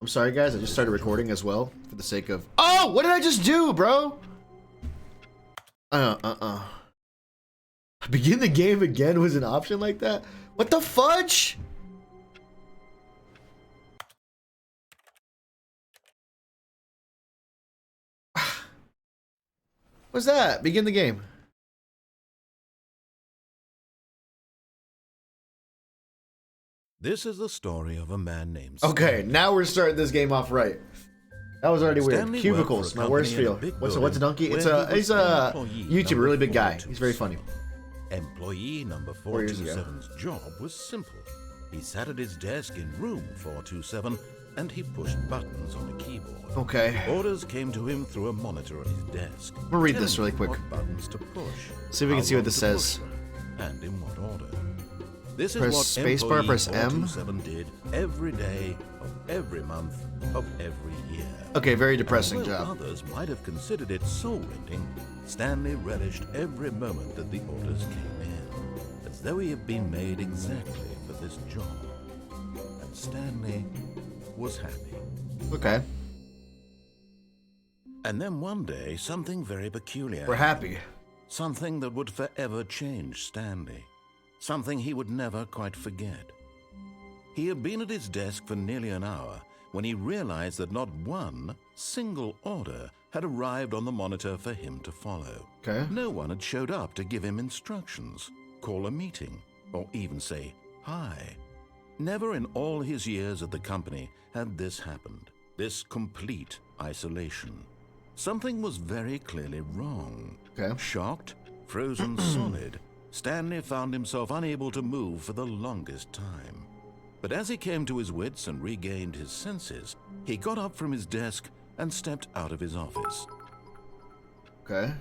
I'm sorry, guys. I just started recording as well for the sake of. Oh, what did I just do, bro? Begin the game again was an option like that? What the fudge? What's that? Begin the game. This is the story of a man named Okay, now we're starting this game off right. That was already weird. Stanley Cubicles, my worst feel. What's a donkey? He's a YouTuber, really big guy. He's very funny. Employee number 427's job was simple. He sat at his desk in room 427 and he pushed buttons on a keyboard. Okay. Orders came to him through a monitor on his desk. I'm gonna read this really quick. What buttons to push. See if we can see what this says. And in what order. This is Press what spacebar, press M. 427 did every day of every month of every year. Okay, very depressing and job. Others might have considered it soul-rending. Stanley relished every moment that the orders came in, as though he had been made exactly for this job. And Stanley was happy. Okay. And then one day, something very peculiar. We're happy. Something that would forever change Stanley. Something he would never quite forget. He had been at his desk for nearly an hour when he realized that not one single order had arrived on the monitor for him to follow. Okay. No one had showed up to give him instructions, call a meeting, or even say hi. Never in all his years at the company had this happened, this complete isolation. Something was very clearly wrong. Okay. Shocked, frozen solid, Stanley found himself unable to move for the longest time. But as he came to his wits and regained his senses, he got up from his desk and stepped out of his office. Okay.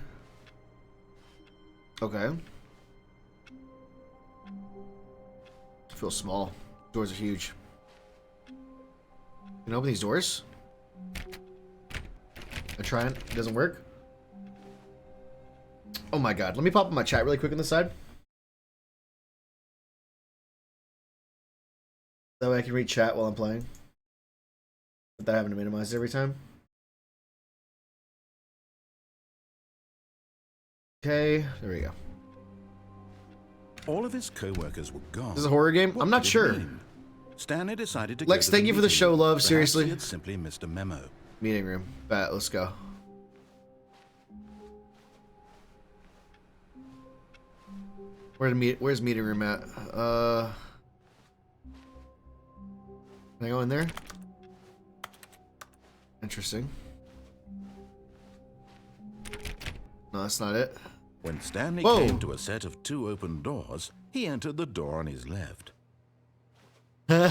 Okay. I feel small. Doors are huge. Can I open these doors? I try it. It doesn't work. Oh my god. Let me pop up my chat really quick on the side. That way I can read chat while I'm playing. Without having to minimize it every time. Okay, there we go. All of his co-workers were gone. This is a horror game? What I'm not did it sure. mean? Stanley decided to Lex, go to thank you for the meeting show, room. love. Perhaps Seriously. he had simply missed a memo. Meeting room. Bet, let's go. Where's meeting room at? Can I go in there? Interesting. No, that's not it. When Stanley Whoa. came to a set of 2 open doors, he entered the door on his left. We're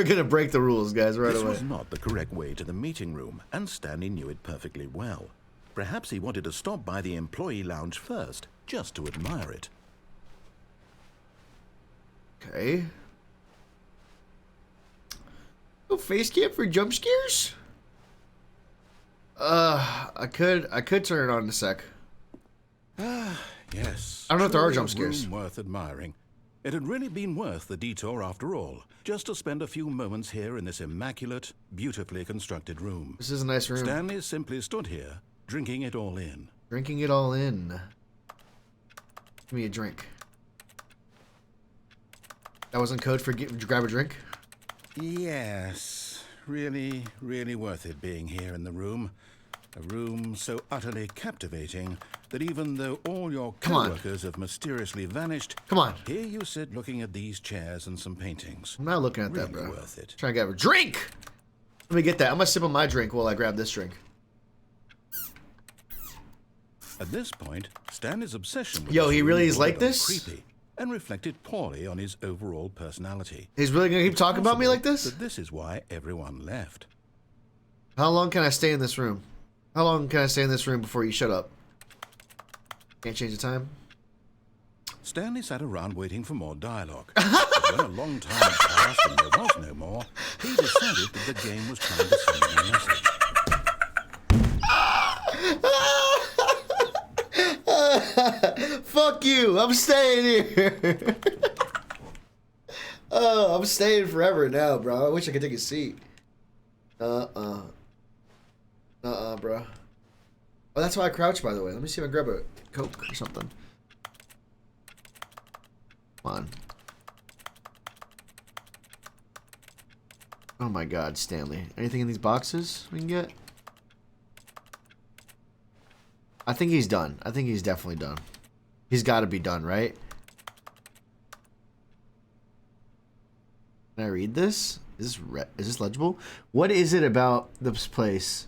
gonna break the rules, guys, right This away. was not the correct way to the meeting room, and Stanley knew it perfectly well. Perhaps he wanted to stop by the employee lounge first, just to admire it. Okay. Oh, face cam for jump scares? I could turn it on in a sec. Yes. I don't know if there are truly jump a scares. room worth admiring. It had really been worth the detour after all, just to spend a few moments here in this immaculate, beautifully constructed room. This is a nice room. Stanley simply stood here, drinking it all in. Drinking it all in. Give me a drink. That wasn't code for grab a drink? Yes, really, really worth it being here in the room. A room so utterly captivating that even though all your Come on. co-workers have mysteriously vanished, Come on. here you sit looking at these chairs and some paintings. I'm not looking at that, Really bro. worth it. Trying to get a drink! Let me get that. I'm gonna sip on my drink while I grab this drink. At this point, Stanley's obsession with Yo, this he room really is bordered like on this? creepy and reflected poorly on his overall personality. He's really gonna keep talking about me like this? That this is why everyone left. How long can I stay in this room? How long can I stay in this room before you shut up? Can't change the time? Stanley sat around waiting for more dialogue. But when a long time passed and there was no more, he decided that the game was trying to send him a message. Fuck you! I'm staying here! I'm staying forever now, bro. I wish I could take a seat. Bro. Oh, that's why I crouch, by the way. Let me see if I grab a Coke or something. Come on. Oh my god, Stanley. Anything in these boxes we can get? I think he's done. I think he's definitely done. He's got to be done, right? Can I read this? Is this legible? What is it about this place?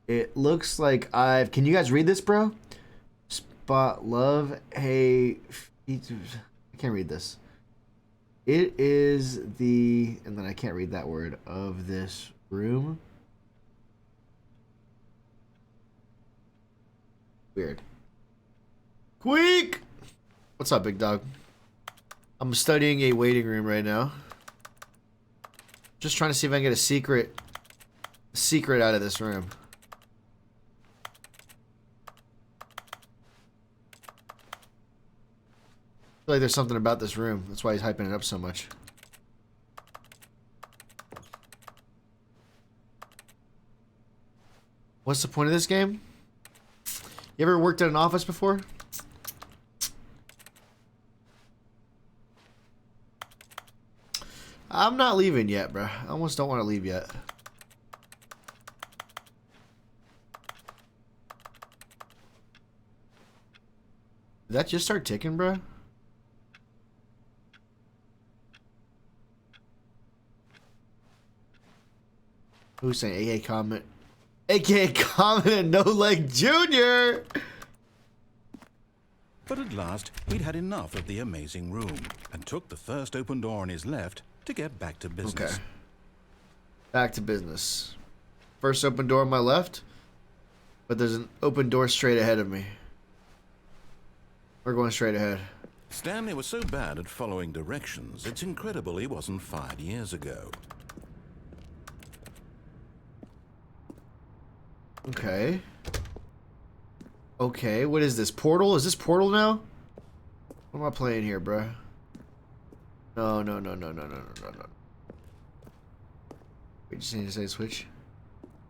It looks like I've... Can you guys read this, bro? Spot love. Hey... I can't read this. It is the... And then I can't read that word. Of this room. Weird. Squeak! What's up, big dog? I'm studying a waiting room right now. Just trying to see if I can get a secret out of this room. I feel like there's something about this room. That's why he's hyping it up so much. What's the point of this game? You ever worked at an office before? I'm not leaving yet, bro. I almost don't want to leave yet. Did that just start ticking, bro? Who's saying AK comment? AKA comment and No Leg Junior! But at last, he'd had enough of the amazing room and took the first open door on his left to get back to business. Okay. Back to business. First open door on my left, but there's an open door straight ahead of me. We're going straight ahead. Stanley was so bad at following directions, it's incredible he wasn't fired years ago. Okay. Okay, what is this? Portal? Is this Portal now? What am I playing here, bruh? No. We just need to say switch.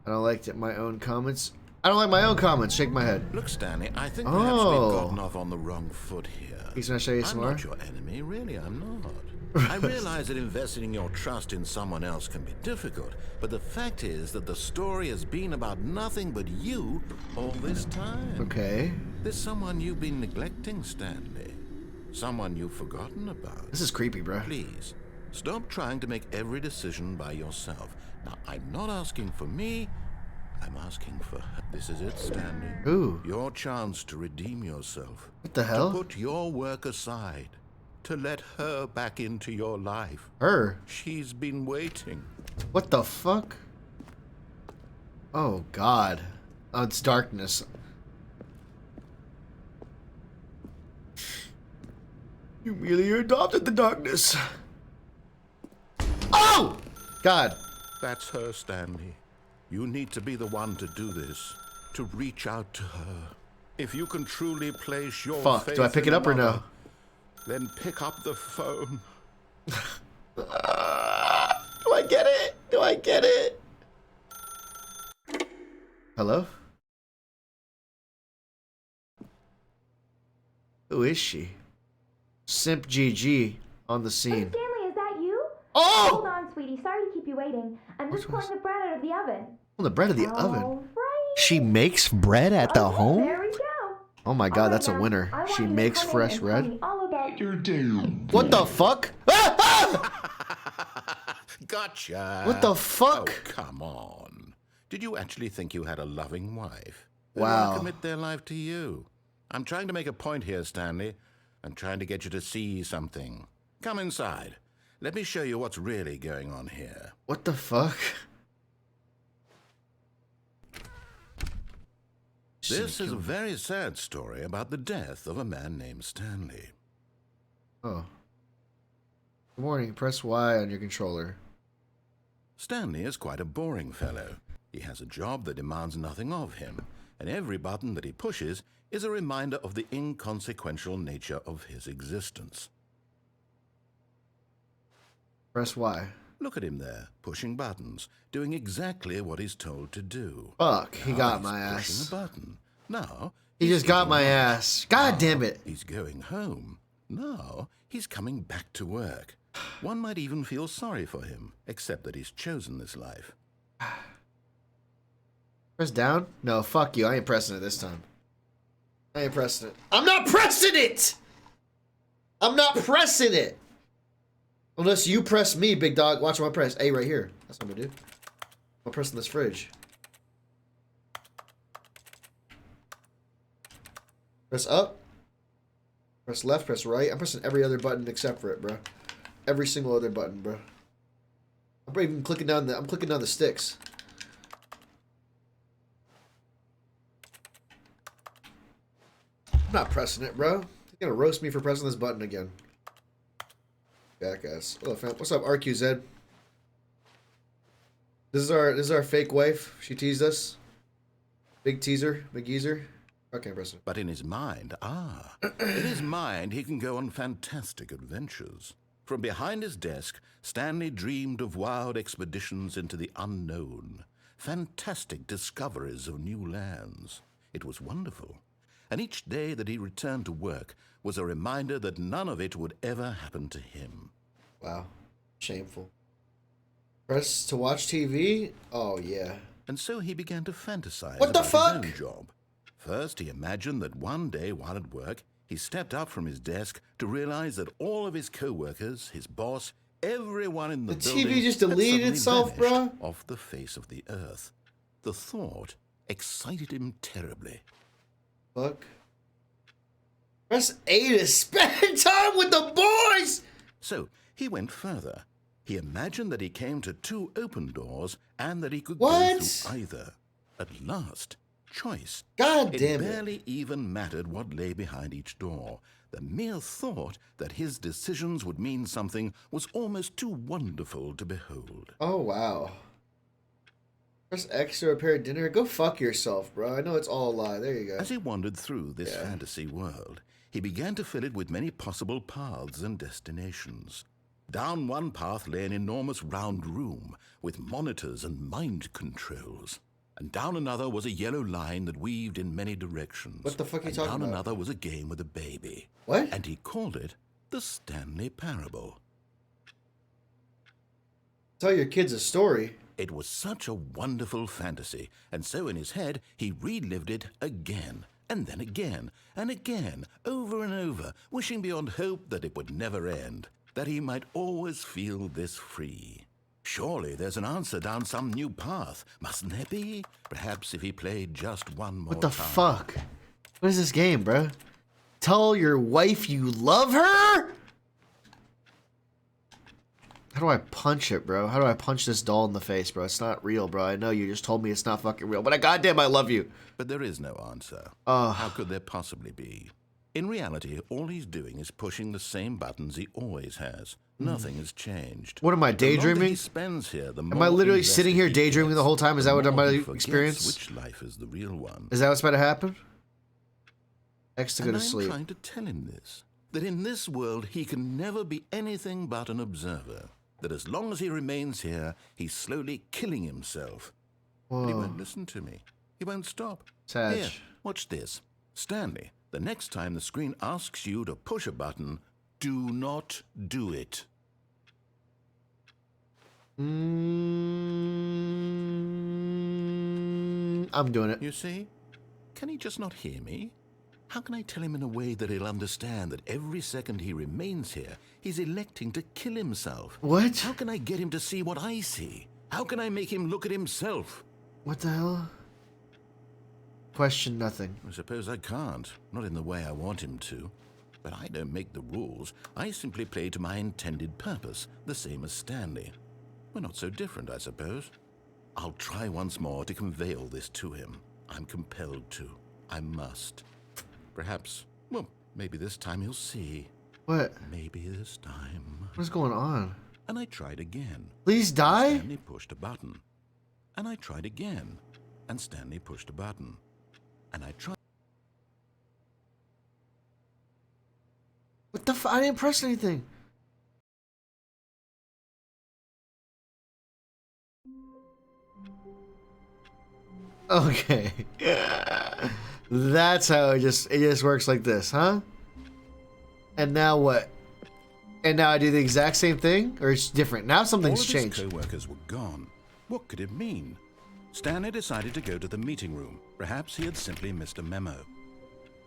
I don't like my own comments. I don't like my own comments. Shake my head. Look, Stanley, I think perhaps we've gotten off on the wrong foot here. He's gonna show you some more? I'm not your enemy, really, I'm not. I realize that investing your trust in someone else can be difficult, but the fact is that the story has been about nothing but you all this time. Okay. There's someone you've been neglecting, Stanley. Someone you've forgotten about. This is creepy, bro. Please, stop trying to make every decision by yourself. Now, I'm not asking for me, I'm asking for her. This is it, Stanley. Ooh. Your chance to redeem yourself. What the hell? To put your work aside. To let her back into your life. Her? She's been waiting. What the fuck? Oh, God. Oh, it's darkness. You merely adopted the darkness. Oh! God. That's her, Stanley. You need to be the one to do this. To reach out to her. If you can truly place your Fuck, faith do I pick in it up or another, no? Then pick up the phone. Do I get it? Do I get it? Hello? Who is she? Simp GG on the scene. Hey, Stanley, is that you? Oh! Hold on, sweetie. Sorry to keep you waiting. I'm just pulling the bread out of the oven. Oh, the bread of the oven. Right. She makes bread at the Okay, home? There we go. Oh my god, All that's right, a now, winner. I want She you to makes come in fresh and tell bread? me all about Your damn. What the fuck? Ah, ah! Gotcha. What the fuck? Oh, come on. Did you actually think you had a loving wife? Wow. They'll commit their life to you. I'm trying to make a point here, Stanley. I'm trying to get you to see something. Come inside. Let me show you what's really going on here. What the fuck? This is a very sad story about the death of a man named Stanley. Oh. Good morning. Press Y on your controller. Stanley is quite a boring fellow. He has a job that demands nothing of him, and every button that he pushes is a reminder of the inconsequential nature of his existence. Press Y. Look at him there, pushing buttons, doing exactly what he's told to do. Fuck, he Now got he's my pushing ass. a button. Now He he's just got eating my lunch. ass. God Now damn it. he's going home. Now he's coming back to work. One might even feel sorry for him, except that he's chosen this life. Press down? No, fuck you. I ain't pressing it this time. I ain't pressing it. I'm not pressing it! I'm not pressing it! Unless you press me, big dog. Watch my press. A right here. That's what I'm gonna do. I'm pressing this fridge. Press up. Press left, press right. I'm pressing every other button except for it, bro. Every single other button, bro. I'm even clicking down the sticks. I'm not pressing it, bro. You're gonna roast me for pressing this button again. Jackass. Oh, what's up, RQZ? This is our fake wife. She teased us. Big teaser, big geezer. Okay, press it. But in his mind, he can go on fantastic adventures. From behind his desk, Stanley dreamed of wild expeditions into the unknown, fantastic discoveries of new lands. It was wonderful. And each day that he returned to work was a reminder that none of it would ever happen to him. Wow. Shameful. Press to watch TV? Oh, yeah. And so he began to fantasize What the about fuck? his own job. First, he imagined that one day while at work, he stepped up from his desk to realize that all of his co-workers, his boss, everyone in the building TV just had deleted suddenly itself, vanished bro? off the face of the earth. The thought excited him terribly. Fuck. Press A to spend time with the boys! So he went further. He imagined that he came to two open doors and that he could What? go through either. At last, choice. God It damn it. barely even mattered what lay behind each door. The mere thought that his decisions would mean something was almost too wonderful to behold. Oh, wow. Press X to repair dinner? Go fuck yourself, bro. I know it's all a lie. There you go. As he wandered through this fantasy world, he began to fill it with many possible paths and destinations. Down one path lay an enormous round room with monitors and mind controls. And down another was a yellow line that weaved in many directions. What the fuck are you and talking down about? another was a game with a baby. What? And he called it the Stanley Parable. Tell your kids a story. It was such a wonderful fantasy, and so in his head he relived it again, and then again, and again, over and over, wishing beyond hope that it would never end, that he might always feel this free. Surely there's an answer down some new path, mustn't there be? Perhaps if he played just one more What the time. fuck? What is this game, bro? Tell your wife you love her? How do I punch it, bro? How do I punch this doll in the face, bro? It's not real, bro. I know you just told me it's not fucking real, but goddamn, I love you. But there is no answer. Oh. How could there possibly be? In reality, all he's doing is pushing the same buttons he always has. Nothing has changed. What am I, The longer daydreaming? he spends here, the Am I literally sitting here daydreaming the whole time? Is that what I'm about to experience? Which life is the real one? Is that what's about to happen? X to go And to I'm sleep. trying to tell him this. That in this world, he can never be anything but an observer. That as long as he remains here, he's slowly killing himself. But he Whoa. won't listen to me. He won't stop. Sag. Here, watch this. Stanley, the next time the screen asks you to push a button, do not do it. I'm doing it. You see? Can he just not hear me? How can I tell him in a way that he'll understand that every second he remains here, he's electing to kill himself? What? How can I get him to see what I see? How can I make him look at himself? What the hell? Question nothing. I suppose I can't. Not in the way I want him to. But I don't make the rules. I simply play to my intended purpose, the same as Stanley. We're not so different, I suppose. I'll try once more to convey all this to him. I'm compelled to. I must. Perhaps, well, maybe this time he'll see. What? Maybe this time. What is going on? And I tried again. Please die? Stanley pushed a button. And I tried again. And Stanley pushed a button. And I tried. What the f? I didn't press anything. Okay. That's how it just works like this, huh? And now what? And now I do the exact same thing, or it's different? Now something's changed. All of his co-workers were gone. What could it mean? Stanley decided to go to the meeting room. Perhaps he had simply missed a memo.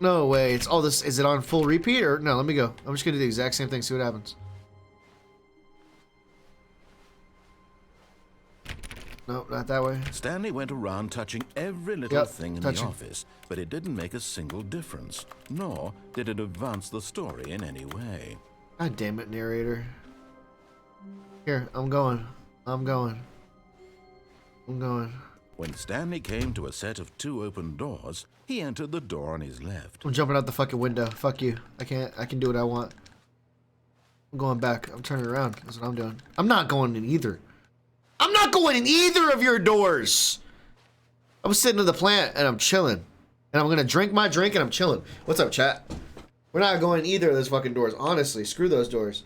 No way. It's all this. Is it on full repeat or no? Let me go. I'm just gonna do the exact same thing. See what happens. No, not that way. Stanley went around touching every little thing in the office, but it didn't make a single difference, nor did it advance the story in any way. God damn it, narrator. Here, I'm going. I'm going. I'm going. When Stanley came to a set of 2 open doors, he entered the door on his left. I'm jumping out the fucking window. Fuck you. I can do what I want. I'm going back. I'm turning around. That's what I'm doing. I'm not going in either. I'm not going in either of your doors. I'm sitting in the plant and I'm chilling. And I'm going to drink my drink and I'm chilling. What's up, chat? We're not going in either of those fucking doors. Honestly, screw those doors.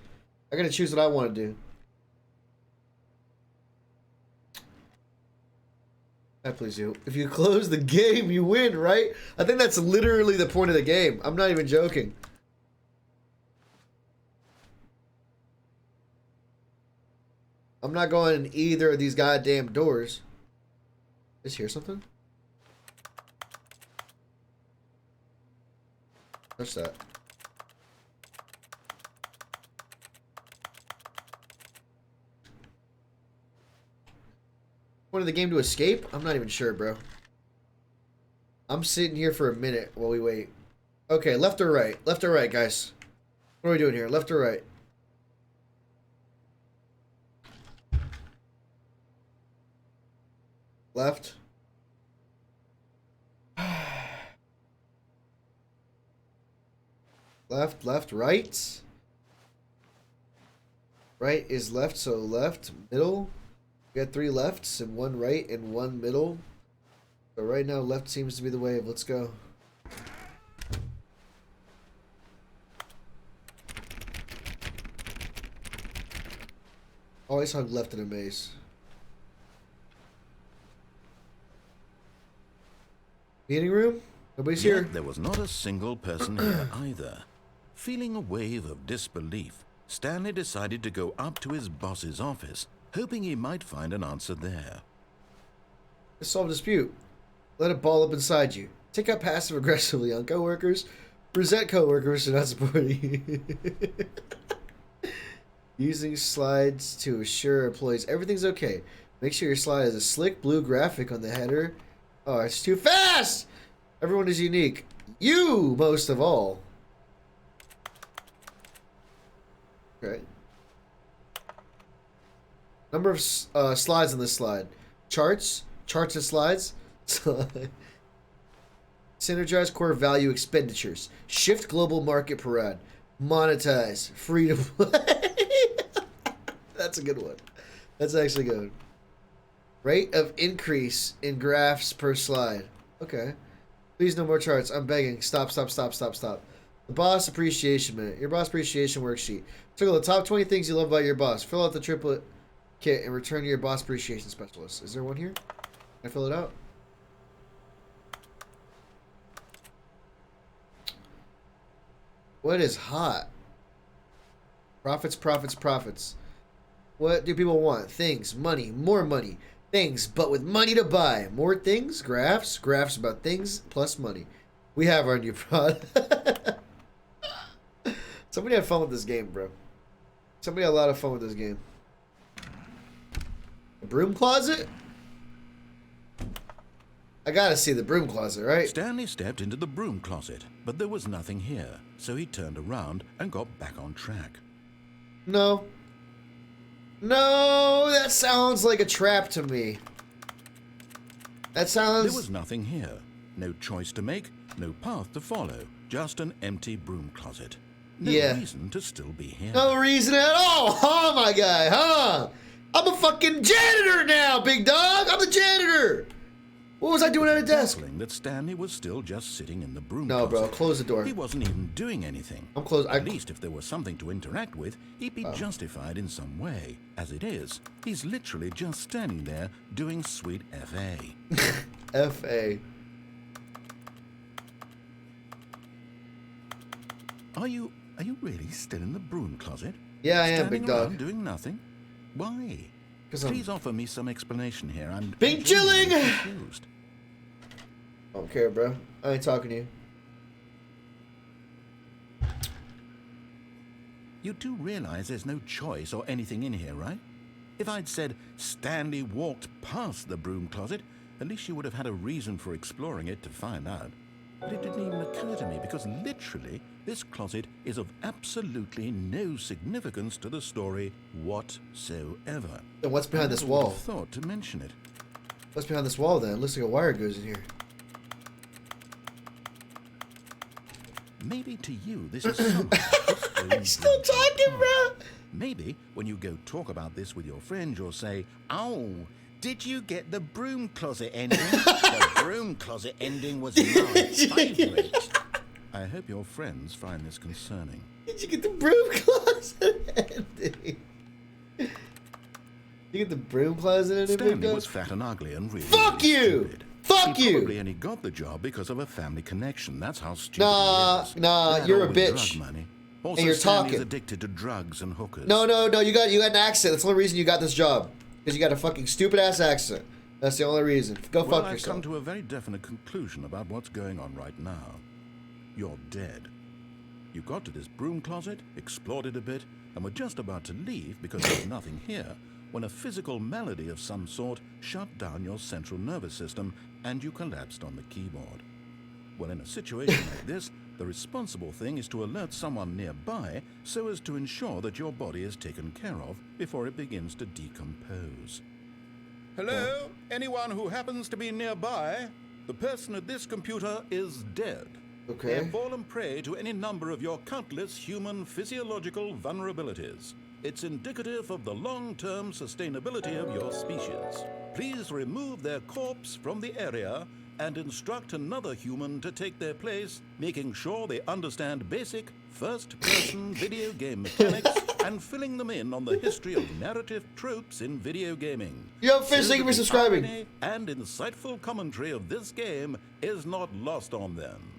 I got to choose what I want to do. Please do. If you close the game, you win, right? I think that's literally the point of the game. I'm not even joking. I'm not going in either of these goddamn doors. Is here something? Touch that. Point of the game to escape? I'm not even sure, bro. I'm sitting here for a minute while we wait. Okay, left or right? Left or right, guys? What are we doing here? Left or right? Left. Left, left, right. Right is left, so left, middle. We got 3 lefts and 1 right and 1 middle. So right now, left seems to be the wave. Let's go. Always hug left in a maze. Meeting room? Nobody's here. There was not a single person here either. Feeling a wave of disbelief, Stanley decided to go up to his boss's office, hoping he might find an answer there. Let's solve dispute. Let it ball up inside you. Take out passive aggressively on coworkers. Resent coworkers for not supporting you. Using slides to assure employees everything's okay. Make sure your slide has a slick blue graphic on the header. Oh, it's too fast! Everyone is unique. You, most of all. Okay. Number of slides on this slide. Charts. Charts and slides. Synergize core value expenditures. Shift global market parade. Monetize. Free to play. That's a good one. That's actually good. Rate of increase in graphs per slide. Okay. Please no more charts. I'm begging. Stop, stop, stop, stop, stop. The boss appreciation minute. Your boss appreciation worksheet. Circle the top 20 things you love about your boss. Fill out the triplet kit and return to your boss appreciation specialist. Is there one here? Can I fill it out? What is hot? Profits, profits, profits. What do people want? Things, money, more money. Things, but with money to buy. More things, graphs, graphs about things plus money. We have our new product. Somebody had fun with this game, bro. Somebody had a lot of fun with this game. The broom closet? I gotta see the broom closet, right? Stanley stepped into the broom closet, but there was nothing here, so he turned around and got back on track. No. No, that sounds like a trap to me. That sounds... There was nothing here. No choice to make, no path to follow. Just an empty broom closet. No reason to still be here. No reason at all, huh, my guy, huh? I'm a fucking janitor now, big dog. I'm the janitor. What was I doing at a desk? That Stanley was still just sitting in the broom closet. No, bro, close the door. He wasn't even doing anything. I'm closed. At least if there was something to interact with, he'd be justified in some way. As it is, he's literally just standing there doing sweet FA. F.A. Are you really still in the broom closet? Yeah, I am, Standing big dog. around doing nothing? Why? Please offer me some explanation here. I'm being chilling. Confused. I don't care, bro. I ain't talking to you. You do realize there's no choice or anything in here, right? If I'd said Stanley walked past the broom closet, at least you would have had a reason for exploring it to find out. But it didn't even occur to me because literally this closet is of absolutely no significance to the story whatsoever. Then what's behind this wall? I thought to mention it. What's behind this wall then? It looks like a wire goes in here. Maybe to you this is somehow Still talking, bro. Maybe when you go talk about this with your friends, you'll say, "Oh, did you get the broom closet ending? The broom closet ending was my favorite." I hope your friends find this concerning. Did you get the broom closet ending? You get the broom closet ending? Stanley was fat and ugly and really, Fuck really you! stupid. Fuck he you! Probably only got the job because of a family connection. That's how stupid Nah, he is. nah, Dad you're a always bitch. drug money. Also, And you're Stanley's talking. addicted to drugs and hookers. No, you got an accent. That's the only reason you got this job. Because you got a fucking stupid ass accent. That's the only reason. Go Well, fuck I've yourself. come to a very definite conclusion about what's going on right now. You're dead. You got to this broom closet, explored it a bit, and were just about to leave because there's nothing here, when a physical malady of some sort shut down your central nervous system and you collapsed on the keyboard. Well, in a situation like this, the responsible thing is to alert someone nearby so as to ensure that your body is taken care of before it begins to decompose. Hello? Anyone who happens to be nearby? The person at this computer is dead. Okay. They have fallen prey to any number of your countless human physiological vulnerabilities. It's indicative of the long-term sustainability of your species. Please remove their corpse from the area and instruct another human to take their place, making sure they understand basic first-person video game mechanics and filling them in on the history of narrative tropes in video gaming. Yo, Fish, thank you for subscribing. Irony and insightful commentary of this game is not lost on them.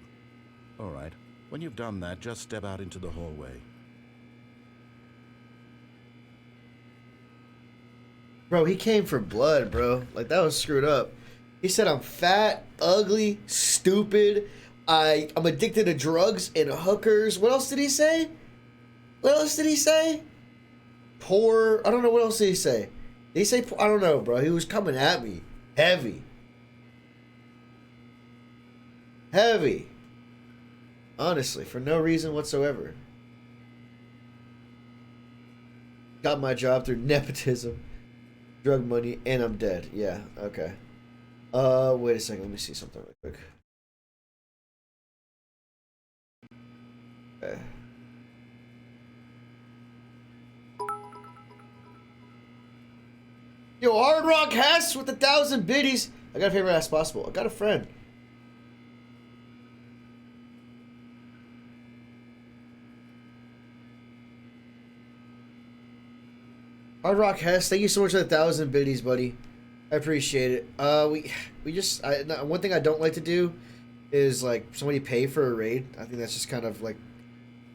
All right, when you've done that, just step out into the hallway. Bro, he came for blood, bro. Like, that was screwed up. He said I'm fat, ugly, stupid. I'm addicted to drugs and hookers. What else did he say? What else did he say? Poor. I don't know. What else did he say? Did he say? I don't know, bro. He was coming at me. Heavy. Heavy. Honestly, for no reason whatsoever. Got my job through nepotism, drug money, and I'm dead. Yeah, okay. Wait a second. Let me see something real quick. Okay. Yo, Hard Rock Hess with 1,000 biddies. I got a favorite as possible. I got a friend. Hard Rock Hess, thank you so much for the 1,000 biddies, buddy. I appreciate it. We just one thing I don't like to do is like somebody pay for a raid. I think that's just kind of like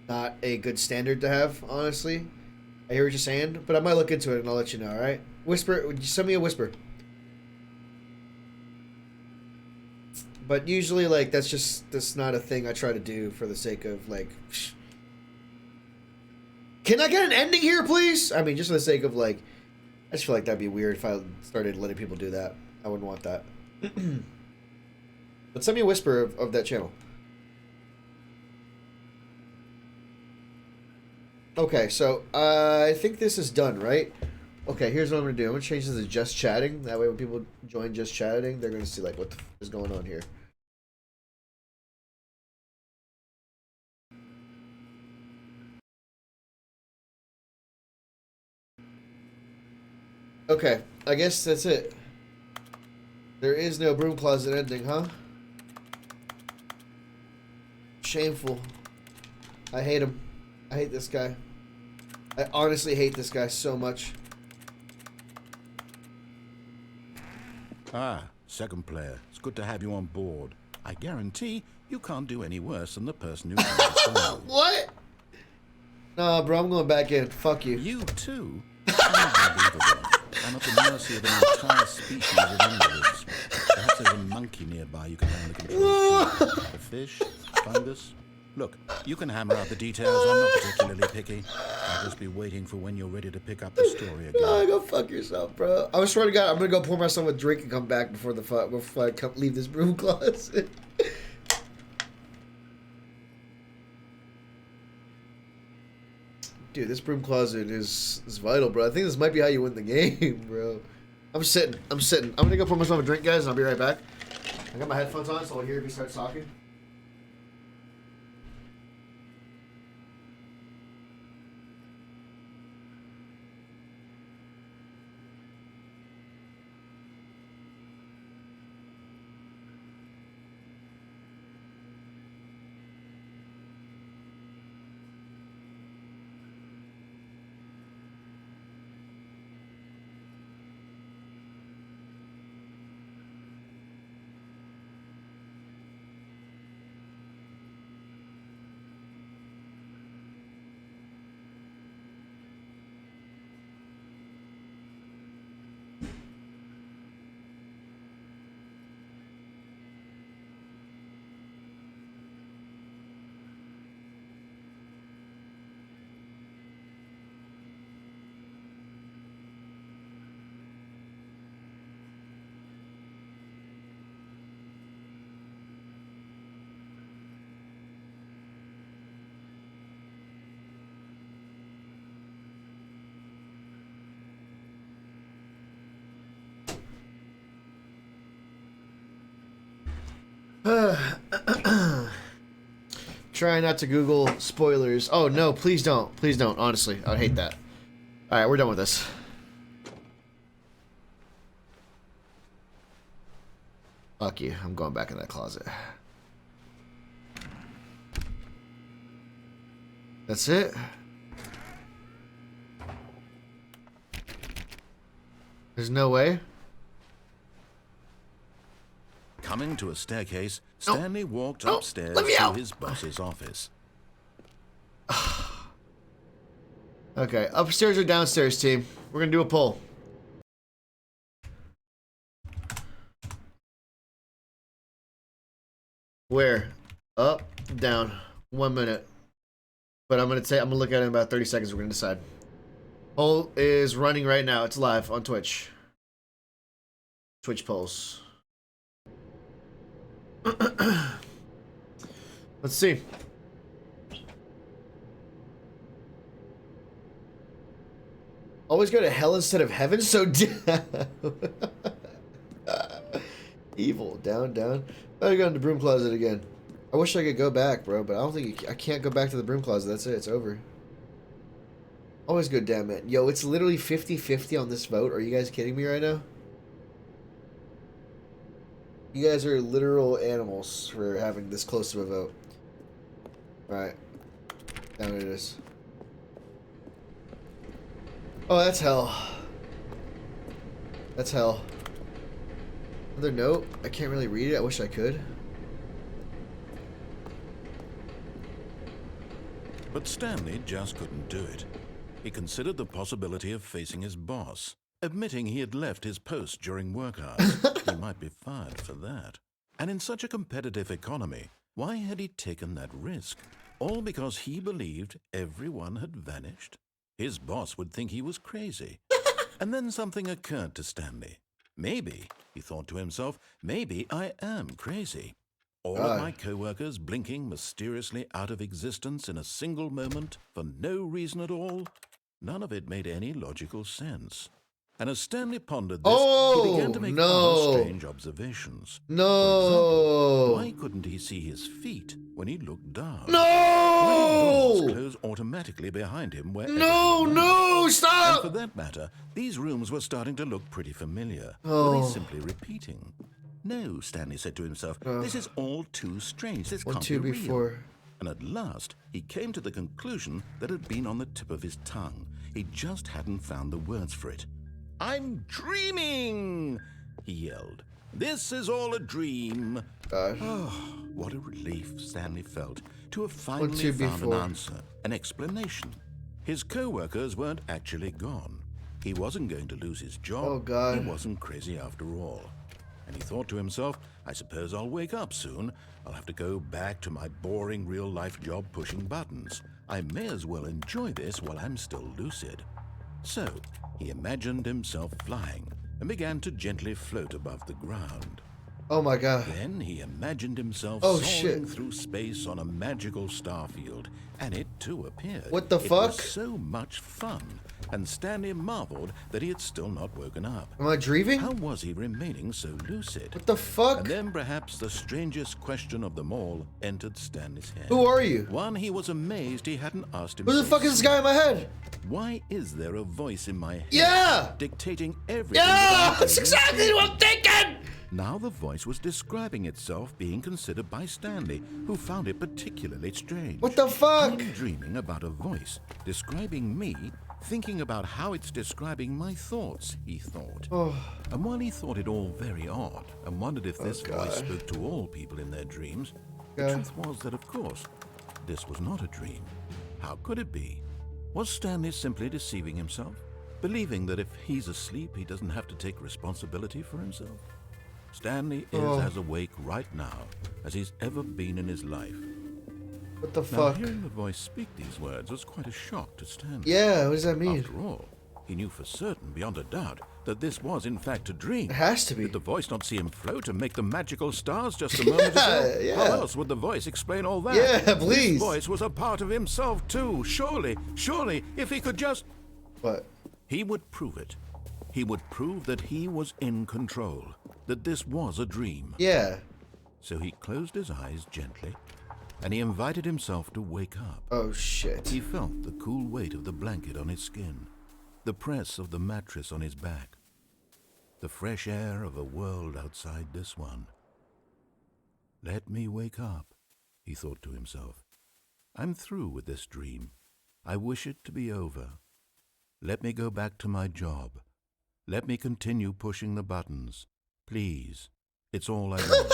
not a good standard to have, honestly. I hear what you're saying, but I might look into it and I'll let you know. All right, whisper. Send me a whisper. But usually, like that's not a thing I try to do for the sake of like. Can I get an ending here, please? I mean, just for the sake of like. I just feel like that'd be weird if I started letting people do that. I wouldn't want that. But send me a whisper of that channel. Okay, so I think this is done, right? Okay, here's what I'm going to do. I'm going to change this to just chatting. That way when people join just chatting, they're going to see like what the f is going on here. Okay, I guess that's it. There is no broom closet ending, huh? Shameful. I hate him. I hate this guy. I honestly hate this guy so much. Ah, Second player, it's good to have you on board. I guarantee you can't do any worse than the person who comes What? Nah, bro, I'm going back in. Fuck you. You too? Unbelievable. I'm at the mercy of an entire species of invalids. Perhaps there's a monkey nearby you can hand the controls to. A fish? Fungus? Look, you can hammer out the details. I'm not particularly picky. I'll just be waiting for when you're ready to pick up the story again. No, go fuck yourself, bro. I swear to God, I'm gonna go pour myself a drink and come back before I leave this broom closet. Dude, this broom closet is vital, bro. I think this might be how you win the game, bro. I'm sitting. I'm gonna go pour myself a drink, guys, and I'll be right back. I got my headphones on, so I'll hear if he starts talking. Try not to Google spoilers. Oh no, please don't. Please don't. Honestly, I would hate that. Alright, we're done with this. Fuck you. I'm going back in that closet. That's it? There's no way? Coming to a staircase, Stanley walked upstairs let me to out. his boss's office. Okay, upstairs or downstairs, team? We're gonna do a poll. Where? Up, down. 1 minute. But I'm gonna look at it in about 30 seconds. We're gonna decide. Poll is running right now. It's live on Twitch. Twitch polls. Let's see. Always go to hell instead of heaven, so down. Evil, down. I go into the broom closet again. I wish I could go back, bro, but I don't think I can't go back to the broom closet. That's it. It's over. Always go down, man. Yo, it's literally 50-50 on this vote. Are you guys kidding me right now? You guys are literal animals for having this close of a vote. Alright. Down it is. Oh, that's hell. That's hell. Another note? I can't really read it. I wish I could. But Stanley just couldn't do it. He considered the possibility of facing his boss, admitting he had left his post during work hours. He might be fired for that. And in such a competitive economy, why had he taken that risk? All because he believed everyone had vanished? His boss would think he was crazy. And then something occurred to Stanley. Maybe, he thought to himself, maybe I am crazy. All of my co-workers blinking mysteriously out of existence in a single moment for no reason at all. None of it made any logical sense. And as Stanley pondered this, he began to make other strange observations. No! Why couldn't he see his feet when he looked down? No! Why did doors close automatically behind him wherever No, stop! And for that matter, these rooms were starting to look pretty familiar. Were they simply repeating? No, Stanley said to himself, this is all too strange. This can't be real. And at last, he came to the conclusion that had been on the tip of his tongue. He just hadn't found the words for it. I'm dreaming, he yelled. This is all a dream. God. Oh, what a relief Stanley felt to have 1, finally 2, found an B4. answer, an explanation. His co-workers weren't actually gone. He wasn't going to lose his job. Oh, God. He wasn't crazy after all. And he thought to himself, I suppose I'll wake up soon. I'll have to go back to my boring real-life job pushing buttons. I may as well enjoy this while I'm still lucid. So, he imagined himself flying and began to gently float above the ground. Oh my God. Then he imagined himself Oh, soaring shit. through space on a magical star field, and it too appeared. What the It fuck? was so much fun, and Stanley marveled that he had still not woken up. Am I dreaming? How was he remaining so lucid? What the fuck? And then perhaps the strangest question of them all entered Stanley's head. Who are you? One he was amazed he hadn't asked Who himself. the fuck is this guy in my head? Why is there a voice in my head Yeah! dictating everything? Yeah! that I'm That's doing? exactly what I'm thinking! Now the voice was describing itself being considered by Stanley, who found it particularly strange. What the fuck? I'm dreaming about a voice describing me, thinking about how it's describing my thoughts, he thought. Oh, And while he thought it all very odd and wondered if this God. voice spoke to all people in their dreams, God. the truth was that, of course, this was not a dream. How could it be? Was Stanley simply deceiving himself, believing that if he's asleep, he doesn't have to take responsibility for himself? Stanley is as awake right now as he's ever been in his life. what the Now, fuck? hearing the voice speak these words was quite a shock to Stanley. Yeah, what does that mean? After all, he knew for certain, beyond a doubt, that this was in fact a dream. It has to be. Did the voice not see him float and make the magical stars just a moment ago? Yeah. How else would the voice explain all that? Yeah, please. This voice was a part of himself too. Surely, if he could just... What? He would prove it. He would prove that he was in control, that this was a dream. Yeah. So he closed his eyes gently, and he invited himself to wake up. Oh shit. He felt the cool weight of the blanket on his skin, the press of the mattress on his back, the fresh air of a world outside this one. Let me wake up, he thought to himself. I'm through with this dream. I wish it to be over. Let me go back to my job. Let me continue pushing the buttons. Please. It's all I want.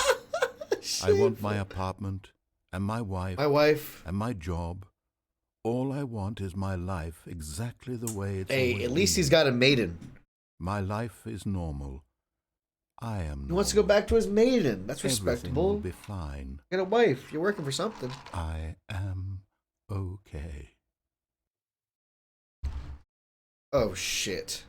I want my apartment and my wife. My wife. And my job. All I want is my life exactly the way it's Hey, always at least been. he's got a maiden. My life is normal. I am normal. He wants to go back to his maiden. That's Everything will respectable. be fine. Get a wife. You're working for something. I am okay. Oh shit.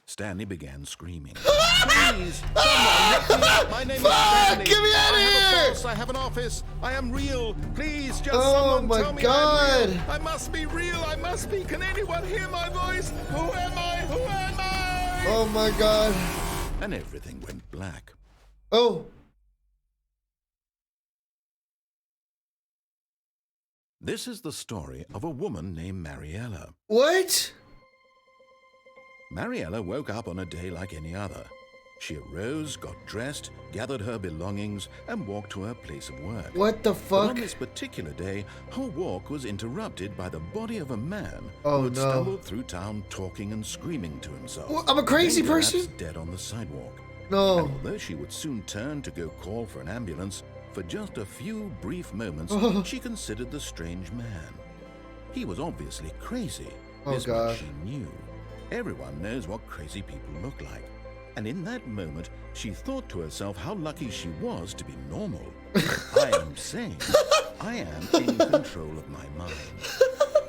Stanley began screaming. Please, someone, let me out. My name is Stanley. Get me out of I have a here! boss. I have an office. I am real. Please, just Oh someone my tell me God. I'm real. I must be real. I must be. Can anyone hear my voice? Who am I? Who am I? Oh my God. And everything went black. Oh. This is the story of a woman named Mariela. What? Mariela woke up on a day like any other. She arose, got dressed, gathered her belongings, and walked to her place of work. What the But on fuck? this particular day, her walk was interrupted by the body of a man Oh, who had no. stumbled through town talking and screaming to himself. What, I'm a crazy Then collapsed person? dead on the sidewalk. No. And although she would soon turn to go call for an ambulance, for just a few brief moments, Oh. she considered the strange man. He was obviously crazy. Oh, This God. much she knew. Everyone knows what crazy people look like. And in that moment, she thought to herself how lucky she was to be normal. I am sane. I am in control of my mind.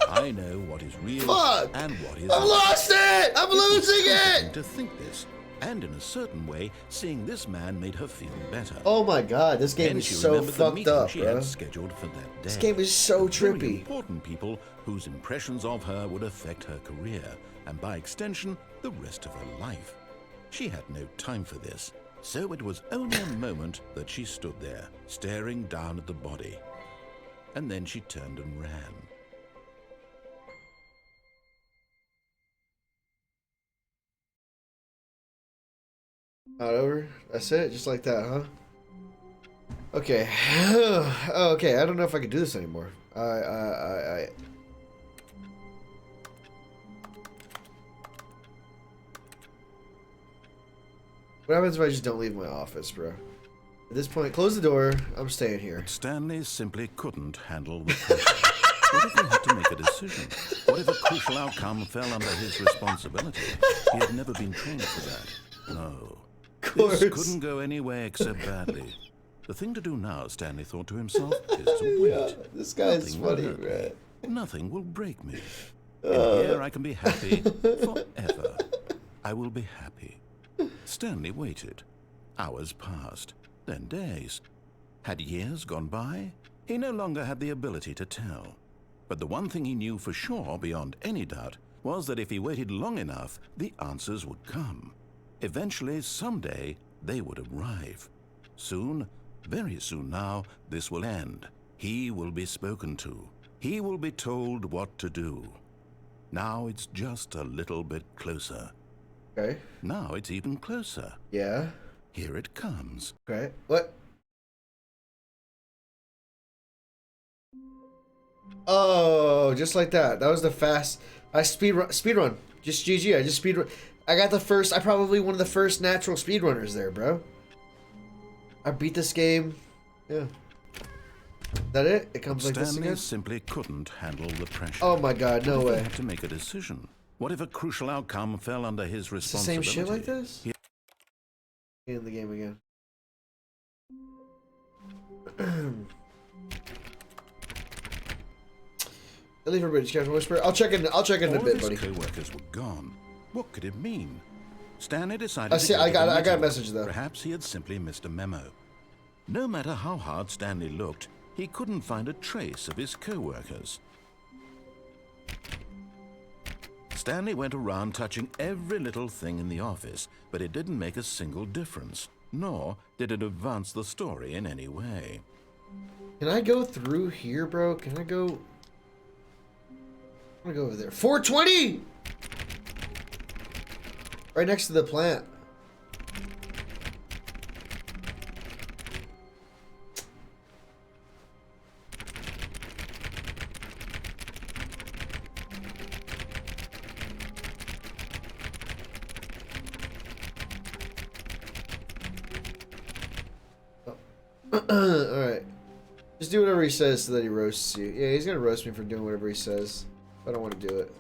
I know what is real Fuck! and what is I've not. lost it! I'm It was losing comforting it! to think this, and in a certain way, seeing this man made her feel better. Oh my God, this game Then is she so remembered the fucked meeting up, she bro. had scheduled for that day. This game is so Very trippy. important people whose impressions of her would affect her career, and by extension, the rest of her life. She had no time for this, so it was only a moment that she stood there, staring down at the body. And then she turned and ran. Not over? That's it? Just like that, huh? Okay. Oh, okay, I don't know if I can do this anymore. What happens if I just don't leave my office, bro? At this point, close the door. I'm staying here. But Stanley simply couldn't handle the pressure. What if he had to make a decision? What if a crucial outcome fell under his responsibility? He had never been trained for that. No. This couldn't go anywhere except badly. The thing to do now, Stanley thought to himself, is to wait. Yeah, this guy's Nothing will funny, hurt man. me. Nothing will break me. In here I can be happy forever. I will be happy. Stanley waited. Hours passed, then days. Had years gone by? He no longer had the ability to tell. But the one thing he knew for sure, beyond any doubt, was that if he waited long enough, the answers would come. Eventually, someday, they would arrive. Soon, very soon now, this will end. He will be spoken to. He will be told what to do. Now it's just a little bit closer. Okay. Now it's even closer. Yeah. Here it comes. Okay. What? Oh, just like that. That was the fast. I speed run. Just GG. I just speed run. I got the first. I probably one of the first natural speedrunners there, bro. I beat this game. Yeah. Is that it? It comes like this Stanley again? simply couldn't handle the pressure. Oh my god, no What if way. he had to make a decision? What if a crucial outcome fell under his It's the responsibility? same shit like this? He- In the game again. I leave everybody to catch whisper. I'll check in a All bit, of buddy. his co-workers were gone. What could it mean? Stanley decided I to see. go I to got the a meeting. message though. Perhaps he had simply missed a memo. No matter how hard Stanley looked, he couldn't find a trace of his co-workers. Stanley went around touching every little thing in the office, but it didn't make a single difference, nor did it advance the story in any way. Can I go through here, bro? Can I go? I'm gonna go over there. 420! Right next to the plant. Alright. Just do whatever he says so that he roasts you. Yeah, he's gonna roast me for doing whatever he says. I don't want to do it.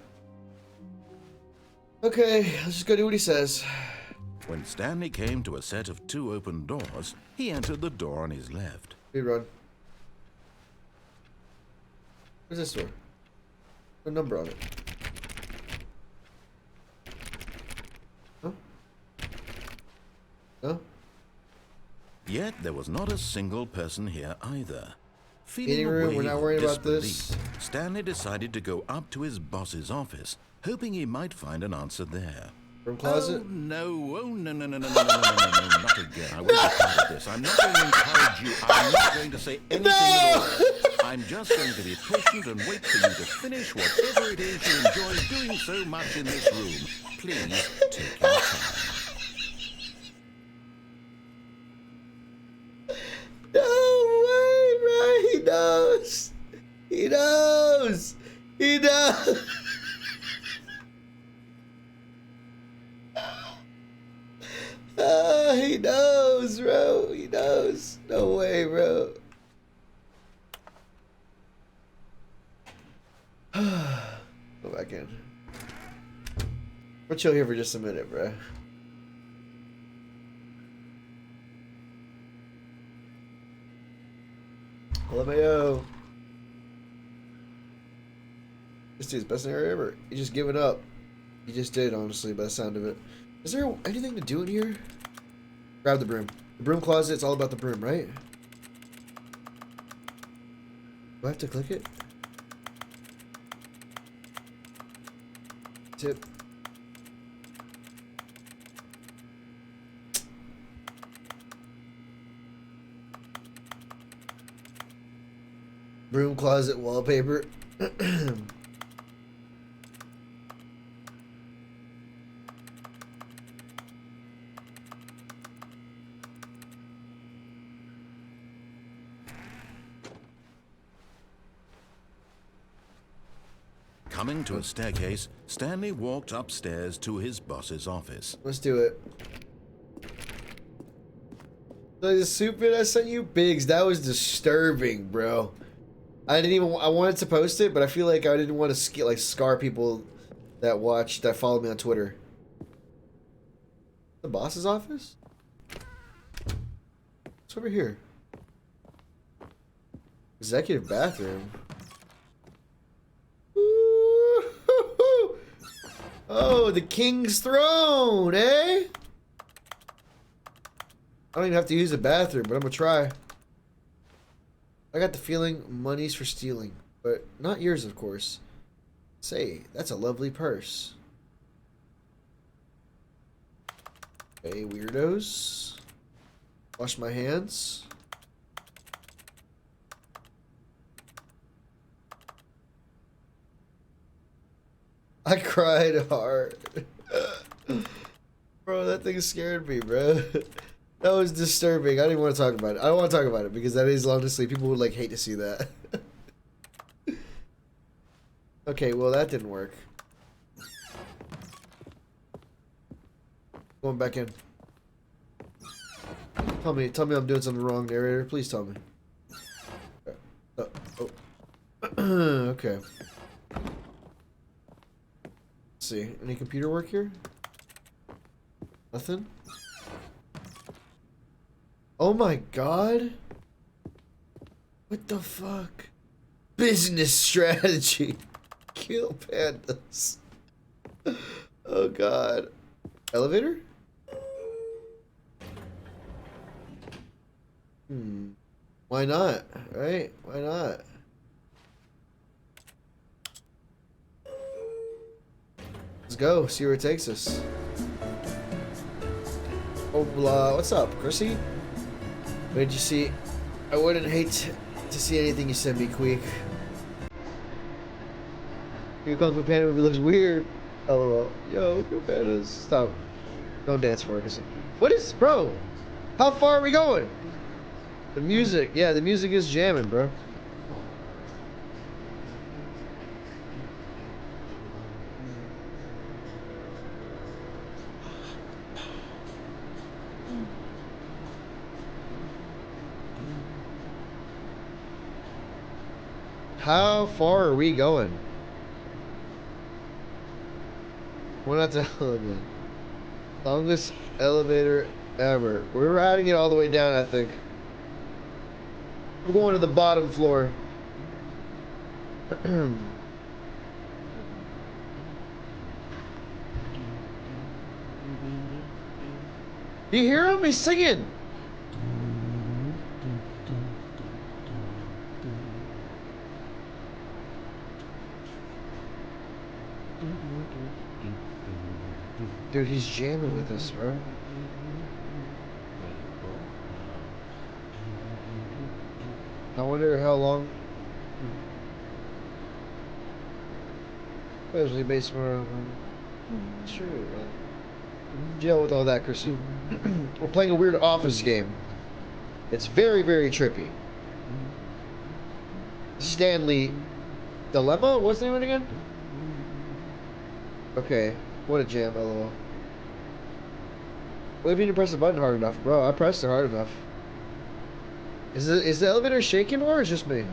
Okay, let's just go do what he says. When Stanley came to a set of 2 open doors, he entered the door on his left. Speed run. What's this door? What number on it? Huh? No? Yet there was not a single person here either. Feeling Meeting a room, wave we're not of worried about disbelief, this. Stanley decided to go up to his boss's office, hoping he might find an answer there. Room closet? Oh no, not again. I won't be part of this. I'm not going to encourage you. I'm not going to say anything at all. I'm just going to be patient and wait for you to finish whatever it is you enjoy doing so much in this room. Please take your time. No way, bro. He knows. He knows. He knows. He knows, bro. He knows. No way, bro. Go back in. We'll chill here for just a minute, bro. LMAO. This dude's best scenario ever. He just giving up. He just did, honestly, by the sound of it. Is there anything to do in here? Grab the broom. The broom closet, it's all about the broom, right? Do I have to click it? Tip. Broom closet wallpaper. Coming to a staircase, Stanley walked upstairs to his boss's office. Let's do it. The soup I sent you, Biggs, that was disturbing, bro. I wanted to post it, but I feel like I didn't want to scar people that follow me on Twitter. The boss's office? What's over here? Executive bathroom. Ooh, oh, the king's throne, eh? I don't even have to use the bathroom, but I'm gonna try. I got the feeling money's for stealing, but not yours, of course. Say, that's a lovely purse. Okay, weirdos. Wash my hands. I cried hard. Bro, that thing scared me, bro. That was disturbing. I didn't want to talk about it. I don't want to talk about it because that is honestly, people would like hate to see that. Okay, well that didn't work. Going back in. Tell me I'm doing something wrong, narrator. Please tell me. Oh. Okay. Let's see. Any computer work here? Nothing? Oh my god. What the fuck? Business strategy. Kill pandas. Oh god. Elevator? Why not? Right? Why not? Let's go. See where it takes us. Oh, blah. What's up, Chrissy? What did you see? I wouldn't hate to see anything you send me, Queek. Your Kung Fu Panda movie looks weird. LOL. Yo, Kung Fu Pandas. Stop. Don't dance for it. What is... Bro, how far are we going? The music. Yeah, the music is jamming, bro. How far are we going? We're not the longest elevator ever. We're riding it all the way down, I think. We're going to the bottom floor. Do you hear him? He's singing. Dude, he's jamming with us, bro. I wonder how long. Especially based on. Sure. Deal with all that, Chris. We're playing a weird office game. It's very, very trippy. Stanley Dilemma? What's the name of it again? Okay. What a jam, lol. What if you didn't press the button hard enough? Bro, I pressed it hard enough. Is the elevator shaking or is it just me?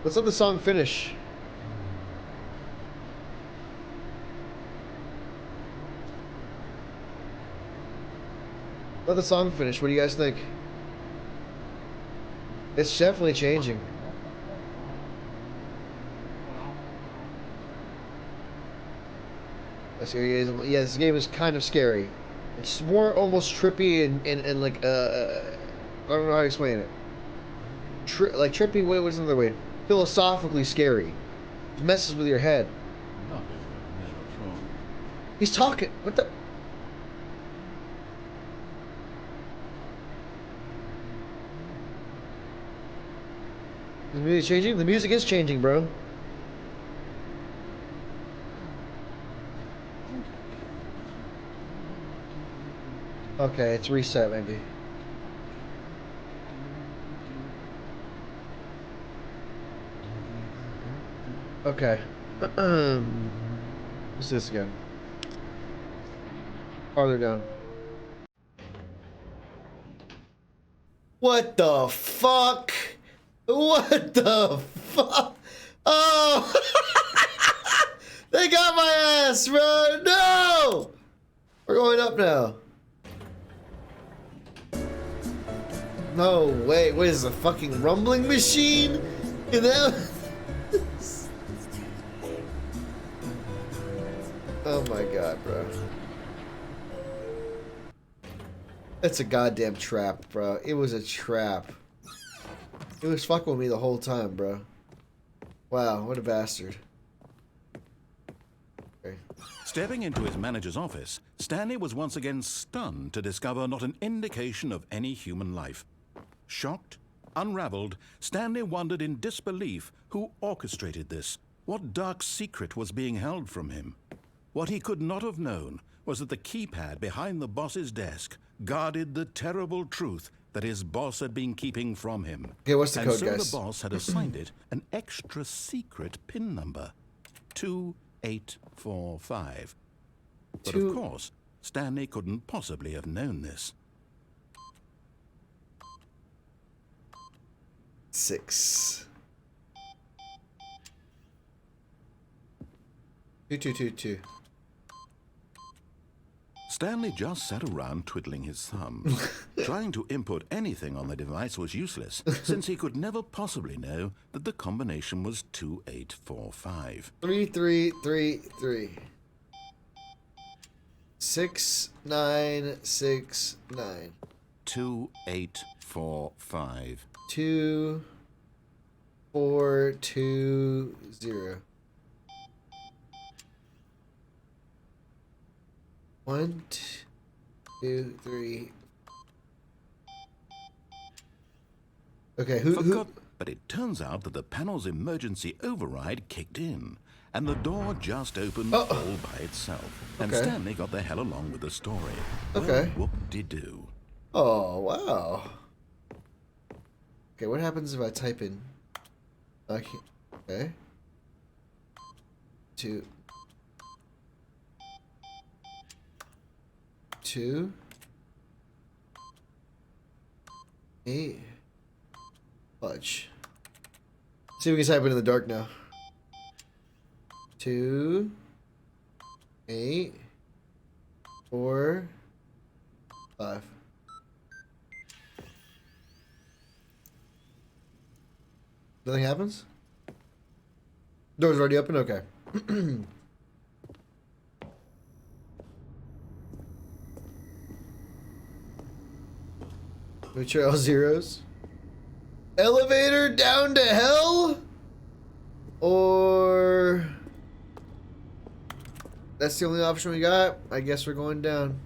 Let's let the song finish. Let the song finish. What do you guys think? It's definitely changing. Yeah, this game is kind of scary. It's more almost trippy and like I don't know how to explain it. Like trippy. What's another way? Philosophically scary. It messes with your head. He's talking. What the? The music changing? The music is changing, bro. Okay, it's reset maybe. Okay. What's this again? Farther down. What the fuck? What the fuck? Oh! They got my ass, bro! No! We're going up now. No, wait, what is this, a fucking rumbling machine? You know? Oh my god, bro. That's a goddamn trap, bro. It was a trap. It was fucking with me the whole time, bro. Wow, what a bastard. Okay. Stepping into his manager's office, Stanley was once again stunned to discover not an indication of any human life. Shocked, unraveled, Stanley wondered in disbelief who orchestrated this, what dark secret was being held from him. What he could not have known was that the keypad behind the boss's desk guarded the terrible truth that his boss had been keeping from him. Okay, what's the code, so guys? the boss had assigned it an extra secret PIN number, 2845. But of course, Stanley couldn't possibly have known this. 6 2222. Stanley just sat around twiddling his thumbs. Trying to input anything on the device was useless, since he could never possibly know that the combination was 2845. 3333 6969 2845. 2420. 1 2 3. Okay, who? But it turns out that the panel's emergency override kicked in, and the door just opened all by itself. And Okay. Stanley got the hell along with the story. Okay. Well, whoop-de-doo. Oh, wow. Okay, what happens if I type in? Okay. 2 2 8 fudge. See if we can type it in the dark now. 2 8 4 5. Nothing happens? Door's already open? Okay. We try all zeros. Elevator down to hell? Or... That's the only option we got? I guess we're going down.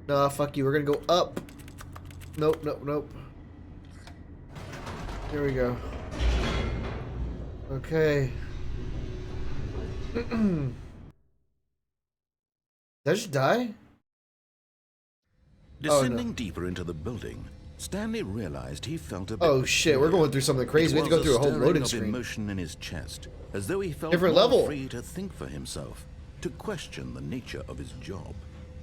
Nah, fuck you. We're gonna go up. Nope, nope, nope. Here we go. Okay. Did I just die? Descending deeper into the building, Stanley realized he felt a bit... Oh shit, we're going through something crazy. We have to go through a whole loading screen. Emotion in his chest, as though he felt Different more level. free to think for himself, to question the nature of his job.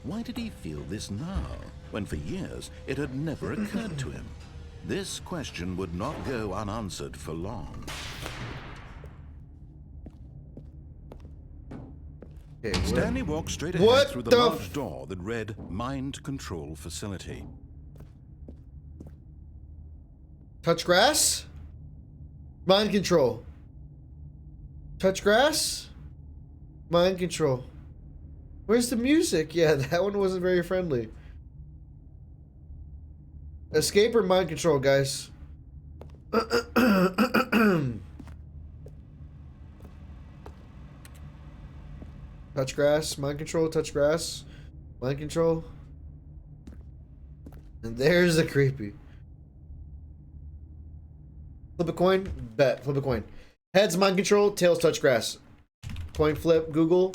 Why did he feel this now, when for years it had never occurred to him? This question would not go unanswered for long. Okay, Stanley walked straight ahead through the large door that read Mind Control Facility. touch grass? Mind control. Touch grass? Mind control. Where's the music? Yeah, that one wasn't very friendly. Escape or mind control, guys? Touch grass, mind control, touch grass, mind control. And there's the creepy. Flip a coin, bet, flip a coin. Heads, mind control, tails, touch grass. Coin flip, Google.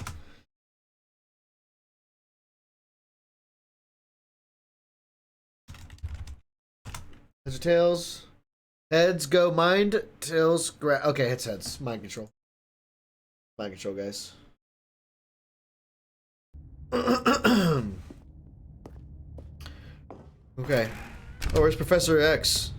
Heads or tails? Heads go mind, tails grass. Okay, it's heads. Mind control. Mind control, guys. Okay. Oh, where's Professor X?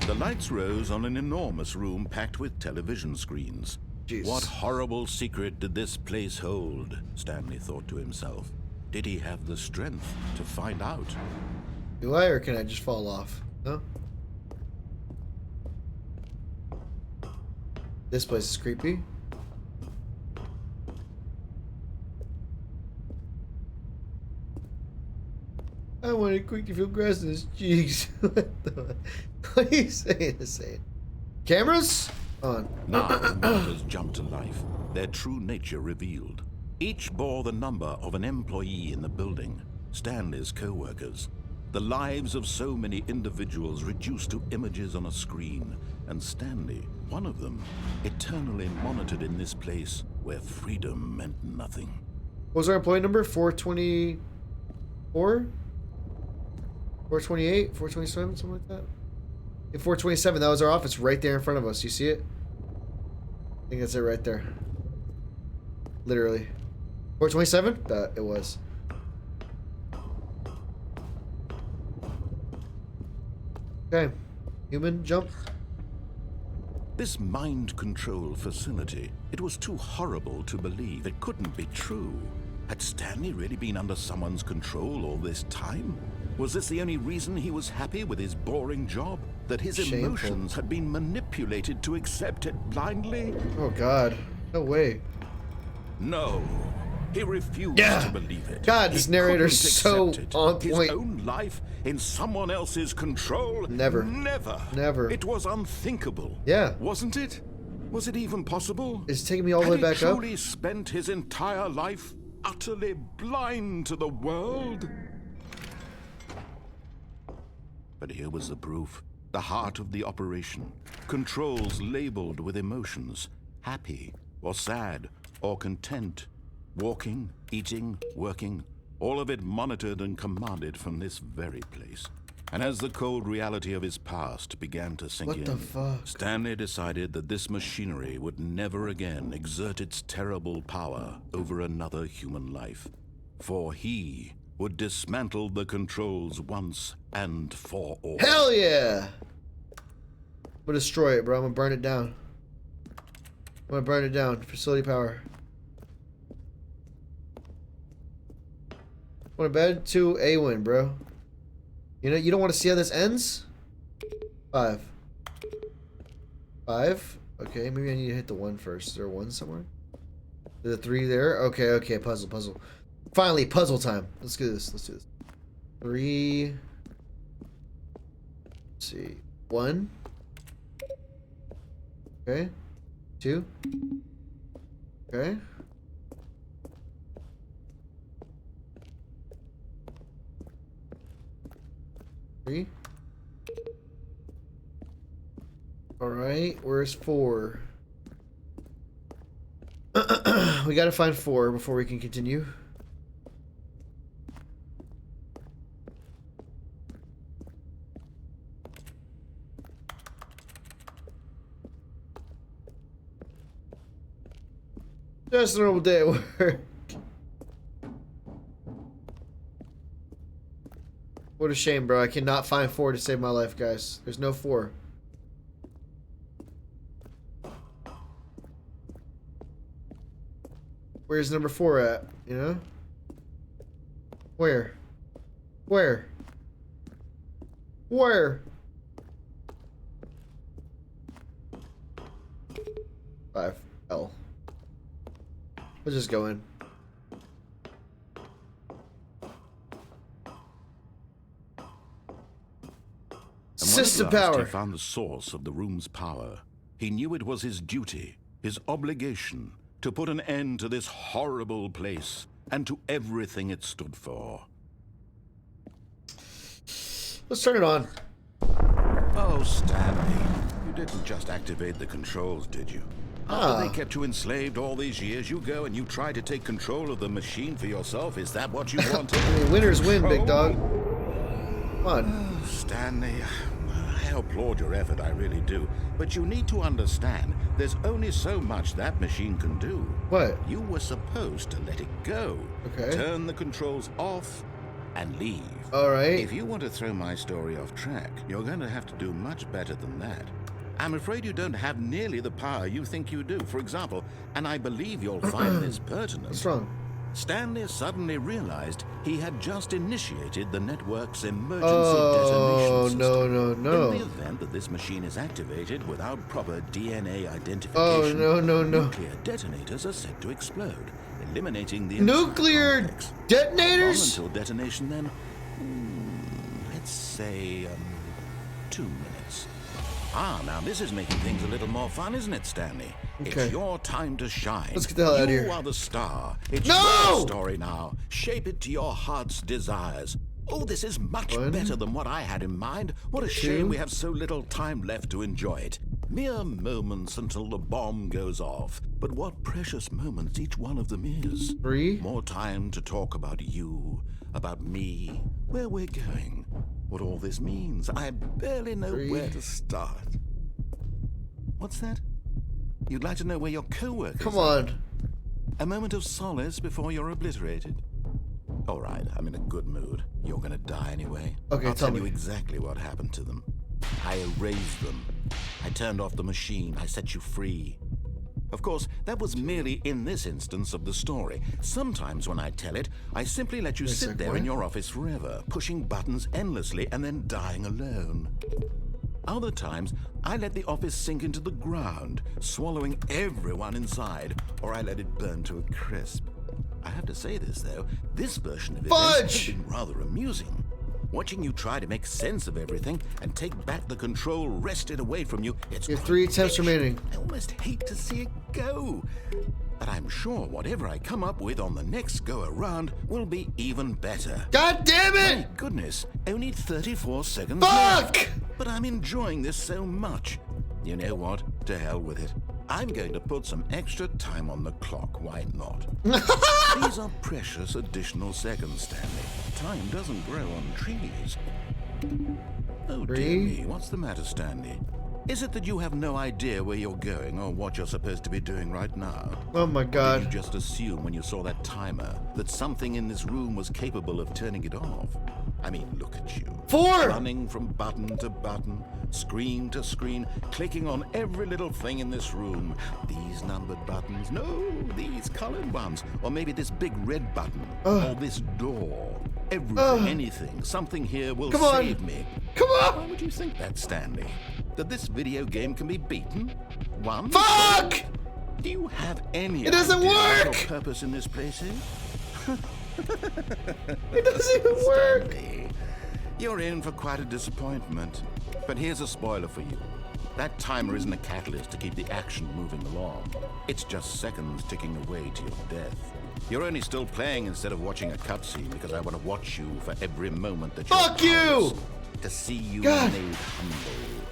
The lights rose on an enormous room packed with television screens. Jeez. What horrible secret did this place hold? Stanley thought to himself. Did he have the strength to find out? Do I, or can I just fall off? No? This place is creepy. I want to quickly feel grass in his cheeks. What are you saying? Cameras? On. Now the monitors jumped to life, their true nature revealed. Each bore the number of an employee in the building, Stanley's co-workers. The lives of so many individuals reduced to images on a screen, and Stanley, one of them, eternally monitored in this place where freedom meant nothing. What was our employee number? 424? 428? 427? Something like that? Yeah, 427. That was our office right there in front of us. You see it? I think that's it right there. Literally. 427? That it was. Okay. Human jump. This mind control facility, it was too horrible to believe. It couldn't be true. Had Stanley really been under someone's control all this time? Was this the only reason he was happy with his boring job? That his Shameful. emotions had been manipulated to accept it blindly? Oh God. No way. No. He refused Yeah. to believe it. God, this He narrator's couldn't so accept it. on His point. own life in someone else's control? Never. Never. Never. It was unthinkable. Yeah. Wasn't it? Was it even possible? It's taking me all the way Had back he up. truly spent his entire life utterly blind to the world? But here was the proof. The heart of the operation. Controls labeled with emotions. Happy, or sad, or content. Walking, eating, working. All of it monitored and commanded from this very place. And as the cold reality of his past began to sink in, What the fuck? Stanley decided that this machinery would never again exert its terrible power over another human life. For he would dismantle the controls once and for all. Hell yeah! I'm gonna destroy it, bro. I'm gonna burn it down. I'm gonna burn it down. Facility power. Want to bed to a win, bro. You know, you don't want to see how this ends? 5. 5? Okay, maybe I need to hit the 1 first. Is there a 1 somewhere? There's a 3 there? Okay, okay, puzzle. Finally, puzzle time. Let's do this. 3. Let's see. 1. Okay. 2. Okay. Three. Alright, where's 4? We gotta find 4 before we can continue. Just a normal day at work. What a shame, bro. I cannot find 4 to save my life, guys. There's no 4. Where's number 4 at? You know? Where? 5. L. Let's just go in. System when at last power. he found the source of the room's power, he knew it was his duty, his obligation, to put an end to this horrible place and to everything it stood for. Let's turn it on. Oh, Stanley, you didn't just activate the controls, did you? After they kept you enslaved all these years, you go and you try to take control of the machine for yourself. Is that what you wanted? I mean, winners win, big dog. Come on. Stanley, I applaud your effort, I really do. But you need to understand, there's only so much that machine can do. What? You were supposed to let it go. Okay. Turn the controls off and leave. All right. If you want to throw my story off track, you're going to have to do much better than that. I'm afraid you don't have nearly the power you think you do. For example, and I believe you'll find this pertinent. What's wrong? Stanley suddenly realized he had just initiated the network's emergency detonation system. No. In the event that this machine is activated without proper DNA identification, Oh, no. nuclear detonators are set to explode, eliminating the Nuclear complex. detonators? Until detonation, then, let's say 2 minutes. Now this is making things a little more fun, isn't it, Stanley? Okay. It's your time to shine. Let's get the hell out of here. You are the star. It's No! your story now. Shape it to your heart's desires. Oh, this is much better than what I had in mind. What a shame we have so little time left to enjoy it. Mere moments until the bomb goes off. But what precious moments each one of them is. 3. More time to talk about you, about me, where we're going, what all this means. I barely know 3. where to start. What's that? You'd like to know where your co-workers Come are? on. A moment of solace before you're obliterated. All right, I'm in a good mood. You're gonna die anyway. Okay, I'll tell tell me. you exactly what happened to them. I erased them. I turned off the machine. I set you free. Of course, that was merely in this instance of the story. Sometimes when I tell it, I simply let you sit there in your office forever, pushing buttons endlessly and then dying alone. Other times, I let the office sink into the ground, swallowing everyone inside, or I let it burn to a crisp. I have to say this, though, this version of events has been rather amusing. Watching you try to make sense of everything and take back the control wrested away from you, it's You have quite 3 attempts rich. remaining. I almost hate to see it go. But I'm sure whatever I come up with on the next go-around will be even better. God damn My it! goodness, only 34 seconds Fuck! left. But I'm enjoying this so much. You know what? To hell with it. I'm going to put some extra time on the clock. Why not? These are precious additional seconds, Stanley. Time doesn't grow on trees. Oh, dear 3. me. What's the matter, Stanley? Is it that you have no idea where you're going or what you're supposed to be doing right now? Oh my Did god. you just assume when you saw that timer that something in this room was capable of turning it off? I mean, look at you. 4. Running from button to button, screen to screen, clicking on every little thing in this room. These numbered buttons, no, these colored ones. Or maybe this big red button, or this door. Everything, anything, something here will save me. Come on! Why would you think that, Stanley? That this video game can be beaten? One? Fuck! Do you have any It doesn't idea what work! your purpose in this place is? It doesn't even work! Stanley, you're in for quite a disappointment. But here's a spoiler for you. That timer isn't a catalyst to keep the action moving along. It's just seconds ticking away to your death. You're only still playing instead of watching a cutscene because I want to watch you for every moment that you're Fuck you! powerless, to see you God. made humble.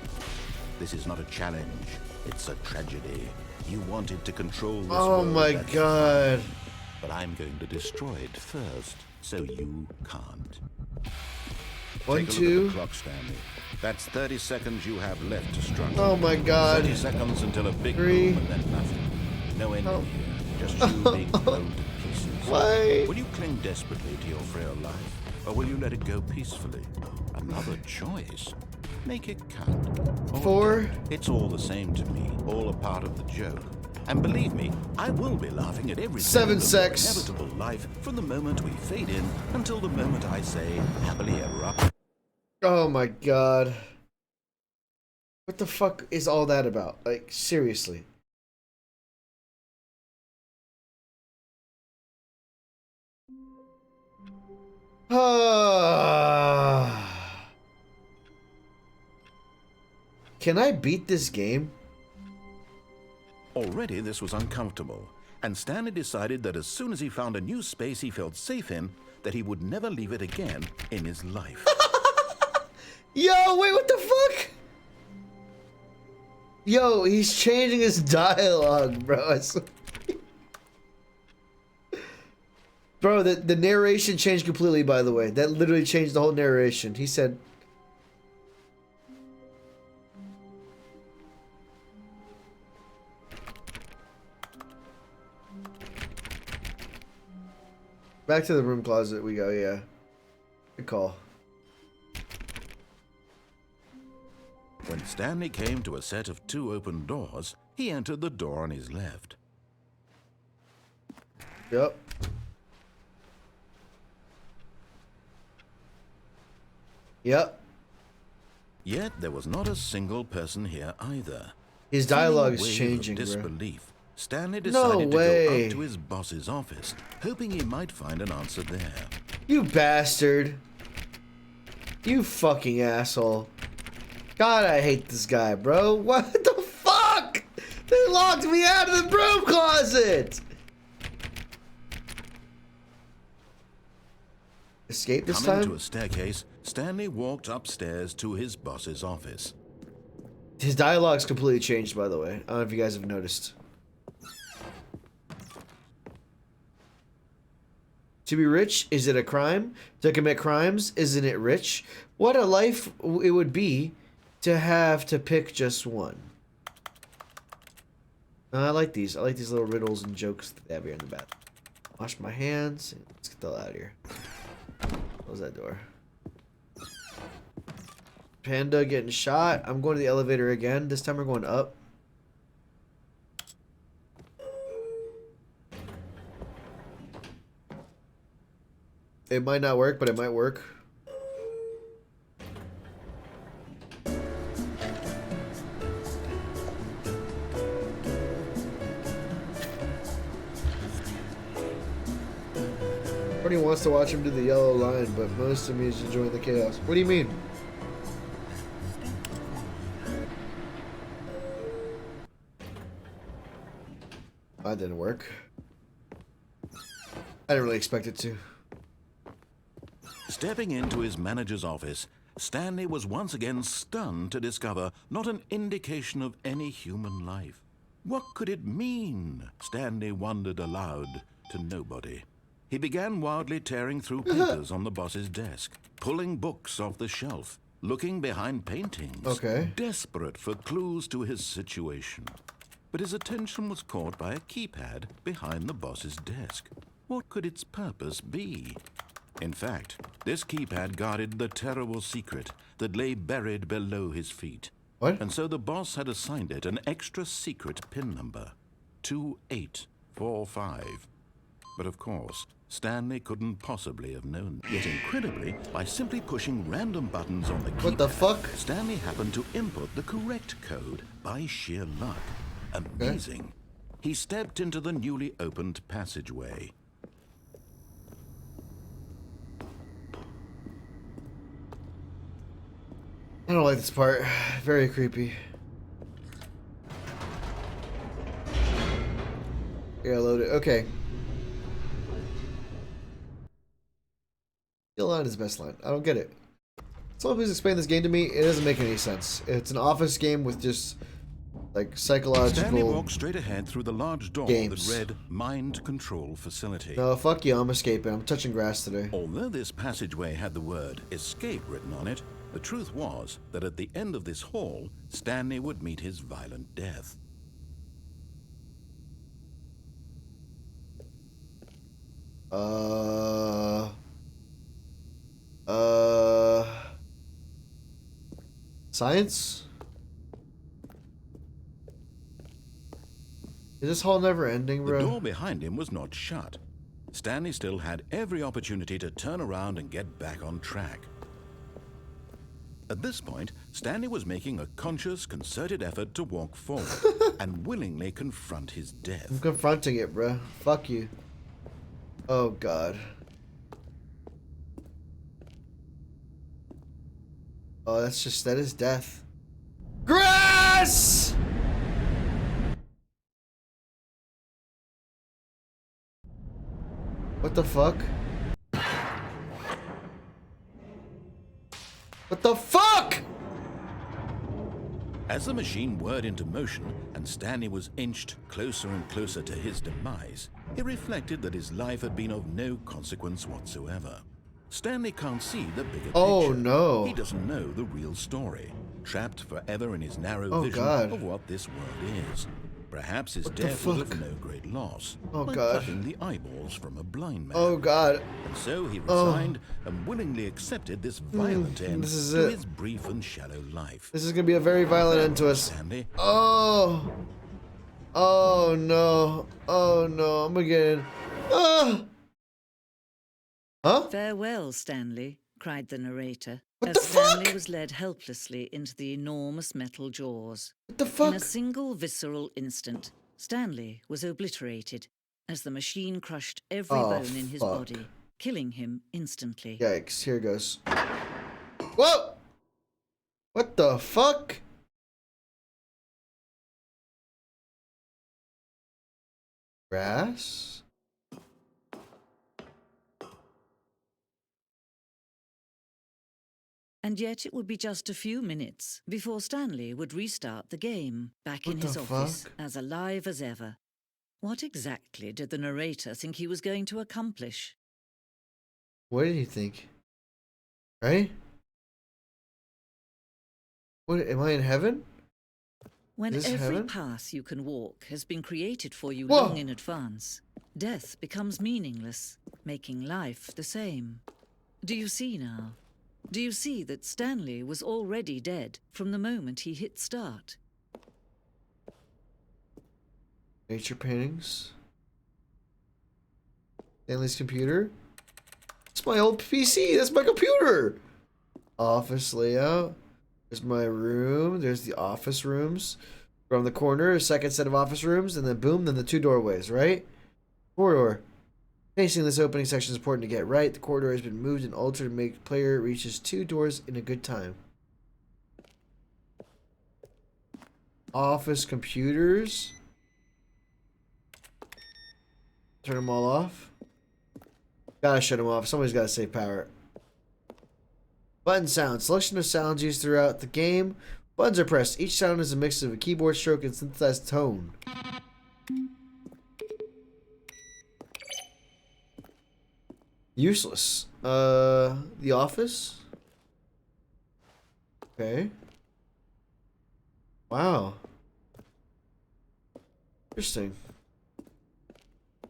This is not a challenge. It's a tragedy. You wanted to control this Oh world, my that's god. fine. But I'm going to destroy it first, so you can't. 1, Take a look at 2. the clock, Stanley. That's 30 seconds you have left to struggle. Oh my god. 30 seconds until a big 3. boom and then nothing. No ending here. Just you being blown to pieces. Why? Will you cling desperately to your frail life, or will you let it go peacefully? Another choice. Make it count. Or 4. don't. It's all the same to me. All a part of the joke. And believe me, I will be laughing at every 7 second of secs. your inevitable life from the moment we fade in until the moment I say happily ever after. Oh my god. What the fuck is all that about? Like, seriously. Can I beat this game? Already this was uncomfortable, and Stanley decided that as soon as he found a new space he felt safe in, that he would never leave it again in his life. Yo, wait, what the fuck? Yo, he's changing his dialogue, bro. Bro, the narration changed completely, by the way. That literally changed the whole narration. He said... Back to the room closet we go, yeah. Good call. When Stanley came to a set of 2 open doors, he entered the door on his left. Yep. Yep. Yet there was not a single person here either. His dialogue is Feeling a wave changing, of bro. disbelief, Stanley decided to go way. up to his boss's office, hoping he might find an answer there. You bastard. You fucking asshole. God, I hate this guy, bro. What the fuck? They locked me out of the broom closet. Escape this Coming to time? a staircase, Stanley walked upstairs to his boss's office. His dialogue's completely changed, by the way. I don't know if you guys have noticed. To be rich, is it a crime? To commit crimes, isn't it rich? What a life it would be to have to pick just one. I like these. I like these little riddles and jokes that they have here in the back. Wash my hands. Let's get the hell out of here. Close that door. Panda getting shot. I'm going to the elevator again. This time we're going up. It might not work, but it might work. Everybody wants to watch him do the yellow line, but most of me is enjoying the chaos. What do you mean? That didn't work. I didn't really expect it to. Stepping into his manager's office, Stanley was once again stunned to discover not an indication of any human life. What could it mean? Stanley wondered aloud to nobody. He began wildly tearing through papers on the boss's desk, pulling books off the shelf, looking behind paintings, desperate for clues to his situation. But his attention was caught by a keypad behind the boss's desk. What could its purpose be? In fact, this keypad guarded the terrible secret that lay buried below his feet. What? And so the boss had assigned it an extra secret PIN number, 2845. But of course, Stanley couldn't possibly have known. Yet incredibly, by simply pushing random buttons on the keypad, What the fuck? Stanley happened to input the correct code by sheer luck. Amazing. He stepped into the newly opened passageway. I don't like this part. Very creepy. Yeah, load it. Okay. Still line is best line. I don't get it. Someone please explain this game to me. It doesn't make any sense. It's an office game with just like psychological. Stanley walked straight ahead through the large door games. that read Mind Control Facility. No, fuck you. I'm escaping. I'm touching grass today. Although this passageway had the word escape written on it, the truth was that at the end of this hall, Stanley would meet his violent death. Science? Is this hall never ending, bro? The door behind him was not shut. Stanley still had every opportunity to turn around and get back on track. At this point, Stanley was making a conscious, concerted effort to walk forward and willingly confront his death. I'm confronting it, bro. Fuck you. Oh, God. Oh, that is death. Grass! What the fuck? What the fuck? As the machine whirred into motion and Stanley was inched closer and closer to his demise, he reflected that his life had been of no consequence whatsoever. Stanley can't see the bigger picture. Oh, no. He doesn't know the real story, trapped forever in his narrow vision God. of what this world is. Perhaps his What the death was fuck? of no great loss, Oh, like God. plucking the eyeballs from a blind man. Oh, God. And so he resigned and willingly accepted this violent end this is to it. his brief and shallow life. This is gonna be a very violent end to us. Stanley, Oh. Oh, no. Oh, no. I'm again. Ah. Huh? Farewell, Stanley, cried the narrator, What as the Stanley fuck? was led helplessly into the enormous metal jaws. What the In a fuck? single visceral instant, Stanley was obliterated as the machine crushed every Oh, bone in his fuck. body, killing him instantly. Yikes. Here it goes. Whoa! What the fuck? Grass? And yet it would be just a few minutes before Stanley would restart the game, back in What his the office, fuck? as alive as ever. What exactly did the narrator think he was going to accomplish? What did he think? Right? What, am I in heaven? When Is this every heaven? path you can walk has been created for you Whoa! long in advance, death becomes meaningless, making life the same. Do you see now? Do you see that Stanley was already dead from the moment he hit start? Nature paintings. Stanley's computer. It's my old PC. That's my computer. Office layout. There's my room. There's the office rooms. From the corner, a second set of office rooms, and then boom, then the two doorways, right? Corridor. Facing this opening section is important to get right. The corridor has been moved and altered to make player reaches two doors in a good time. Office computers. Turn them all off. Gotta shut them off. Somebody's gotta save power. Button sound. Selection of sounds used throughout the game. Buttons are pressed. Each sound is a mix of a keyboard stroke and synthesized tone. Useless. The Office? Okay. Wow. Interesting.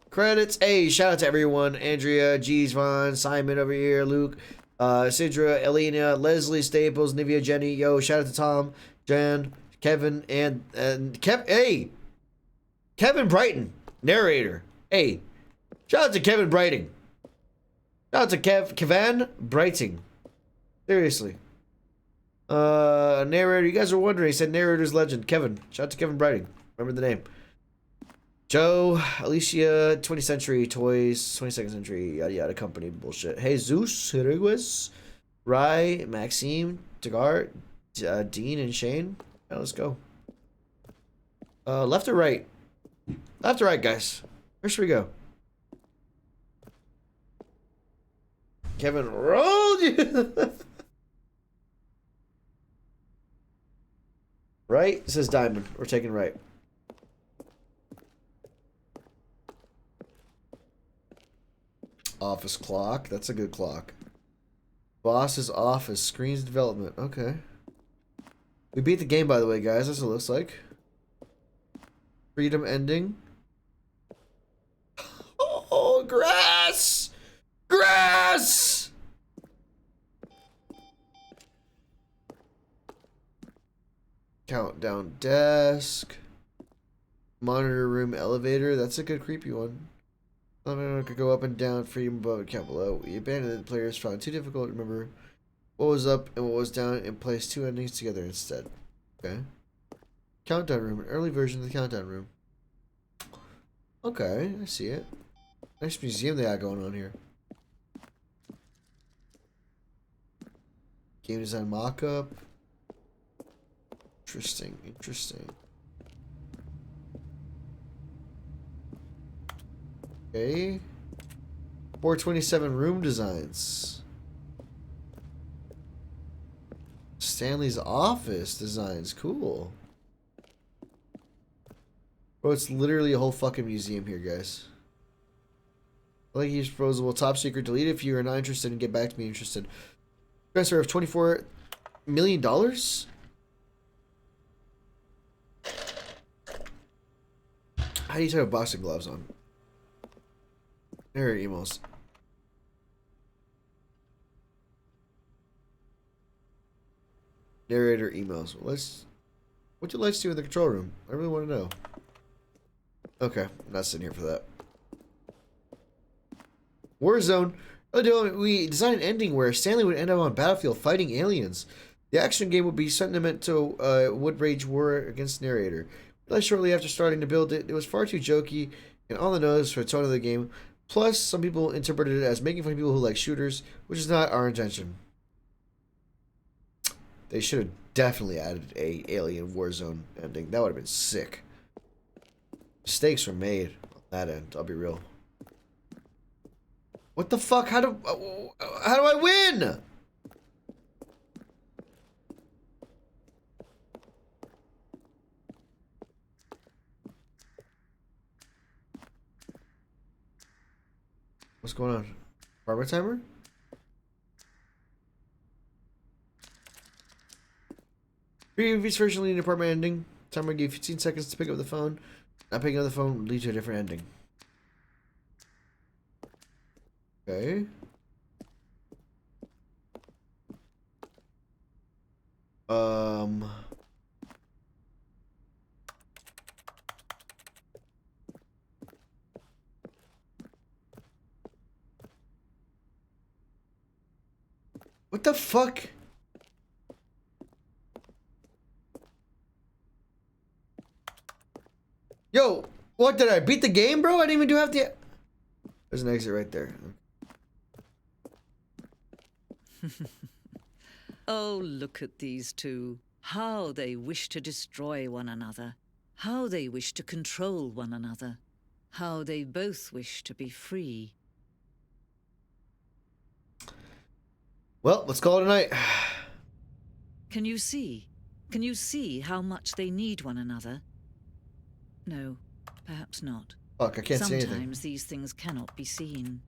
Credits. Hey, shout out to everyone. Andrea, G's, Vaughn, Simon over here, Luke, Sidra, Elena, Leslie, Staples, Nivea, Jenny. Yo, shout out to Tom, Jan, Kevin, and Kev. Hey, Kevin Brighton, narrator. Hey, shout out to Kevin Brighting. Shout out to Kevin Brighting. Seriously. Narrator. You guys are wondering. He said narrator's legend. Kevin. Shout out to Kevin Brighting. Remember the name. Joe, Alicia, 20th Century Toys, 22nd Century, yada yada company bullshit. Hey, Zeus, Hiriguez, Rye, Maxime, Tagar, Dean, and Shane. Yeah, let's go. Left or right? Left or right, guys? Where should we go? Kevin rolled you. Right? It says diamond. We're taking right. Office clock. That's a good clock. Boss's office. Screens development. Okay. We beat the game, by the way, guys. That's what it looks like. Freedom ending. Oh, grass! Grass! Countdown desk. Monitor room elevator. That's a good creepy one. Could go up and down, freedom above, count below. We abandoned the players, found too difficult to remember what was up and what was down, and placed two endings together instead. Okay. Countdown room, an early version of the countdown room. Okay, I see it. Nice museum they got going on here. Game design mock-up. Interesting, interesting. Okay. 427 room designs. Stanley's office designs. Cool. Bro, it's literally a whole fucking museum here, guys. I like use proposable top secret. Delete if you are not interested and get back to me interested. Transfer of $24 million? How do you have boxing gloves on? There are emails. Narrator emails. What'd you like to do in the control room? I really want to know. Okay, I'm not sitting here for that. Warzone. We designed an ending where Stanley would end up on a battlefield fighting aliens. The action game would be sentimental, would rage war against narrator. Realized shortly after starting to build it, it was far too jokey and on the nose for the tone of the game. Plus, some people interpreted it as making fun of people who like shooters, which is not our intention. They should have definitely added a Alien Warzone ending. That would have been sick. Mistakes were made on that end, I'll be real. What the fuck? How do I win? What's going on? Apartment timer? Previous version leading apartment ending. Timer gave 15 seconds to pick up the phone. Not picking up the phone would lead to a different ending. Okay. What the fuck? Yo, what, did I beat the game, bro? I didn't even do half the... There's an exit right there. Oh, look at these two. How they wish to destroy one another. How they wish to control one another. How they both wish to be free. Well, let's call it a night. Can you see? Can you see how much they need one another? No, perhaps not. Fuck, I can't see anything. Sometimes these things cannot be seen.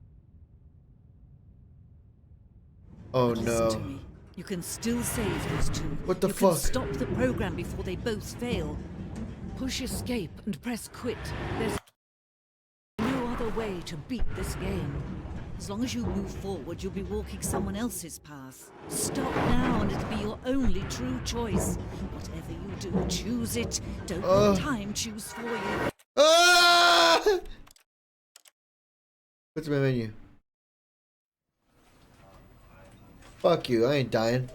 Oh Listen no. to me. You can still save these two. What the you fuck? can stop the program before they both fail. Push escape and press quit. There's no other way to beat this game. As long as you move forward, you'll be walking someone else's path. Stop now and it'll be your only true choice. Whatever you do, choose it. Don't let time choose for you. Ah! What's my menu? Fuck you, I ain't dying.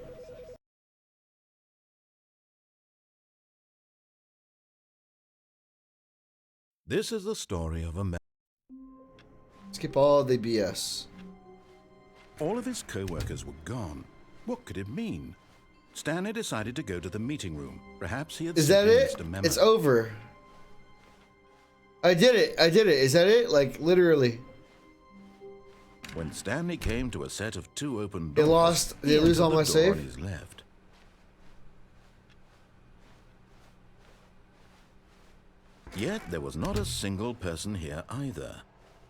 This is the story of a man. Skip all the BS. All of his co-workers were gone. What could it mean? Stanley decided to go to the meeting room. Perhaps he had Is that simply it? missed a memo. It's over. I did it. I did it. Is that it? Like, literally. When Stanley came to a set of two open They doors, lost. he They lose entered all the my door save? on his left. Yet there was not a single person here either.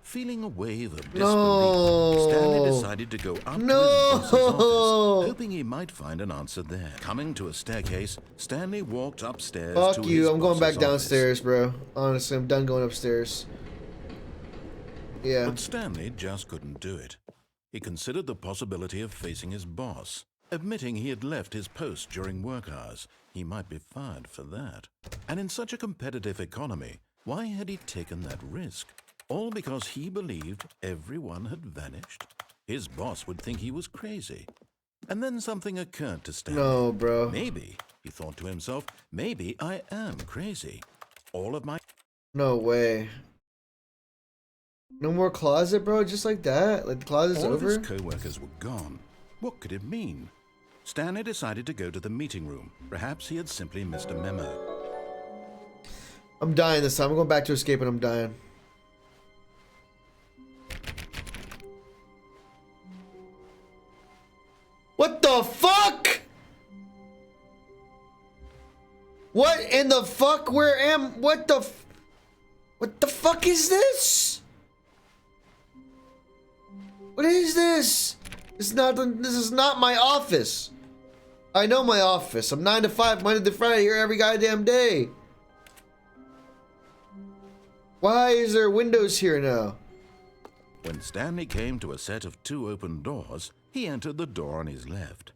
Feeling a wave of disbelief, No. Stanley decided to go up to his No. boss's office, hoping he might find an answer there. Coming to a staircase, Stanley walked upstairs to Fuck his you. I'm going back boss's office. downstairs, bro. Honestly, I'm done going upstairs. Yeah. But Stanley just couldn't do it. He considered the possibility of facing his boss. Admitting he had left his post during work hours, he might be fired for that. And in such a competitive economy, why had he taken that risk? All because he believed everyone had vanished? His boss would think he was crazy. And then something occurred to Stanley. No, bro. Maybe, he thought to himself, maybe I am crazy. All of my... No way. No more closet, bro? Just like that? Like the closet's All over? of his co-workers were gone. What could it mean? Stanley decided to go to the meeting room. Perhaps he had simply missed a memo. I'm dying this time. I'm going back to escape and I'm dying. What the fuck? What in the fuck? Where am? What the fuck is this? What is this? This is not my office. I know my office. I'm 9 to 5, Monday to Friday, here every goddamn day. Why is there windows here now? When Stanley came to a set of 2 open doors, he entered the door on his left.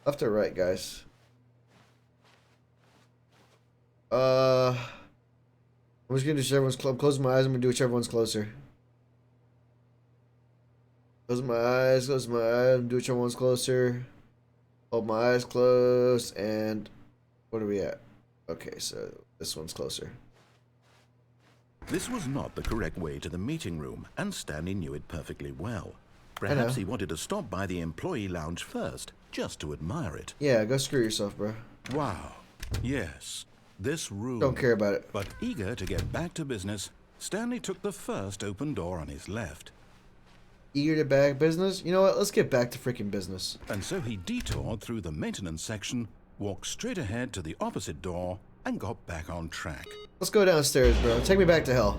Left or right, guys? I'm just gonna do whichever one's close. I'm closing my eyes. I'm gonna do whichever one's closer. Close my eyes. Close my eyes. Do whichever one's closer. Hold my eyes closed. And what are we at? Okay, so this one's closer. This was not the correct way to the meeting room, and Stanley knew it perfectly well. Perhaps he wanted to stop by the employee lounge first, just to admire it. Yeah, go screw yourself, bro. Wow. Yes. This room. Don't care about it. But eager to get back to business, Stanley took the first open door on his left. Eager to back business? You know what? Let's get back to freaking business. And so he detoured through the maintenance section, walked straight ahead to the opposite door, and got back on track. Let's go downstairs, bro. Take me back to hell.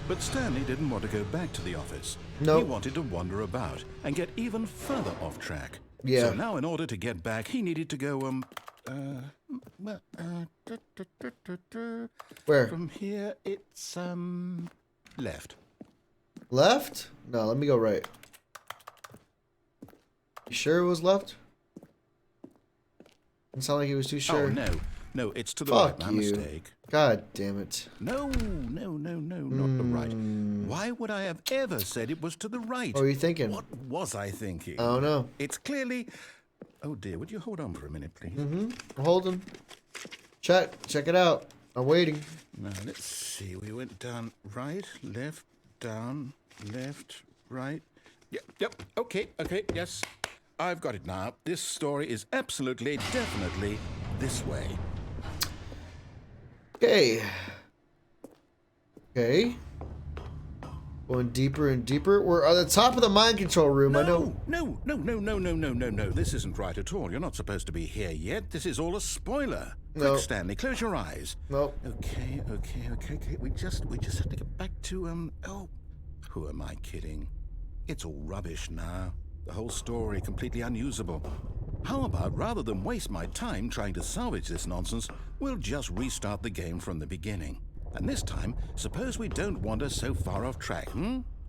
But Stanley didn't want to go back to the office. Nope. He wanted to wander about and get even further off track. Yeah. So now in order to get back, he needed to go, Where? From here, it's, left. Left? No, let me go right. You sure it was left? It sounded like he was too sure. Oh, no. No, it's to the Fuck right. My you. mistake. God damn it. No, not the right. Why would I have ever said it was to the right? What were you thinking? What was I thinking? I don't know. It's clearly... Oh, dear. Would you hold on for a minute, please? I'm holding. Check it out. I'm waiting. Now, let's see. We went down right, left, down, left, right. Yep. Okay, yes. I've got it now. This story is absolutely, definitely this way. Okay. Going deeper and deeper. We're at the top of the mind control room. I know. No. This isn't right at all. You're not supposed to be here yet. This is all a spoiler. No. Quick, Stanley, close your eyes. Nope. Okay. We just have to get back to, oh, who am I kidding? It's all rubbish now. The whole story completely unusable. How about, rather than waste my time trying to salvage this nonsense, we'll just restart the game from the beginning. And this time, suppose we don't wander so far off track,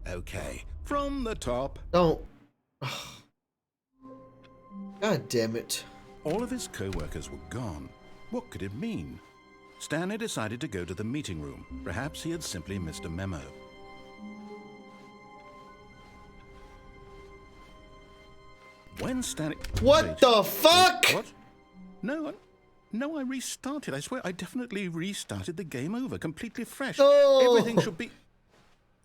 Okay, from the top. Don't. God damn it. All of his co-workers were gone. What could it mean? Stanley decided to go to the meeting room. Perhaps he had simply missed a memo. When Stanley... What Wait. the fuck? What? No, I restarted. I swear, I definitely restarted the game over, completely fresh. No. Everything should be...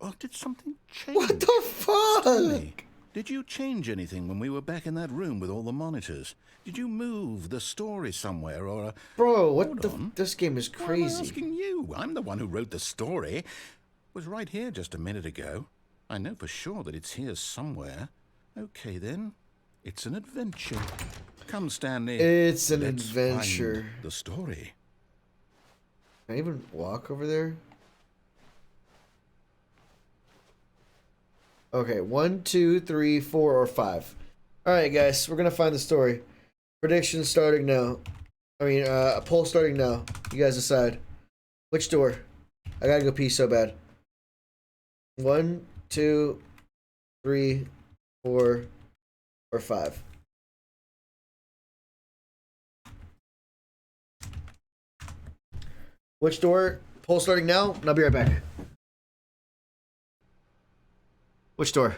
Oh, did something change? What the fuck? Stanley, did you change anything when we were back in that room with all the monitors? Did you move the story somewhere, or... Bro, what Hold the... on. This game is Why am I crazy. asking you? I'm the one who wrote the story. It was right here just a minute ago. I know for sure that it's here somewhere. Okay, then. It's an adventure. Come, Stanley. It's an Let's adventure. find the story. Can I even walk over there? Okay, 1, 2, 3, 4, or 5. Alright, guys, we're gonna find the story. Prediction starting now. A poll starting now. You guys decide. Which door? I gotta go pee so bad. 1, 2, 3, 4, or 5. Which door? Poll starting now, and I'll be right back. Which door?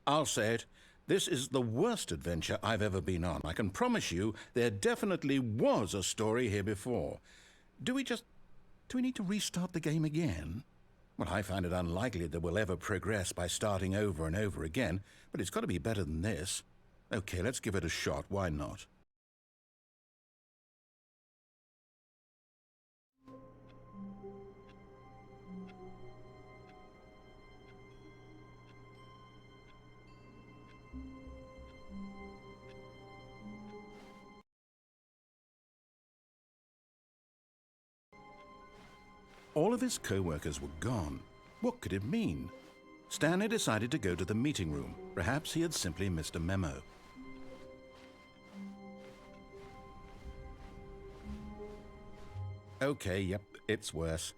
I'll say it. This is the worst adventure I've ever been on. I can promise you there definitely was a story here before. Do we need to restart the game again? Well, I find it unlikely that we'll ever progress by starting over and over again, but it's got to be better than this. Okay, let's give it a shot. Why not? All of his co-workers were gone. What could it mean? Stanley decided to go to the meeting room. Perhaps he had simply missed a memo. Okay, yep, it's worse.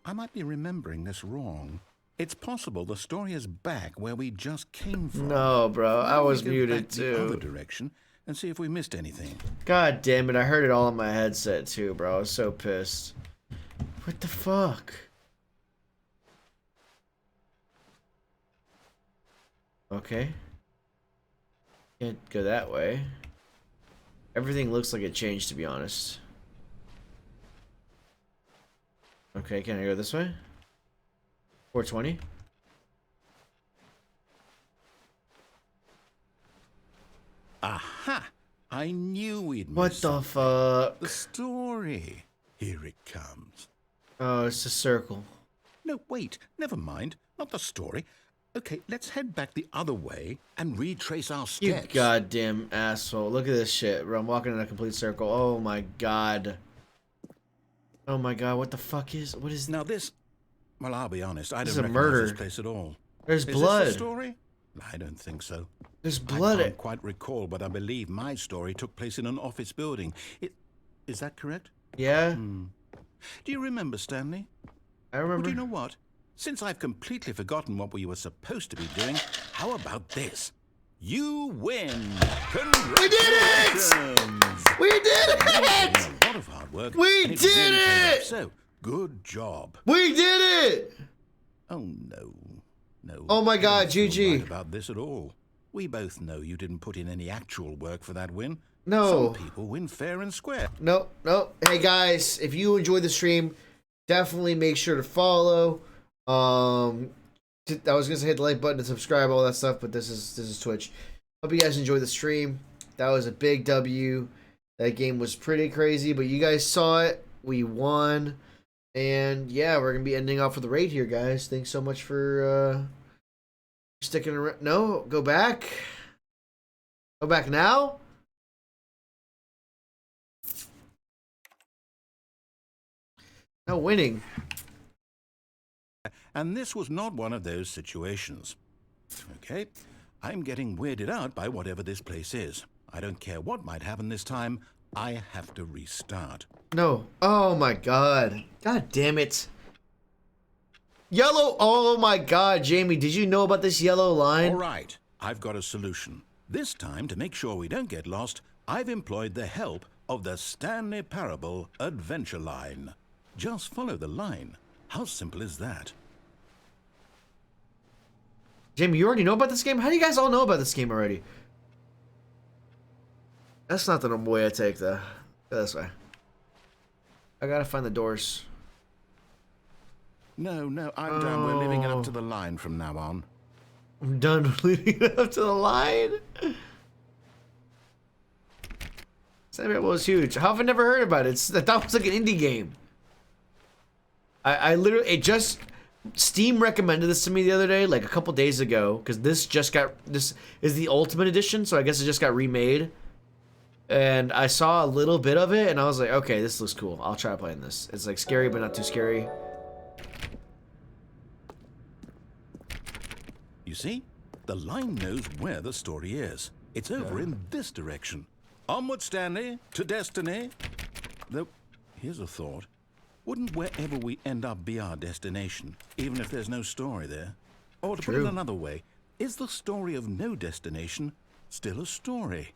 I might be remembering this wrong. It's possible the story is back where we just came from. No, bro, I was Go muted back the other too. direction and see if we missed anything. God damn it, I heard it all in my headset too, bro. I was so pissed. What the fuck? Okay. Can't go that way. Everything looks like it changed, to be honest. Okay, can I go this way? 420? Aha! I knew we'd What missed the something. fuck? The story. Here it comes. Oh, it's a circle. No, wait. Never mind. Not the story. Okay, let's head back the other way and retrace our You steps. goddamn asshole. Look at this shit, bro. I'm walking in a complete circle. Oh my god. Oh my god, what the fuck is... What is... Now this... Well, I'll be honest. I This don't is a recognize murder. this place at all. There's Is blood. this the story? I don't think so. There's I blood. can't quite recall, but I believe my story took place in an office building. Is that correct? Yeah, Do you remember, Stanley? I Well, remember. do you know what? Since I've completely forgotten what we were supposed to be doing, how about this? You win! We did it! Congratulations! We did You've it! done a lot of hard work. We and it did really paid off. it! So, good job. We did it! Oh, no. No. Oh my I God, don't feel GG. right about this at all. We both know you didn't put in any actual work for that win. No. Some people win fair and square. Nope, nope. Hey guys, if you enjoyed the stream, definitely make sure to follow. I was gonna say hit the like button and subscribe, all that stuff, but this is Twitch. Hope you guys enjoyed the stream. That was a big W. That game was pretty crazy, but you guys saw it. We won. And yeah, we're gonna be ending off with the raid here, guys. Thanks so much for sticking around. No, go back. Go back now. No winning. And this was not one of those situations. Okay, I'm getting weirded out by whatever this place is. I don't care what might happen this time. I have to restart. No. Oh my god. God damn it. Yellow. Oh my god, Jamie. Did you know about this yellow line? All right, I've got a solution. This time, to make sure we don't get lost, I've employed the help of the Stanley Parable Adventure Line. Just follow the line. How simple is that? Jamie, you already know about this game? How do you guys all know about this game already? That's not the normal way I take, though. Go this way. I gotta find the doors. No, I'm done. We're leaving it up to the line from now on. I'm done leading it up to the line. Stanley Parable was huge. How have I never heard about it? I thought it was like an indie game. I literally, it just, Steam recommended this to me the other day, like a couple days ago, because this is the Ultimate Edition, so I guess it just got remade. And I saw a little bit of it, and I was like, okay, this looks cool. I'll try playing this. It's like scary, but not too scary. You see? The line knows where the story is. It's over in this direction. Onward, Stanley, to destiny. Though, here's a thought. Wouldn't wherever we end up be our destination, even if there's no story there? Or to put it another way, is the story of no destination still a story?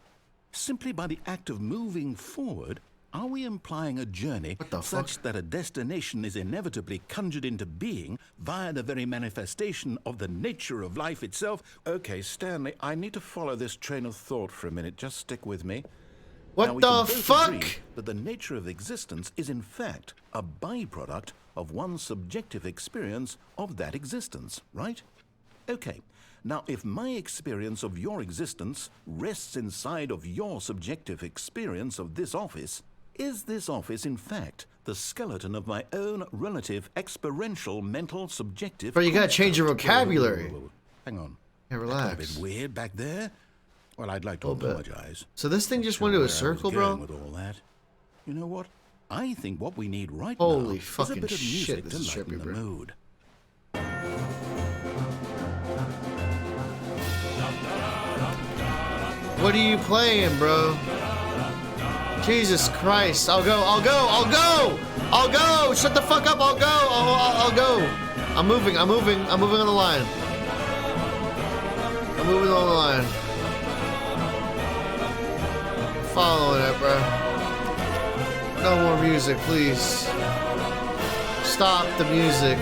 Simply by the act of moving forward, are we implying a journey such that a destination is inevitably conjured into being via the very manifestation of the nature of life itself? Okay, Stanley, I need to follow this train of thought for a minute. Just stick with me. Now, What we the can both fuck? agree that the nature of existence is in fact a byproduct of one's subjective experience of that existence, right? Okay, now if my experience of your existence rests inside of your subjective experience of this office, is this office in fact the skeleton of my own relative experiential mental subjective... But you gotta change your vocabulary. Whoa. Hang on. Yeah, A relax. bit weird back there. Well, I'd like to Little bit. apologize. So this thing just Not went to a sure where I was circle, going bro? with all that. You know what? I think what we need right Holy now is a fucking bit of shit, music this to is lighten trippy, the bro. mood. What are you playing, bro? Jesus Christ. I'll go. Shut the fuck up. I'll go. I'm moving on the line. Following it, bro. No more music, please. Stop the music.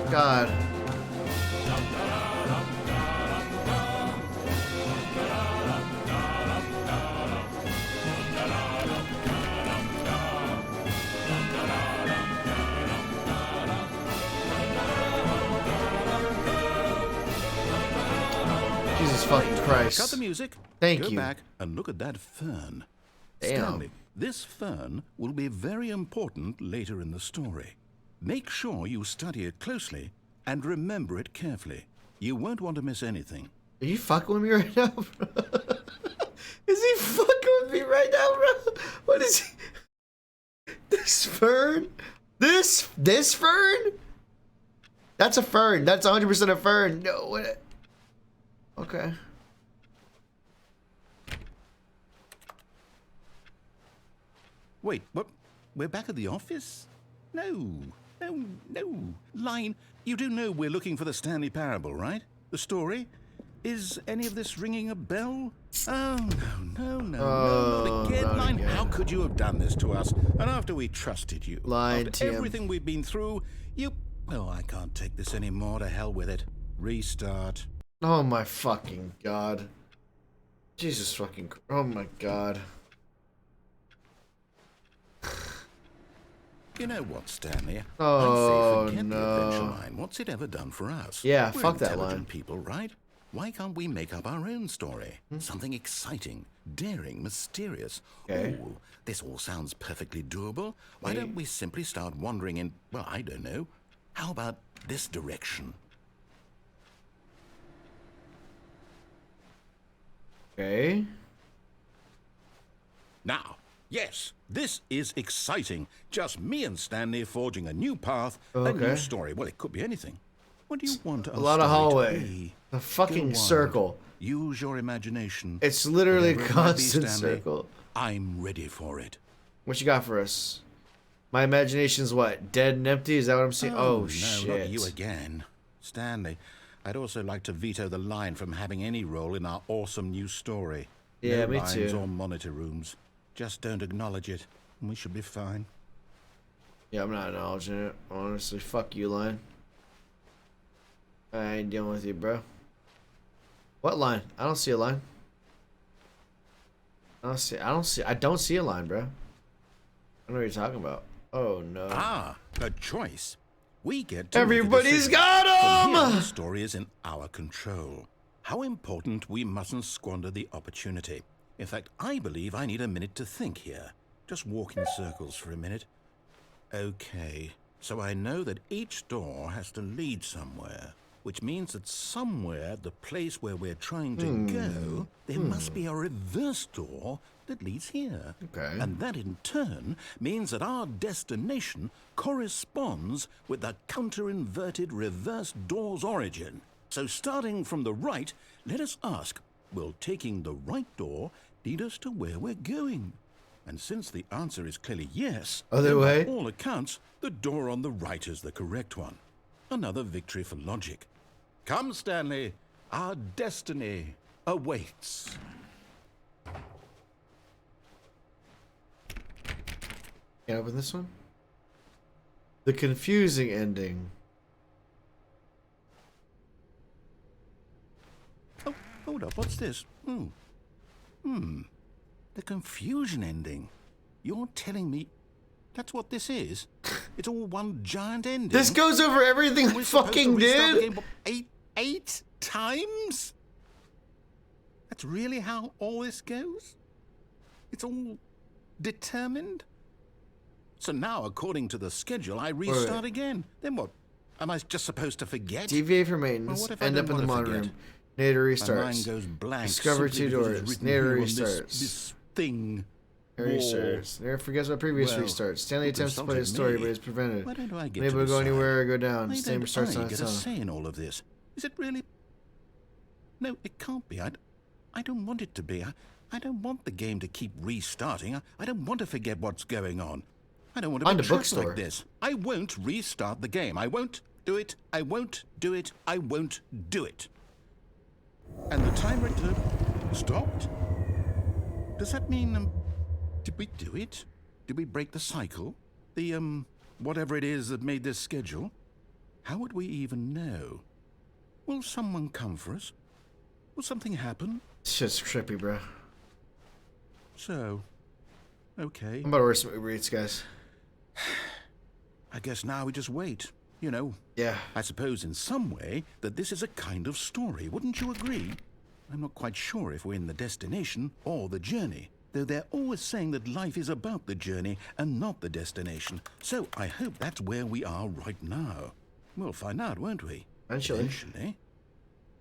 God. Jesus fucking Christ. Cut the music. Thank Go you. back and look at that fern. Damn. Stanley, this fern will be very important later in the story. Make sure you study it closely and remember it carefully. You won't want to miss anything. Are you fucking with me right now, bro? Is he fucking with me right now, bro? What is he? This fern? This fern? That's a fern. That's 100% a fern. No, what? Okay. Wait, what? We're back at the office? No. Line, you do know we're looking for the Stanley Parable, right? The story? Is any of this ringing a bell? Oh, no, not again, not Line. again. How could you have done this to us? And after we trusted you, Line, after Tim. everything we've been through, you... Oh, I can't take this anymore. To hell with it. Restart. Oh my fucking God. Jesus fucking... Oh my God. You know what, Stanley? Oh, I'd say forget no. the adventure line. What's it ever done for us? Yeah, We're fuck that intelligent line. people, right? Why can't we make up our own story? Something exciting, daring, mysterious. Okay. Oh, this all sounds perfectly doable. Why don't we simply start wandering in, well, I don't know. How about this direction? Okay. Now, yes, this is exciting. Just me and Stanley forging a new path, a new Okay. story. Well, it could be anything. What do you want A lot of story to hallway. be? A Go fucking wild. circle. Use your imagination. It's literally a Whatever it might be, constant Stanley, circle. I'm ready for it. What you got for us? My imagination's what? Dead and empty? Is that what I'm seeing? Oh, no, shit. not you again. Stanley, I'd also like to veto the line from having any role in our awesome new story. Yeah, no me lines too. or monitor rooms. Just don't acknowledge it, and we should be fine. Yeah, I'm not acknowledging it. Honestly, fuck you, line. I ain't dealing with you, bro. What line? I don't see a line. I don't see a line, bro. I don't know what you're talking about. Oh no. Ah, a choice. We get to Everybody's make a decision. got From here, 'em! the story is in our control. How important we mustn't squander the opportunity. In fact, I believe I need a minute to think here. Just walk in circles for a minute. Okay, so I know that each door has to lead somewhere, which means that somewhere, the place where we're trying to go, there must be a reverse door that leads here. Okay. And that in turn means that our destination corresponds with the counter-inverted reverse door's origin. So starting from the right, let us ask, will taking the right door lead us to where we're going? And since the answer is clearly yes, Other then way? by all accounts, the door on the right is the correct one. Another victory for logic. Come, Stanley, our destiny awaits. Can I open this one? The confusing ending. Oh, hold up, what's this? The confusion ending. You're telling me that's what this is? It's all one giant ending? This goes over everything I We're supposed to fucking restart the did. game, what, eight times? That's really how all this goes? It's all determined? So now, according to the schedule, I restart again. Then what? Am I just supposed to forget? Deviate from maintenance. Well, what if I End don't up in the want to monitor forget? room. Narrator My restarts. mind goes blank. Discover simply 2 because it's doors. written Narrator here on restarts. This thing. Narrator wall. restarts. Narrator forgets about previous Well, restarts. Stanley who attempts to play consulted his story, me? but is prevented. Why don't I get Unable to go decide? anywhere or go down. Why Stanley don't restarts I on get its a own. say in all of this? Is it really? No, it can't be. I don't want it to be. I don't want the game to keep restarting. I don't want to forget what's going on. I don't want to On be the trapped bookstore. like this. I won't restart the game. I won't do it. I won't do it. I won't do it. And the timer stopped? Does that mean, did we do it? Did we break the cycle? The, whatever it is that made this schedule? How would we even know? Will someone come for us? Will something happen? It's just trippy, bro. So, okay. I'm about to order some Uber Eats, guys. I guess now we just wait. You know, Yeah. I suppose in some way that this is a kind of story, wouldn't you agree? I'm not quite sure if we're in the destination or the journey, though they're always saying that life is about the journey and not the destination. So I hope that's where we are right now. We'll find out, won't we? Eventually.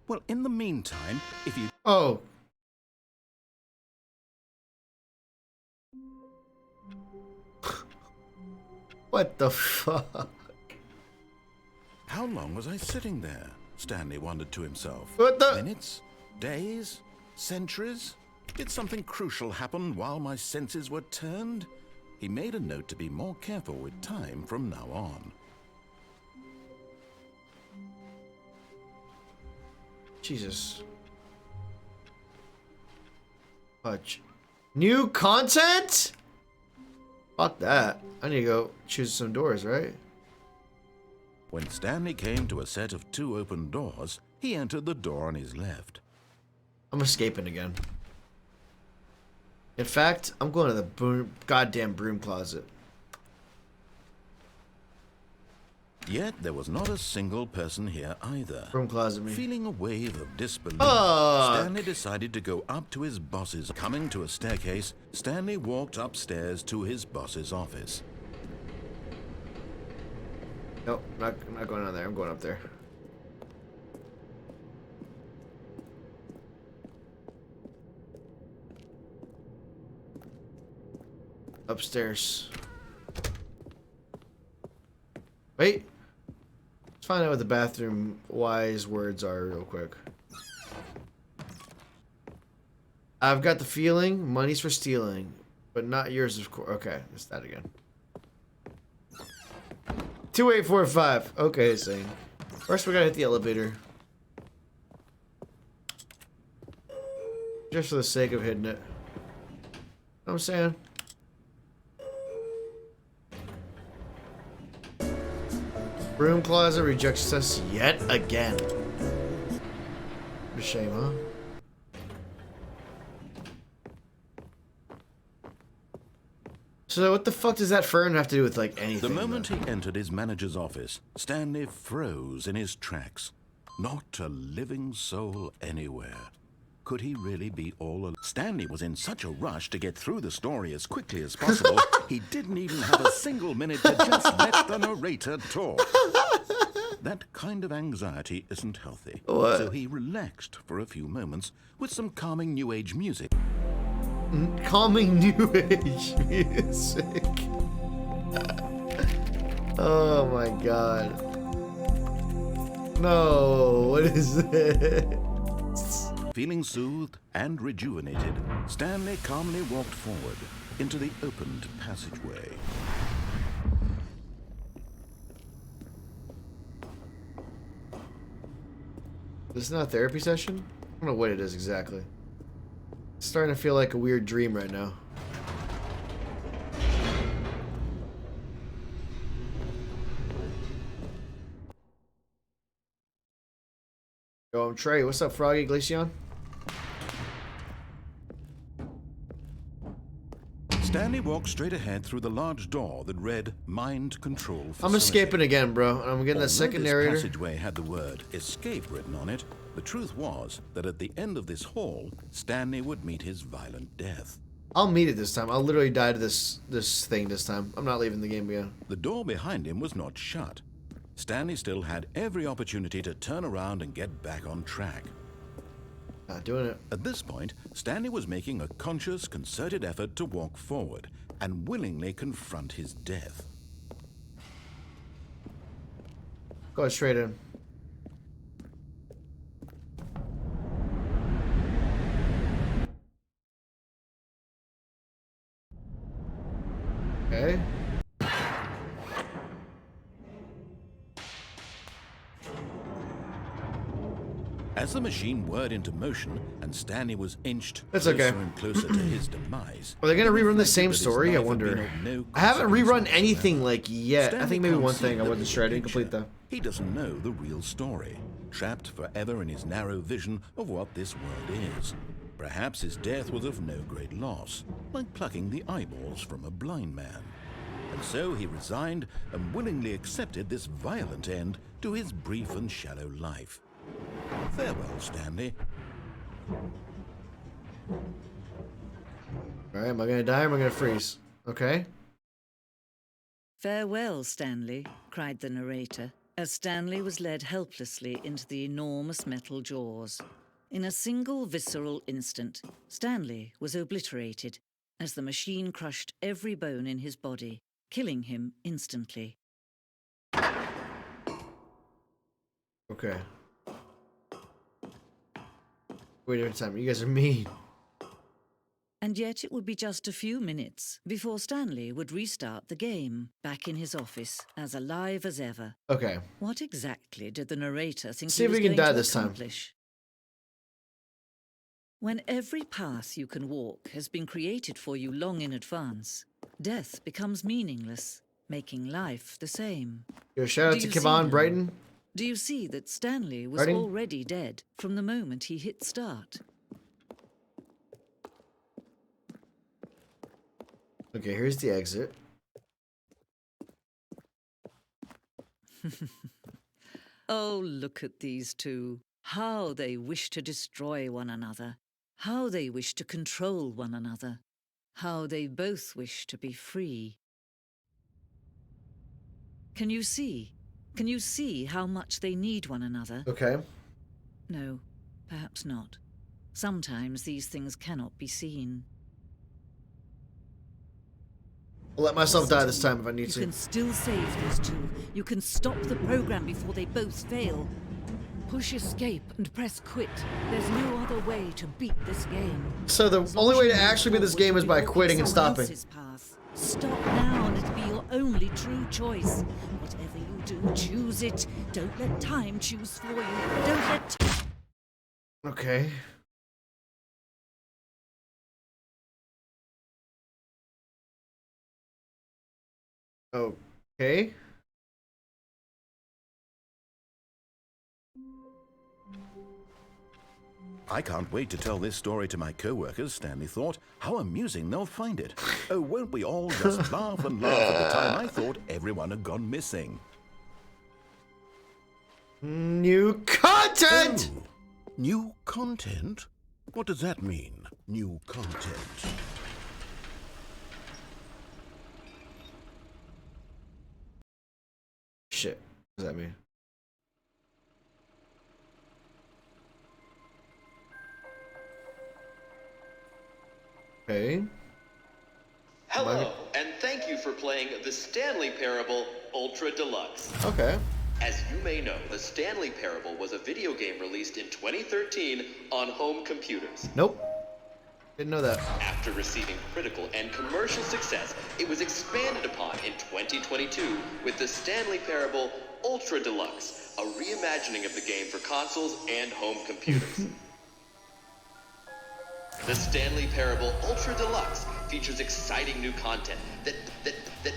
Well, in the meantime, if you... Oh. What the fuck? How long was I sitting there? Stanley wondered to himself. What the? Minutes? Days? Centuries? Did something crucial happen while my senses were turned? He made a note to be more careful with time from now on. Jesus. Fudge. New content? Fuck that. I need to go choose some doors, right? When Stanley came to a set of 2 open doors, he entered the door on his left. I'm escaping again. In fact, I'm going to the goddamn broom closet. Yet there was not a single person here either. Broom closet, me. Feeling a wave of disbelief, Fuck. Stanley decided to go up to his boss's. Coming to a staircase, Stanley walked upstairs to his boss's office. Nope, I'm not going on there. I'm going up there. Upstairs. Wait. Let's find out what the bathroom wise words are real quick. I've got the feeling money's for stealing, but not yours, of course. Okay, it's that again. 2845. Okay, it's saying. First, we gotta hit the elevator. Just for the sake of hitting it. Know what I'm saying? Broom closet rejects us yet again. What a shame, huh? So what the fuck does that fern have to do with, like, anything? The moment though? he entered his manager's office, Stanley froze in his tracks. Not a living soul anywhere. Could he really be all alone? Stanley was in such a rush to get through the story as quickly as possible, he didn't even have a single minute to just let the narrator talk. That kind of anxiety isn't healthy. What? So he relaxed for a few moments with some calming New Age music. Calming New Age music. Oh my god. No, what is this? Feeling soothed and rejuvenated, Stanley calmly walked forward into the opened passageway. This is not a therapy session? I don't know what it is exactly. It's starting to feel like a weird dream right now. Yo, I'm Trey. What's up, Froggy Glaceon? Stanley walked straight ahead through the large door that read Mind Control Facility. I'm escaping again, bro. I'm getting that second narrator. This passageway had the word escape written on it. The truth was that at the end of this hall, Stanley would meet his violent death. I'll meet it this time. I'll literally die to this thing this time. I'm not leaving the game again. The door behind him was not shut. Stanley still had every opportunity to turn around and get back on track. Not doing it. At this point, Stanley was making a conscious, concerted effort to walk forward and willingly confront his death. Go straight in. Okay. As the machine whirred into motion and Stanley was inched That's closer okay. and closer to his demise, Are they gonna he rerun the reflected same that his story? I life had wonder. been of no I haven't consequence rerun anything whatsoever. like yet. I Stanley think maybe can't one see thing I the wasn't sure. I didn't picture. complete that. He doesn't know the real story, trapped forever in his narrow vision of what this world is. Perhaps his death was of no great loss, like plucking the eyeballs from a blind man. And so he resigned and willingly accepted this violent end to his brief and shallow life. Farewell, Stanley. Alright, am I gonna die or am I gonna freeze? Okay. Farewell, Stanley, cried the narrator, as Stanley was led helplessly into the enormous metal jaws. In a single visceral instant, Stanley was obliterated as the machine crushed every bone in his body, killing him instantly. Okay. Wait a time. You guys are mean. And yet it would be just a few minutes before Stanley would restart the game, back in his office, as alive as ever. Okay. What exactly did the narrator think See he if was we can going die to this time. accomplish? When every path you can walk has been created for you long in advance, death becomes meaningless, making life the same. Yo, shout out Do to you see Kevon now? Brighton. Do you see that Stanley was Ready? already dead from the moment he hit start? Okay, here's the exit. Oh, look at these two. How they wish to destroy one another. How they wish to control one another. How they both wish to be free. Can you see? Can you see how much they need one another? Okay. No, perhaps not. Sometimes these things cannot be seen. I'll let myself die this time if I need You to. can still save these two. You can stop the program before they both fail. Push escape and press quit. There's no other way to beat this game. So the only way to actually beat this game is by quitting and stopping. Stop now and it'll be your only true choice. Whatever you do, choose it. Don't let time choose for you. Don't let... Okay. Okay. I can't wait to tell this story to my co-workers, Stanley thought. How amusing they'll find it. Oh, won't we all just laugh and laugh at the time I thought everyone had gone missing. New content! Oh, new content? What does that mean, new content? Shit. What does that mean? Okay. Hello, and thank you for playing the Stanley Parable Ultra Deluxe. Okay. As you may know, the Stanley Parable was a video game released in 2013 on home computers. Nope. Didn't know that. After receiving critical and commercial success, it was expanded upon in 2022 with the Stanley Parable Ultra Deluxe, a reimagining of the game for consoles and home computers. The Stanley Parable Ultra Deluxe features exciting new content that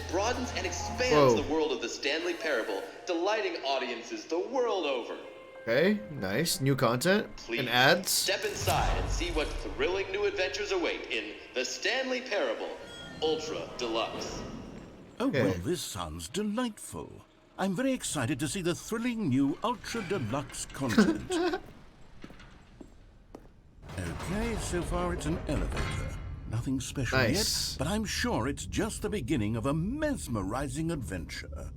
broadens and expands the world of the Stanley Parable, delighting audiences the world over. Okay, nice. New content Please and ads. step inside and see what thrilling new adventures await in the Stanley Parable Ultra Deluxe. Oh, Okay. well, this sounds delightful. I'm very excited to see the thrilling new Ultra Deluxe content. Okay, so far it's an elevator. Nothing special Nice. yet, but I'm sure it's just the beginning of a mesmerizing adventure.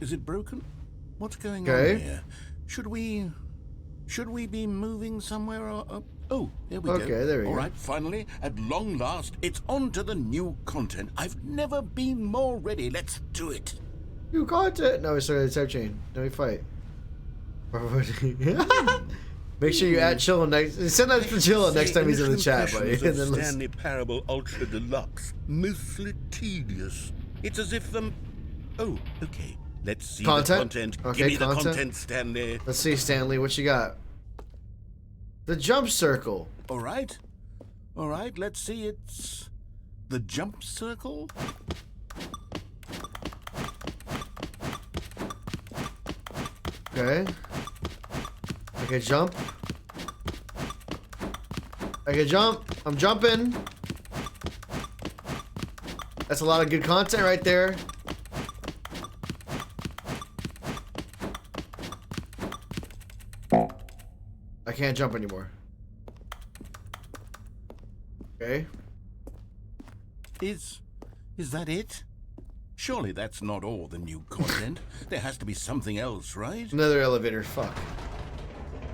Is it broken? What's going on here? Should we be moving somewhere or oh, there we go. Okay, there we go. All right, finally, at long last, it's on to the new content. I've never been more ready. Let's do it. New content. No, we started the type chain. Then we fight. Make sure you add Chilla next. Send that to Chilla next time he's in the chat, buddy. And then let's... Stanley Parable Ultra Deluxe, mostly tedious. It's as if them. Oh, okay. Let's see the content. Okay, Give me content. the content, Stanley. Let's see, Stanley. What you got? The jump circle. All right. Let's see. It's the jump circle. Okay. Okay, jump. Okay, jump. I'm jumping. That's a lot of good content right there. I can't jump anymore. Okay. Is that it? Surely that's not all the new content. There has to be something else, right? Another elevator. Fuck.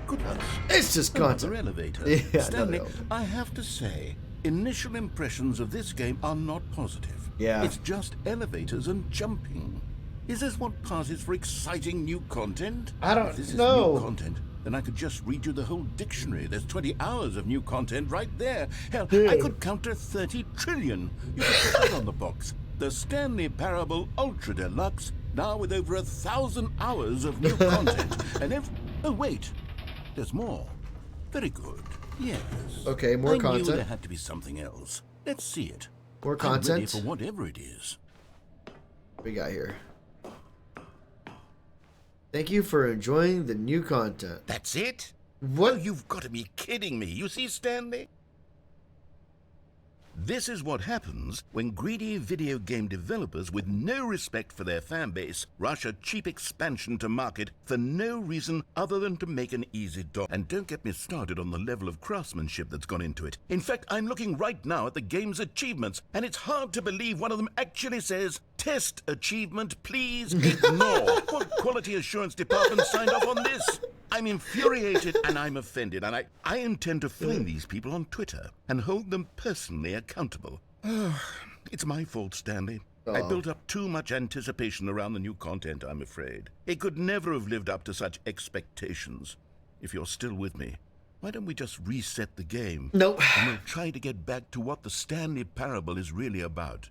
Goodness. It's just content. Another elevator. Yeah, Stanley, another elevator. I have to say, initial impressions of this game are not positive. Yeah. It's just elevators and jumping. Is this what passes for exciting new content? I don't If this is know. new content, then I could just read you the whole dictionary. There's 20 hours of new content right there. Hell, I could count to 30 trillion. You could put that on the box. The Stanley Parable Ultra Deluxe, now with over 1,000 hours of new content. And oh, wait. There's more. Very good. Yes. Okay, more I content. knew there had to be something else. Let's see it. More I'm ready content. for whatever it is. What we got here? Thank you for enjoying the new content. That's it? What? Oh, you've got to be kidding me. You see, Stanley? This is what happens when greedy video game developers with no respect for their fan base rush a cheap expansion to market for no reason other than to make an easy dollar. And don't get me started on the level of craftsmanship that's gone into it. In fact, I'm looking right now at the game's achievements, and it's hard to believe one of them actually says, "Test achievement, please ignore." What quality assurance department signed off on this? I'm infuriated and I'm offended, and I intend to find these people on Twitter and hold them personally accountable. It's my fault, Stanley. I built up too much anticipation around the new content, I'm afraid. It could never have lived up to such expectations. If you're still with me, why don't we just reset the game? Nope. And we'll try to get back to what the Stanley Parable is really about.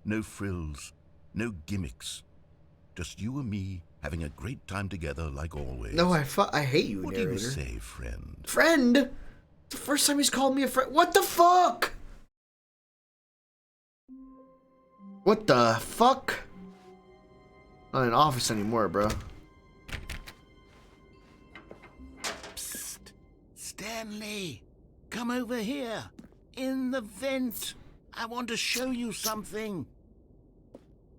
No frills, no gimmicks. Just you and me having a great time together like always. No, I hate you, What do narrator. you say, friend? Friend? The first time he's called me a friend. What the fuck? What the fuck? Not in office anymore, bro. Psst. Stanley, come over here. In the vent. I want to show you something.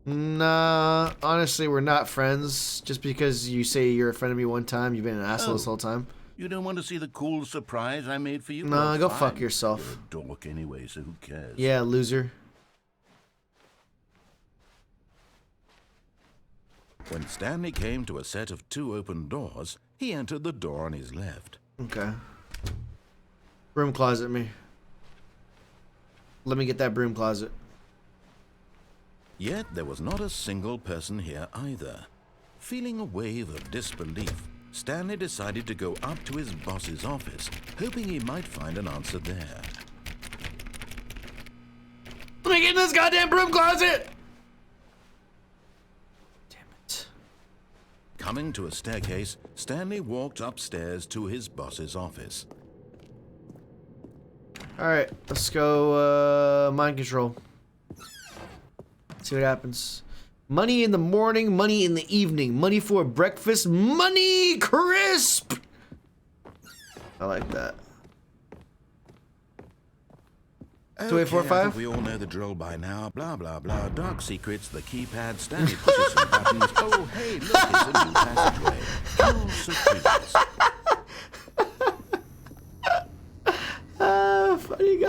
Nah, honestly, we're not friends. Just because you say you're a friend of me one time, you've been an asshole this Oh. whole time. You don't want to see the cool surprise I made for you? Nah, Well, go fine. fuck yourself. You're a dork anyway, so who cares? Yeah, loser. When Stanley came to a set of 2 open doors, he entered the door on his left. Okay. Broom closet me. Let me get that broom closet. Yet there was not a single person here either. Feeling a wave of disbelief, Stanley decided to go up to his boss's office, hoping he might find an answer there. Let me get in this goddamn broom closet! Damn it. Coming to a staircase, Stanley walked upstairs to his boss's office. Alright, let's go, mind control. See what happens. Money in the morning, money in the evening, money for breakfast, money crisp! I like that. 2845? I think we all know the drill by now. Blah, blah, blah. Dark secrets, the keypad, Stanley pushes some buttons. Oh, hey, look, it's a new passageway. How surprise.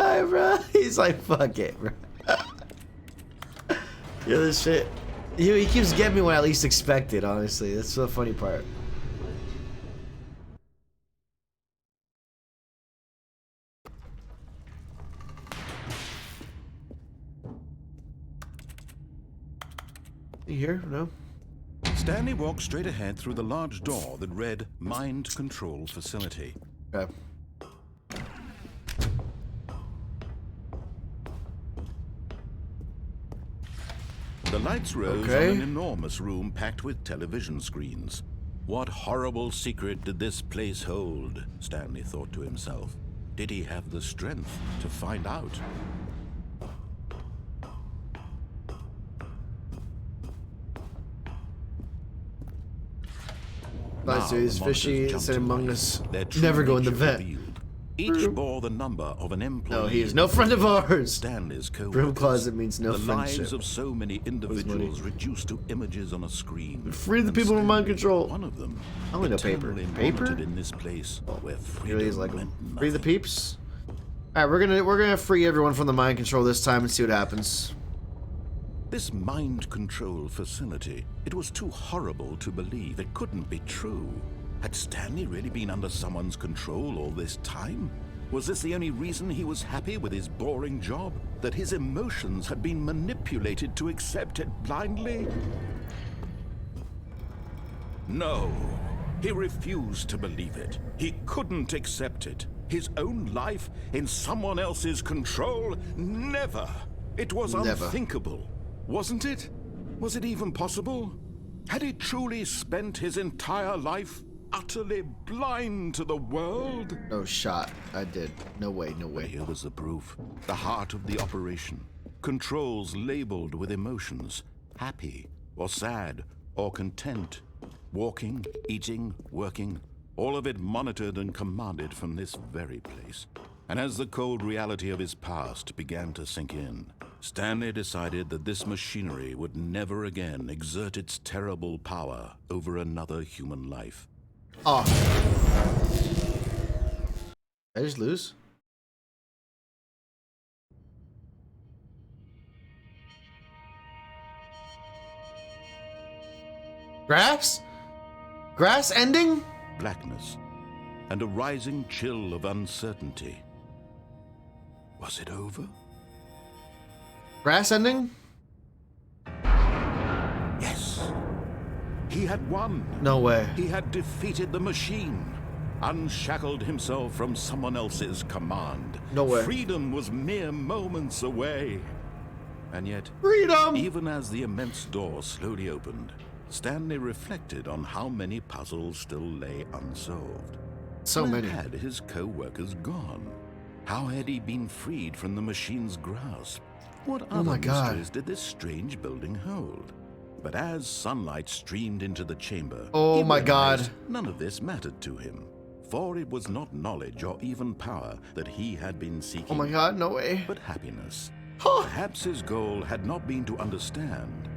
die, bro. He's like, fuck it, bro. Yeah, this shit. He keeps getting me when I least expect it, honestly. That's the funny part. You here? No? Stanley walked straight ahead through the large door that read Mind Control Facility. Okay. The lights rose on an enormous room packed with television screens. What horrible secret did this place hold? Stanley thought to himself. Did he have the strength to find out? Nice, dude. It's fishy. It's Among Us. Their Never go in the nature vet. revealed. Each bore the number of an employee. No, he is no friend of ours. Stanley's co-workers. Broom closet means no the friendship. lives of so many individuals reduced to images on a screen. Free the And people from mind control. One of them. I only know paper. eternally Paper? monitored in this place where freedom Really is like meant free the nothing. peeps. All right, we're gonna free everyone from the mind control this time and see what happens. This mind control facility, it was too horrible to believe. It couldn't be true. Had Stanley really been under someone's control all this time? Was this the only reason he was happy with his boring job? That his emotions had been manipulated to accept it blindly? No. He refused to believe it. He couldn't accept it. His own life in someone else's control? Never. It was Never. unthinkable. Wasn't it? Was it even possible? Had he truly spent his entire life utterly blind to the world? No shot. I did. No way. No way. Here was the proof. The heart of the operation. Controls labeled with emotions. Happy, or sad, or content. Walking, eating, working. All of it monitored and commanded from this very place. And as the cold reality of his past began to sink in, Stanley decided that this machinery would never again exert its terrible power over another human life. Oh. Did I just lose? Grass? Grass ending? Blackness, and a rising chill of uncertainty. Was it over? Grass ending? Yes. He had won. No way. He had defeated the machine, unshackled himself from someone else's command. No way. Freedom was mere moments away. And yet, Freedom! even as the immense door slowly opened, Stanley reflected on how many puzzles still lay unsolved. So Where many. had his co-workers gone? How had he been freed from the machine's grasp? What Oh other my God. mysteries did this strange building hold? But as sunlight streamed into the chamber, Oh he my God. realized none of this mattered to him. For it was not knowledge or even power that he had been seeking, Oh my God, no way. but happiness. Oh Perhaps his goal had not been to understand,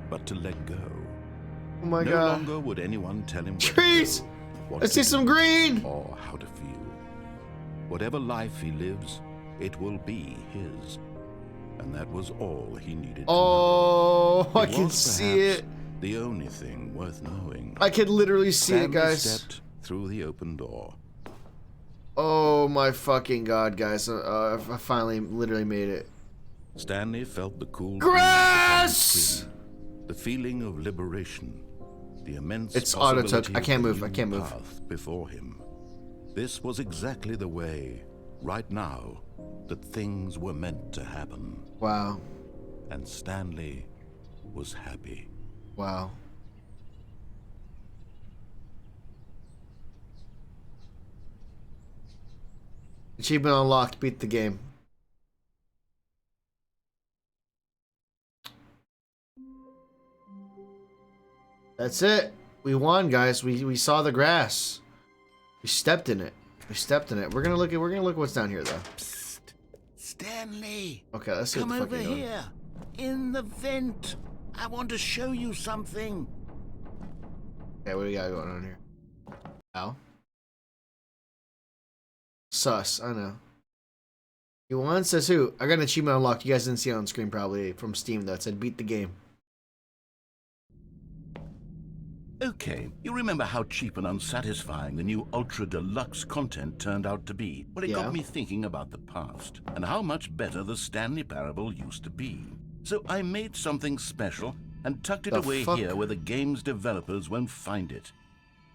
but to let go. my No God. longer would anyone tell him where to Trees! go, what I to see do, some green! or how to feel. Whatever life he lives, it will be his. And that was all he needed Oh, to know. I It can was see perhaps it. the only thing worth knowing. I can literally see it, Stanley guys. stepped through the open door. Oh my fucking God, guys. I finally literally made it. Stanley felt the cool Grass! breeze upon his skin, the feeling of liberation, the immense It's auto-took. possibility I can't of a move. I new can't move. path before him. This was exactly the way, right now, that things were meant to happen. Wow. And Stanley was happy. Wow. Achievement unlocked. Beat the game. That's it. We won, guys. We saw the grass. We stepped in it. We stepped in it. We're gonna look what's down here though. Psst. Stanley, Okay, let's see come what the over fuck you're doing. here. In the vent. I want to show you something. Okay, what do we got going on here? Ow. Sus, I know. You won? Says who? I got an achievement unlocked. You guys didn't see it on screen probably from Steam though. It said beat the game. Okay, you remember how cheap and unsatisfying the new Ultra Deluxe content turned out to be? Well, it Yeah. got me thinking about the past and how much better the Stanley Parable used to be. So I made something special and tucked it The away fuck? here where the game's developers won't find it.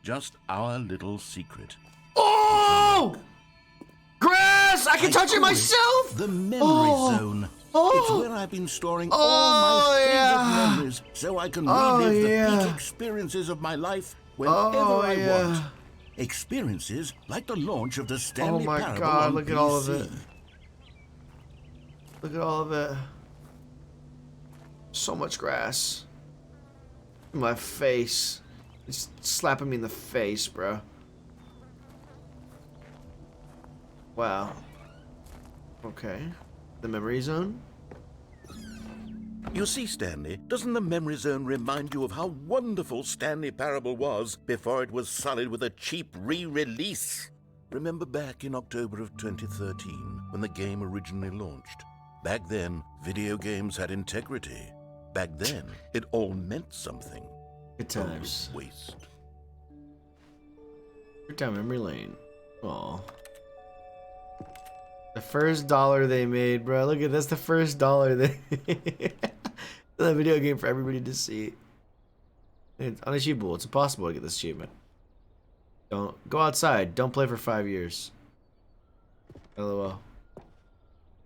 Just our little secret. Oh! Grass! I can touch it call myself! The memory Oh! zone. Oh! It's where I've been storing all my favorite yeah. memories so I can Oh, relive the yeah. peak experiences of my life whenever Oh, I yeah. want. Experiences like the launch of the Stanley Oh my Parable god, on look at all of PC. it. Look at all of it. So much grass. My face. It's slapping me in the face, bro. Wow. Okay. The memory zone? You see, Stanley, doesn't the memory zone remind you of how wonderful Stanley Parable was before it was sullied with a cheap re-release? Remember back in October of 2013, when the game originally launched? Back then, video games had integrity. Back then, it all meant something. Good times. Waste. Good time, memory lane. Aw. The first dollar they made, bro. Look at that's the first dollar they made. The video game for everybody to see. It's unachievable. It's impossible to get this achievement. Don't go outside. Don't play for 5 years. LOL.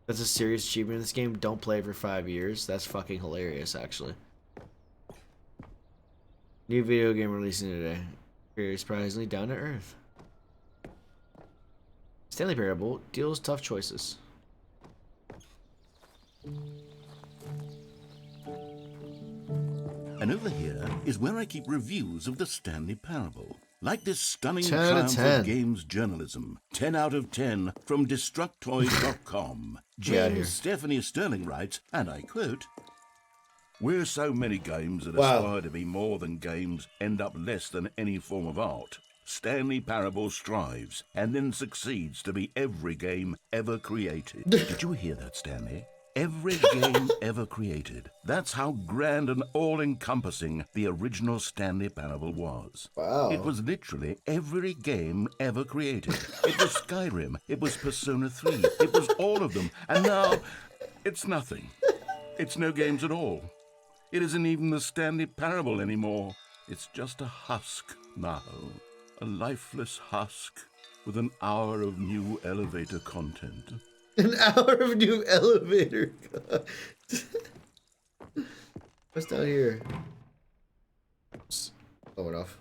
That's a serious achievement in this game. Don't play for 5 years. That's fucking hilarious, actually. New video game releasing today. Very surprisingly down to earth. Stanley Parable deals tough choices. And over here is where I keep reviews of the Stanley Parable. Like this stunning 10 out of triumph 10. of games journalism. 10 out of 10 from Destructoid.com. Get out of here. James Stephanie Sterling writes, and I quote, "Where so many games that Wow. aspire to be more than games end up less than any form of art, Stanley Parable strives and then succeeds to be every game ever created." Did you hear that, Stanley? Every game ever created. That's how grand and all-encompassing the original Stanley Parable was. Wow. It was literally every game ever created. It was Skyrim. It was Persona 3. It was all of them. And now, it's nothing. It's no games at all. It isn't even the Stanley Parable anymore. It's just a husk now. A lifeless husk with an hour of new elevator content. An hour of new elevator. What's down here? Oops. Blow it off.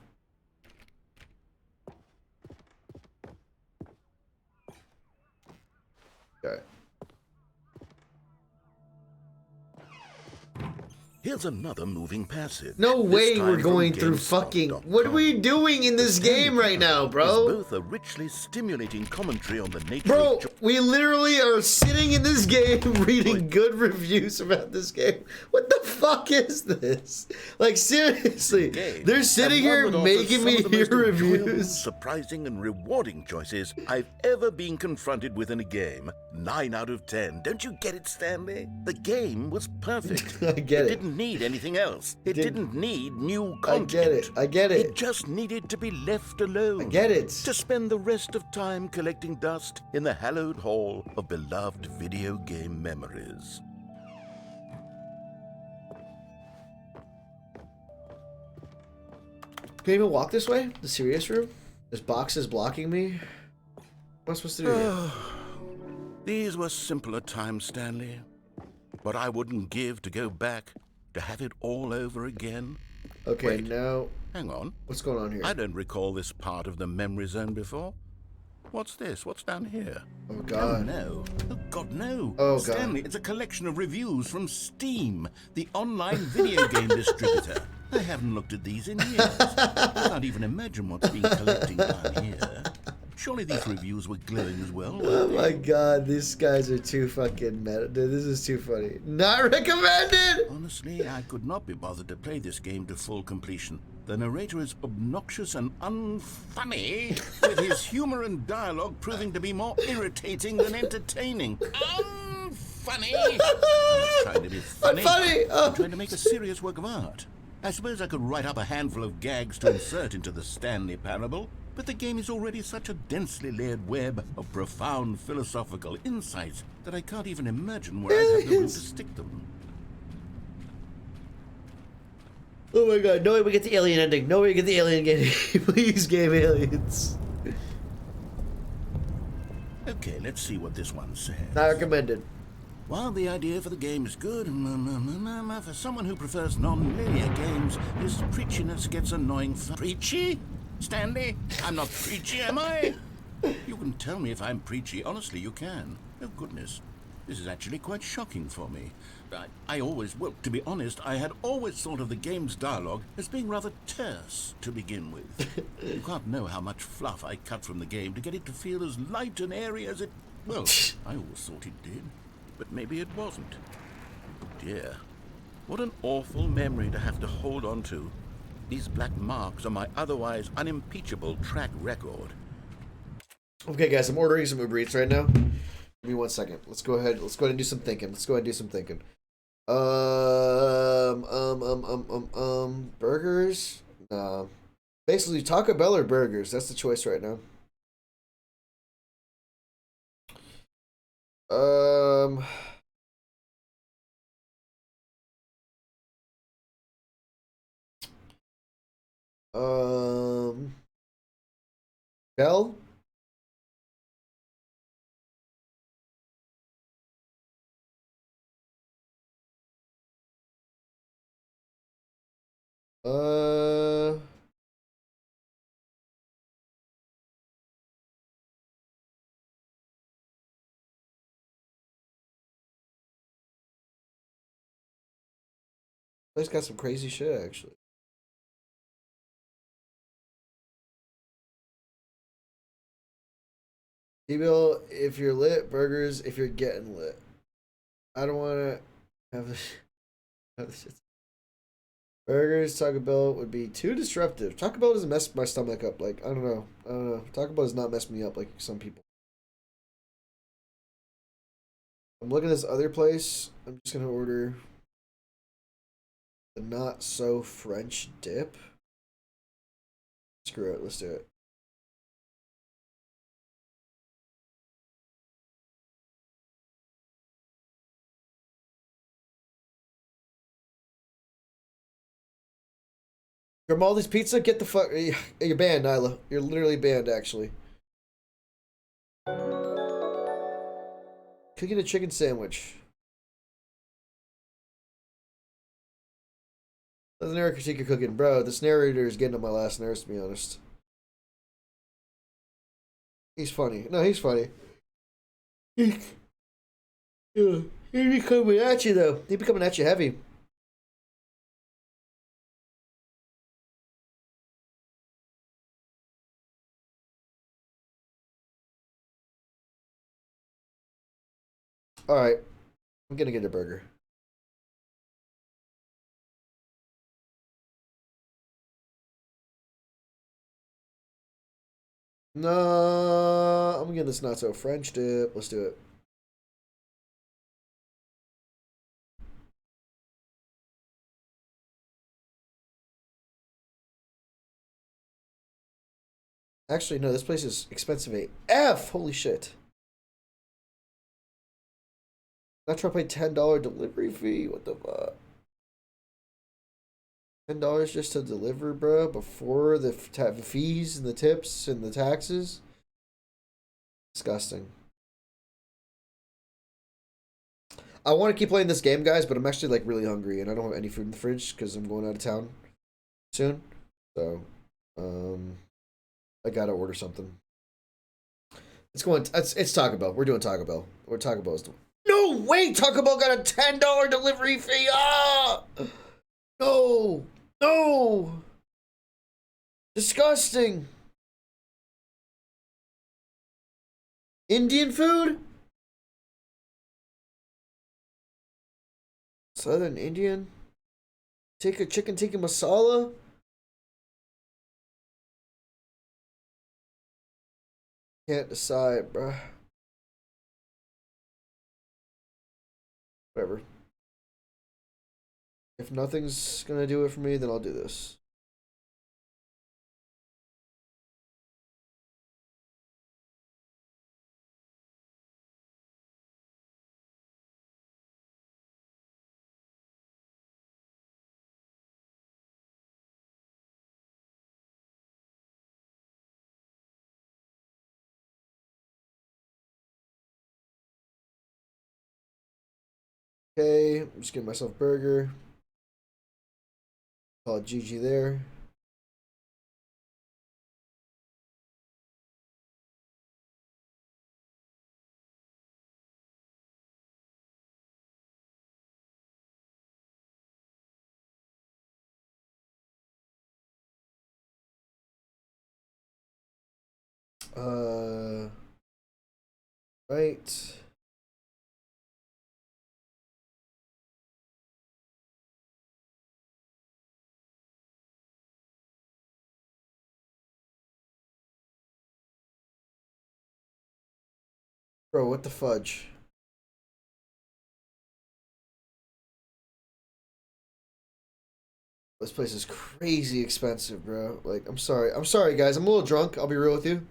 Okay. Here's another moving passage. No This way time we're from going through fucking. What are we doing in this game right now, It's bro? both a richly stimulating commentary on the nature Bro, of we literally are sitting in this game reading good reviews about this game. What the fuck is this? Like, seriously, game, they're sitting and one here that offers making some me of the hear most enjoyable, reviews. surprising and rewarding choices I've ever been confronted with in a game. 9 out of 10. Don't you get it, Stanley? The game was perfect. I get it. Didn't need anything else. It didn't need new I content. get it. I get It it. just needed to be left alone. I get it. To spend the rest of time collecting dust in the hallowed hall of beloved video game memories. Can I even walk this way? The serious room? This box is blocking me? What am I supposed to do here? These were simpler times, Stanley. But I wouldn't give to go back to have it all over again. Okay, Wait. now, Hang on. what's going on here? I don't recall this part of the memory zone before. What's this? What's down here? Oh, Oh, God. no. Oh, God, no. Oh, God. Stanley, it's a collection of reviews from Steam, the online video game distributor. I haven't looked at these in years. I can't even imagine what's been collecting down here. Surely these reviews were glowing as well. Oh my god, these guys are too fucking meta. Dude, this is too funny. Not recommended! Honestly, I could not be bothered to play this game to full completion. The narrator is obnoxious and unfunny, with his humor and dialogue proving to be more irritating than entertaining. Unfunny! I'm not trying to be funny. I'm trying to make a serious work of art. I suppose I could write up a handful of gags to insert into the Stanley Parable, but the game is already such a densely layered web of profound philosophical insights that I can't even imagine where I'd have the room to stick them. Oh my god, no way we get the alien ending. No way we get the alien ending. Please, game aliens. Okay, let's see what this one says. Not recommended. While the idea for the game is good, for someone who prefers non-linear games, this preachiness gets annoying. Preachy? Stanley? I'm not preachy, am I? You can tell me if I'm preachy. Honestly, you can. Oh, goodness. This is actually quite shocking for me. Well, to be honest, I had always thought of the game's dialogue as being rather terse to begin with. You can't know how much fluff I cut from the game to get it to feel as light and airy as it... Well, I always thought it did. But maybe it wasn't. Oh dear. What an awful memory to have to hold on to. These black marks are my otherwise unimpeachable track record. Okay, guys, I'm ordering some Uber Eats right now. Give me 1 second. Let's go ahead and do some thinking. Burgers? Nah. Basically, Taco Bell or burgers. That's the choice right now. Bell? Place got some crazy shit, actually. T-Bill, if you're lit, burgers, if you're getting lit. I don't want to have this shit. Burgers, Taco Bell would be too disruptive. Taco Bell doesn't mess my stomach up. Like, I don't know. Taco Bell does not mess me up like some people. I'm looking at this other place. I'm just going to order the not so French dip. Screw it. Let's do it. Grimaldi's Pizza, get the fuck. You're banned, Nyla. You're literally banned, actually. Could get a chicken sandwich. Doesn't ever critique your cooking, bro. This narrator is getting on my last nerves, to be honest. He's funny. No, he's funny. He'd be coming at you, though. He'd be coming at you heavy. Alright. I'm gonna get a burger. No, I'm gonna get this not so French dip. Let's do it. Actually, no, this place is expensive AF. Holy shit. Not trying to pay $10 delivery fee. What the fuck? $10 just to deliver, bro, before the fees and the tips and the taxes. Disgusting. I want to keep playing this game, guys, but I'm actually like really hungry and I don't have any food in the fridge because I'm going out of town soon. So, I gotta order something. It's Taco Bell. We're doing Taco Bell. Or Taco Bell's doing. No way! Taco Bell got a $10 delivery fee. Ah! No! No! Disgusting! Indian food? Southern Indian? Tikka chicken tikka masala? Can't decide, bruh. Whatever. If nothing's gonna do it for me, then I'll do this. Okay, I'm just getting myself a burger. Call it GG there. Right. Bro, what the fudge? This place is crazy expensive, bro. Like, I'm sorry. I'm sorry, guys. I'm a little drunk. I'll be real with you.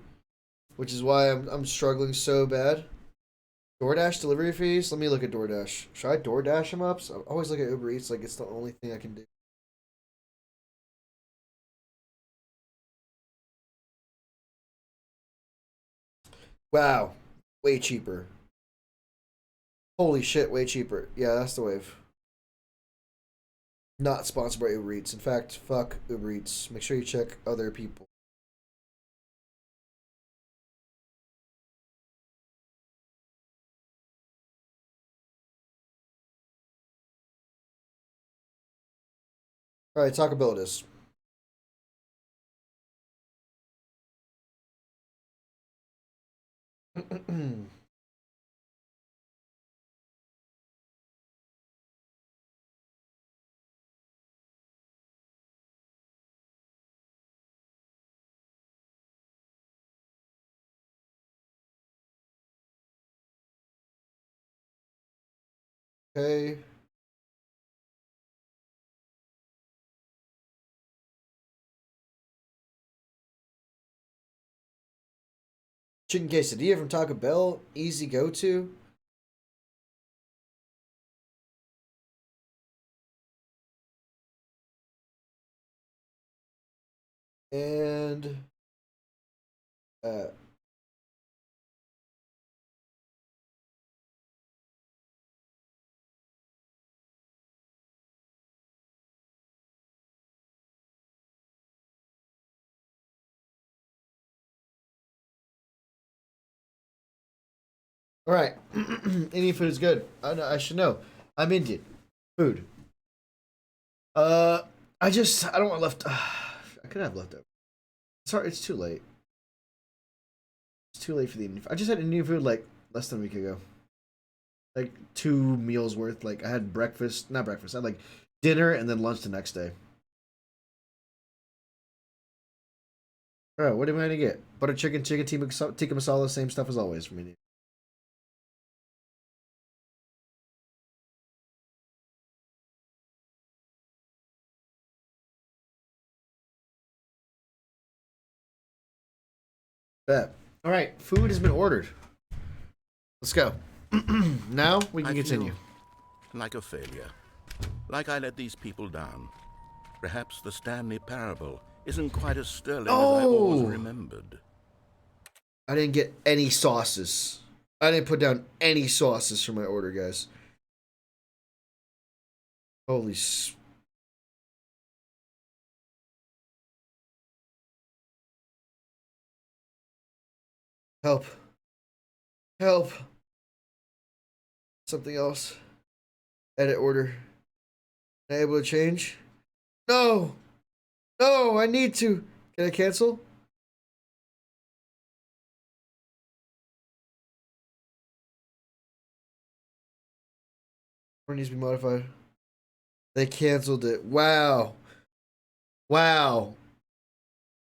Which is why I'm struggling so bad. DoorDash delivery fees? Let me look at DoorDash. Should I DoorDash them up? So I always look at Uber Eats like it's the only thing I can do. Wow. Way cheaper. Holy shit, way cheaper. Yeah, that's the wave. Not sponsored by Uber Eats. In fact, fuck Uber Eats. Make sure you check other people. Alright, Taco Bell it is. Okay. Chicken quesadilla from Taco Bell. Easy go-to. And... Uh... All right. Indian food is good. I should know. I'm Indian. Food. I don't want left. I could have leftover. Sorry, it's too late. It's too late for the Indian food. I just had Indian food like less than a week ago. Like 2 meals worth. Like I had breakfast, not breakfast. I had like dinner and then lunch the next day. All right, what am I gonna get? Butter chicken, tikka masala, same stuff as always from Indian. Bet. All right, food has been ordered. Let's go. Now we can continue. Like a failure. Like I let these people down. Perhaps the Stanley Parable isn't quite as sterling as I always remembered. I didn't get any sauces. I didn't put down any sauces for my order, guys. Holy help. Help. Something else. Edit order. Am I able to change? No! No, I need to. Can I cancel? Or needs to be modified. They canceled it. Wow. Wow.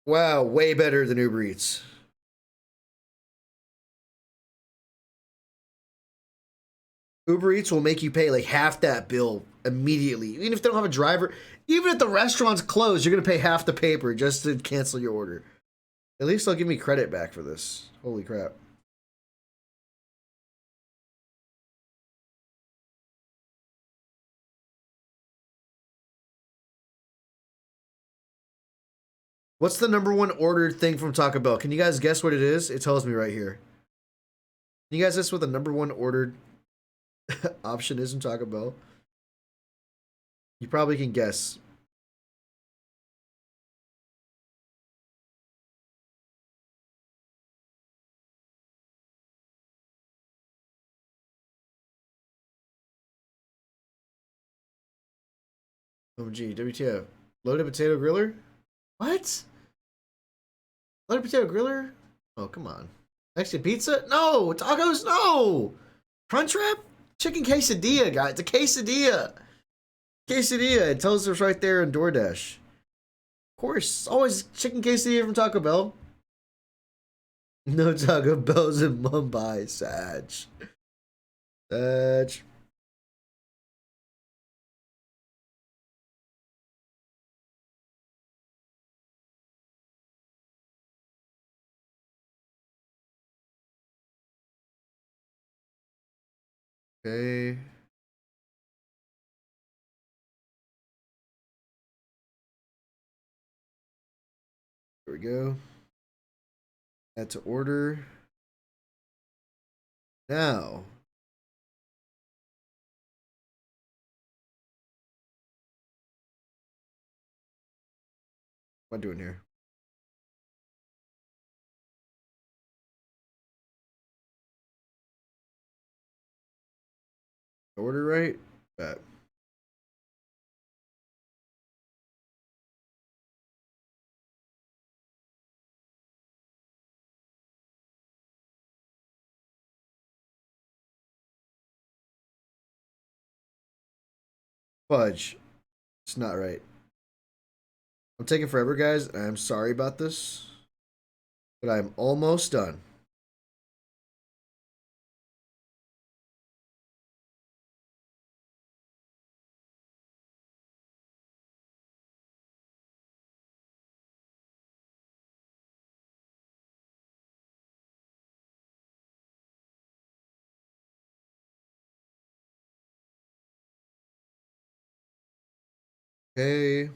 Wow. Way better than Uber Eats. Uber Eats will make you pay like half that bill immediately. Even if they don't have a driver, even if the restaurant's closed, you're going to pay half the paper just to cancel your order. At least they'll give me credit back for this. Holy crap. What's the #1 ordered thing from Taco Bell? Can you guys guess what it is? It tells me right here. Can you guys guess what the #1 ordered option is from Taco Bell? You probably can guess. OMG, WTF. Loaded potato griller? What? Loaded potato griller? Oh, come on. Mexican pizza? No! Tacos? No! Crunchwrap? Chicken quesadilla, guys. It's a quesadilla. Quesadilla. It tells us right there in DoorDash. Of course. Always chicken quesadilla from Taco Bell. No Taco Bells in Mumbai. Sag. Sag. Okay. There we go. Add to order. Now. What am I doing here? Order right? Bet. Fudge. It's not right. I'm taking forever, guys. I'm sorry about this. But I'm almost done. Okay.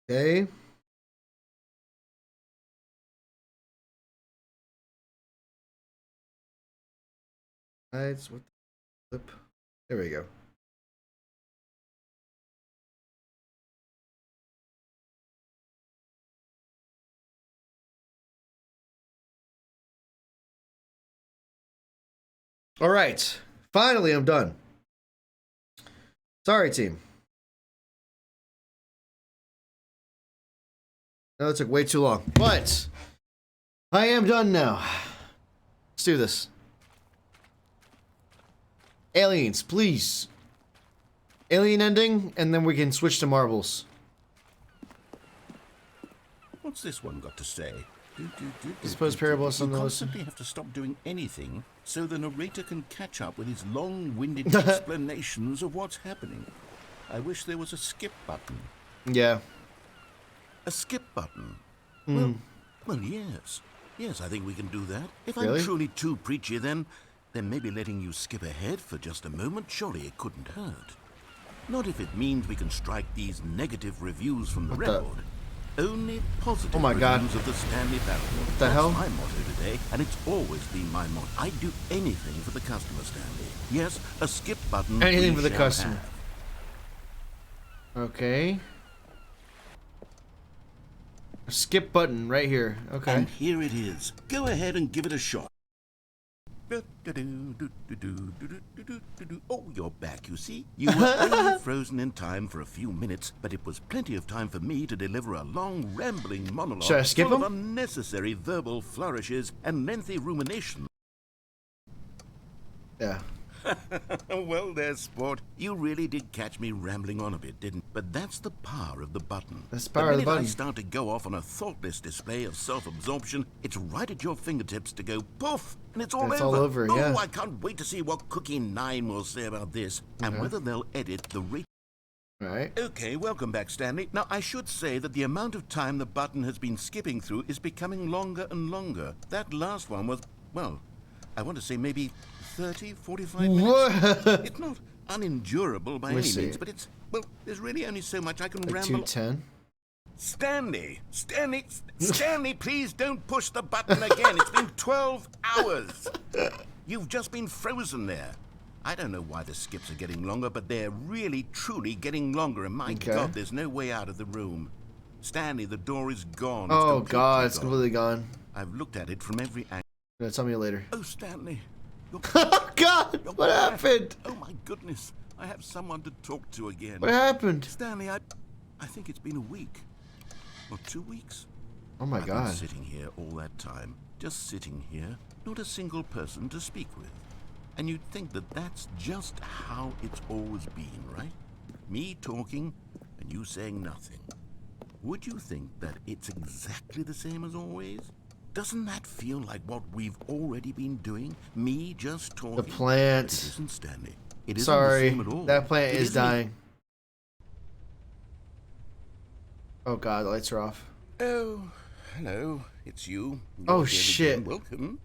Okay. What the flip? There we go. All right. Finally, I'm done. Sorry, team. No, it took way too long. But I am done now. Let's do this. Aliens, please. Alien ending, and then we can switch to marbles. What's this one got to say? I suppose Parable is You something to constantly have to stop doing anything so the narrator can catch up with his long-winded explanations of what's happening. I wish there was a skip button. Yeah. A skip button? Well, yes. Yes, I think we can do that. If Really? I'm truly too preachy, then maybe letting you skip ahead for just a moment, surely it couldn't hurt. Not if it means we can strike these negative reviews from the What the- record. Only positive Oh my God. reviews of the Stanley Parable. the That's hell? my motto today, and it's always been my motto. I'd do anything for the customer, Stanley. Yes, a skip button. Anything we for the shall customer. have. Okay. Skip button right here. Okay. And here it is. Go ahead and give it a shot. Oh, you're back, you see. You were only frozen in time for a few minutes, but it was plenty of time for me to deliver a long, rambling monologue Should I skip full of him? unnecessary verbal flourishes and lengthy rumination. Yeah. Well, there, sport. You really did catch me rambling on a bit, didn't? But that's the power of the button. That's the power of the minute I button. start to go off on a thoughtless display of self-absorption, it's right at your fingertips to go poof, and it's all And over. it's all over, yeah. Oh, I can't wait to see what Cookie 9 will say about this, and whether they'll edit the rate. Right. Okay, welcome back, Stanley. Now, I should say that the amount of time the button has been skipping through is becoming longer and longer. That last one was, well, I want to say maybe 30, 45 minutes. What? It's not unendurable by Let me any see. means, but it's, well, there's really only so much I can Like ramble. 210. Stanley, please don't push the button again. It's been 12 hours. You've just been frozen there. I don't know why the skips are getting longer, but they're really, truly getting longer, and my Okay. God, there's no way out of the room. Stanley, the door is gone. Oh It's god, it's completely completely gone. gone. I've looked at it from every angle. Gonna tell me later. Oh, Stanley. You're Oh god, You're what back. happened? Oh my goodness, I have someone to talk to again. What happened? Stanley, I think it's been a week. Or 2 weeks. Oh my I've been god. sitting here all that time, just sitting here, not a single person to speak with. And you'd think that that's just how it's always been, right? Me talking and you saying nothing. Would you think that it's exactly the same as always? Doesn't that feel like what we've already been doing? Me just talking? The plant. It isn't, Stanley. It isn't Sorry, the same at all. that plant It is isn't dying. Oh god, the lights are off. Oh, hello. It's you. Oh, You're here shit. again. Welcome.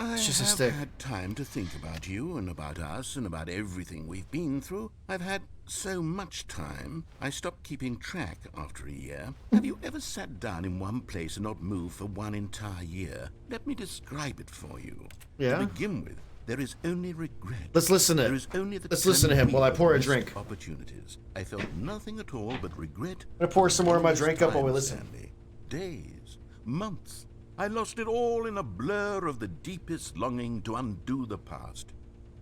I It's just a have stick. had time to think about you and about us and about everything we've been through. I've had so much time, I stopped keeping track after a year. Have you ever sat down in one place and not moved for one entire year? Let me describe it for you. Yeah? To begin with, there is only regret. Let's listen to There it. is only the Let's listen to him while I pour a missed drink. opportunities. I felt nothing at all but regret. I'm gonna pour some more of my All this drink up while we time, listen. Stanley. Days, months. I lost it all in a blur of the deepest longing to undo the past.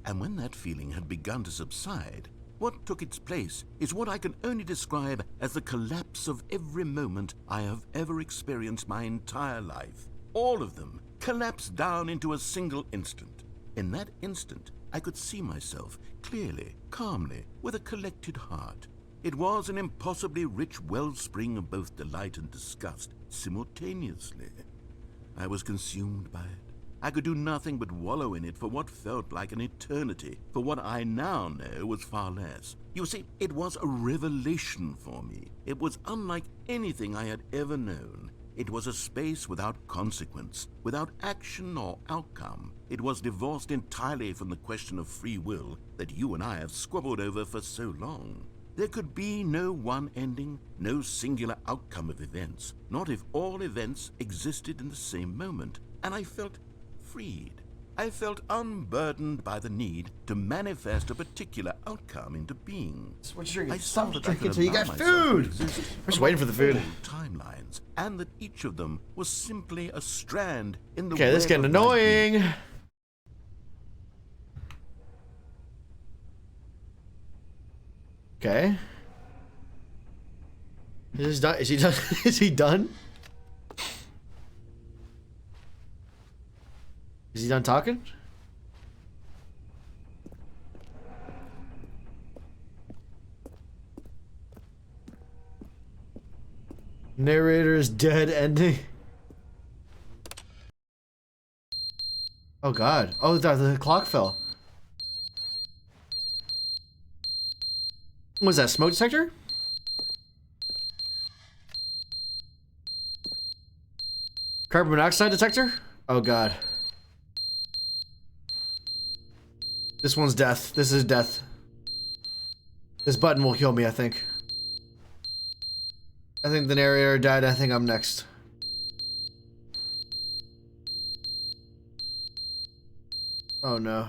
And when that feeling had begun to subside, what took its place is what I can only describe as the collapse of every moment I have ever experienced my entire life. All of them collapsed down into a single instant. In that instant, I could see myself clearly, calmly, with a collected heart. It was an impossibly rich wellspring of both delight and disgust simultaneously. I was consumed by it. I could do nothing but wallow in it for what felt like an eternity, for what I now know was far less. You see, it was a revelation for me. It was unlike anything I had ever known. It was a space without consequence, without action or outcome. It was divorced entirely from the question of free will that you and I have squabbled over for so long. There could be no one ending, no singular outcome of events, not if all events existed in the same moment, and I felt freed. I felt unburdened by the need to manifest a particular outcome into being. What you I drinking? saw Stop that I drinking could till you allow got myself to food. exist I'm just waiting for the food. among all timelines, and that each of them was simply a strand in the Okay, this is web getting of my being. annoying. Okay. Is done? Is he done? Is he done? Is he done talking? Narrator's dead ending. Oh god. Oh, the clock fell. What was that, smoke detector? Carbon monoxide detector? Oh god. This one's death. This is death. This button will kill me, I think. I think the narrator died. I think I'm next. Oh no.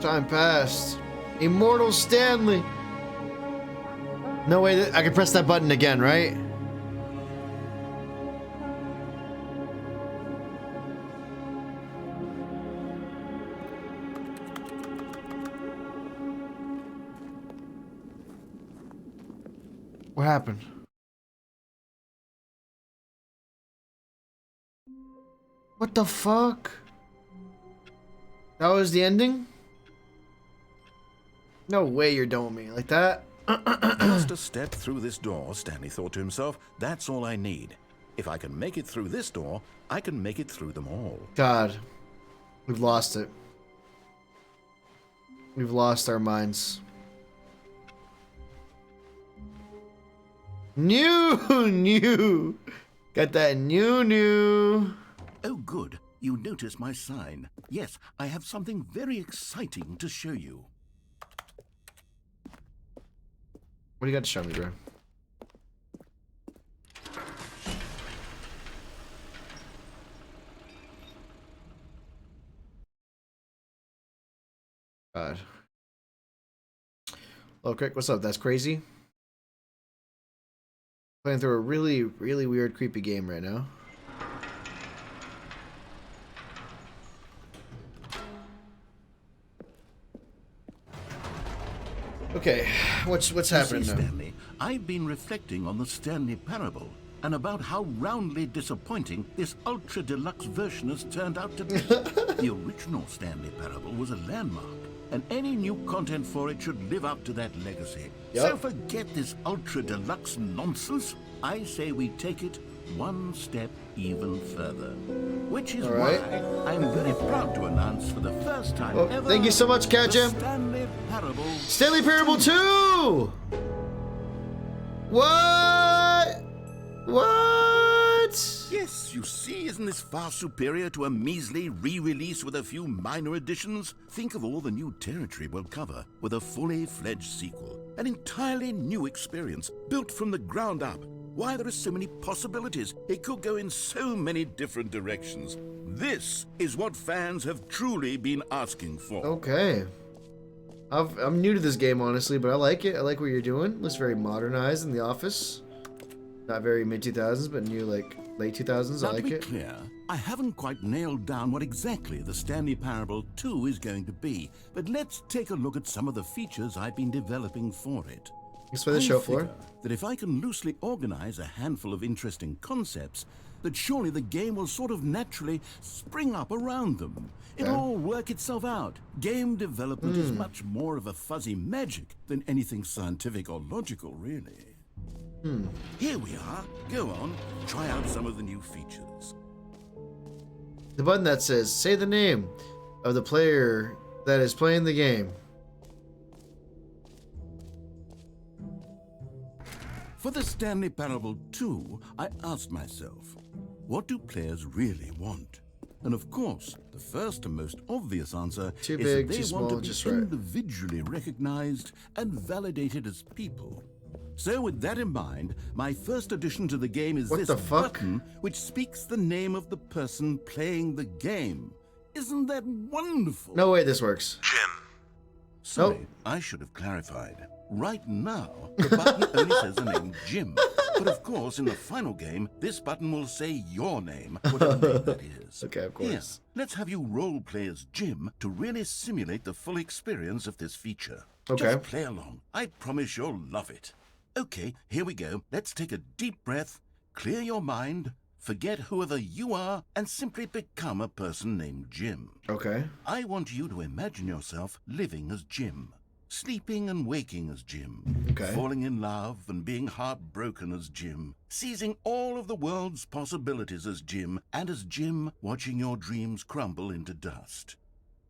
Time passed. Immortal Stanley. No way I can press that button again, right? What happened? What the fuck? That was the ending? No way you're doing me like that. Just a step through this door, Stanley thought to himself. That's all I need. If I can make it through this door, I can make it through them all. God. We've lost it. We've lost our minds. New. Got that new. Oh, good. You notice my sign. Yes, I have something very exciting to show you. What do you got to show me, bro? God. Hello, Crick. What's up? That's crazy. Playing through a really weird, creepy game right now. Okay, what's happening See, now? Stanley, I've been reflecting on the Stanley Parable and about how roundly disappointing this ultra deluxe version has turned out to be. The original Stanley Parable was a landmark, and any new content for it should live up to that legacy. Yep. So forget this ultra deluxe nonsense. I say we take it one step even further. Which is right. why I'm very proud to announce for the first time Oh, ever... thank you so much, Cat the Jam. Stanley Parable. Stanley Parable 2! What? Yes, you see, isn't this far superior to a measly re-release with a few minor additions? Think of all the new territory we'll cover with a fully fledged sequel. An entirely new experience, built from the ground up. Why, there are so many possibilities. It could go in so many different directions. This is what fans have truly been asking for. Okay. I'm new to this game, honestly, but I like it. I like what you're doing. It looks very modernized in the office. Not very mid-2000s, but new, like, late 2000s. Now, I like to be it. clear, I haven't quite nailed down what exactly the Stanley Parable 2 is going to be, but let's take a look at some of the features I've been developing for it. Thanks for the show floor. figure that if I can loosely organize a handful of interesting concepts, that surely the game will sort of naturally spring up around them. It'll all work itself out. Game development is much more of a fuzzy magic than anything scientific or logical, really. Here we are. Go on, try out some of the new features. The button that says, say the name of the player that is playing the game. For the Stanley Parable 2, I asked myself, what do players really want? And of course, the first and most obvious answer Too is big, that they too want small, to just be right. individually recognized and validated as people. So with that in mind, my first addition to the game is What this the fuck? button which speaks the name of the person playing the game. Isn't that wonderful? No way this works. Sorry, Nope. I should have clarified. Right now, the button only says the name Jim. But of course, in the final game, this button will say your name, whatever name that is. Okay, of course. Here, let's have you role play as Jim to really simulate the full experience of this feature. Okay. Just play along. I promise you'll love it. Okay, here we go. Let's take a deep breath, clear your mind, forget whoever you are, and simply become a person named Jim. Okay. I want you to imagine yourself living as Jim, sleeping and waking as Jim, Okay. falling in love and being heartbroken as Jim, seizing all of the world's possibilities as Jim, and as Jim watching your dreams crumble into dust.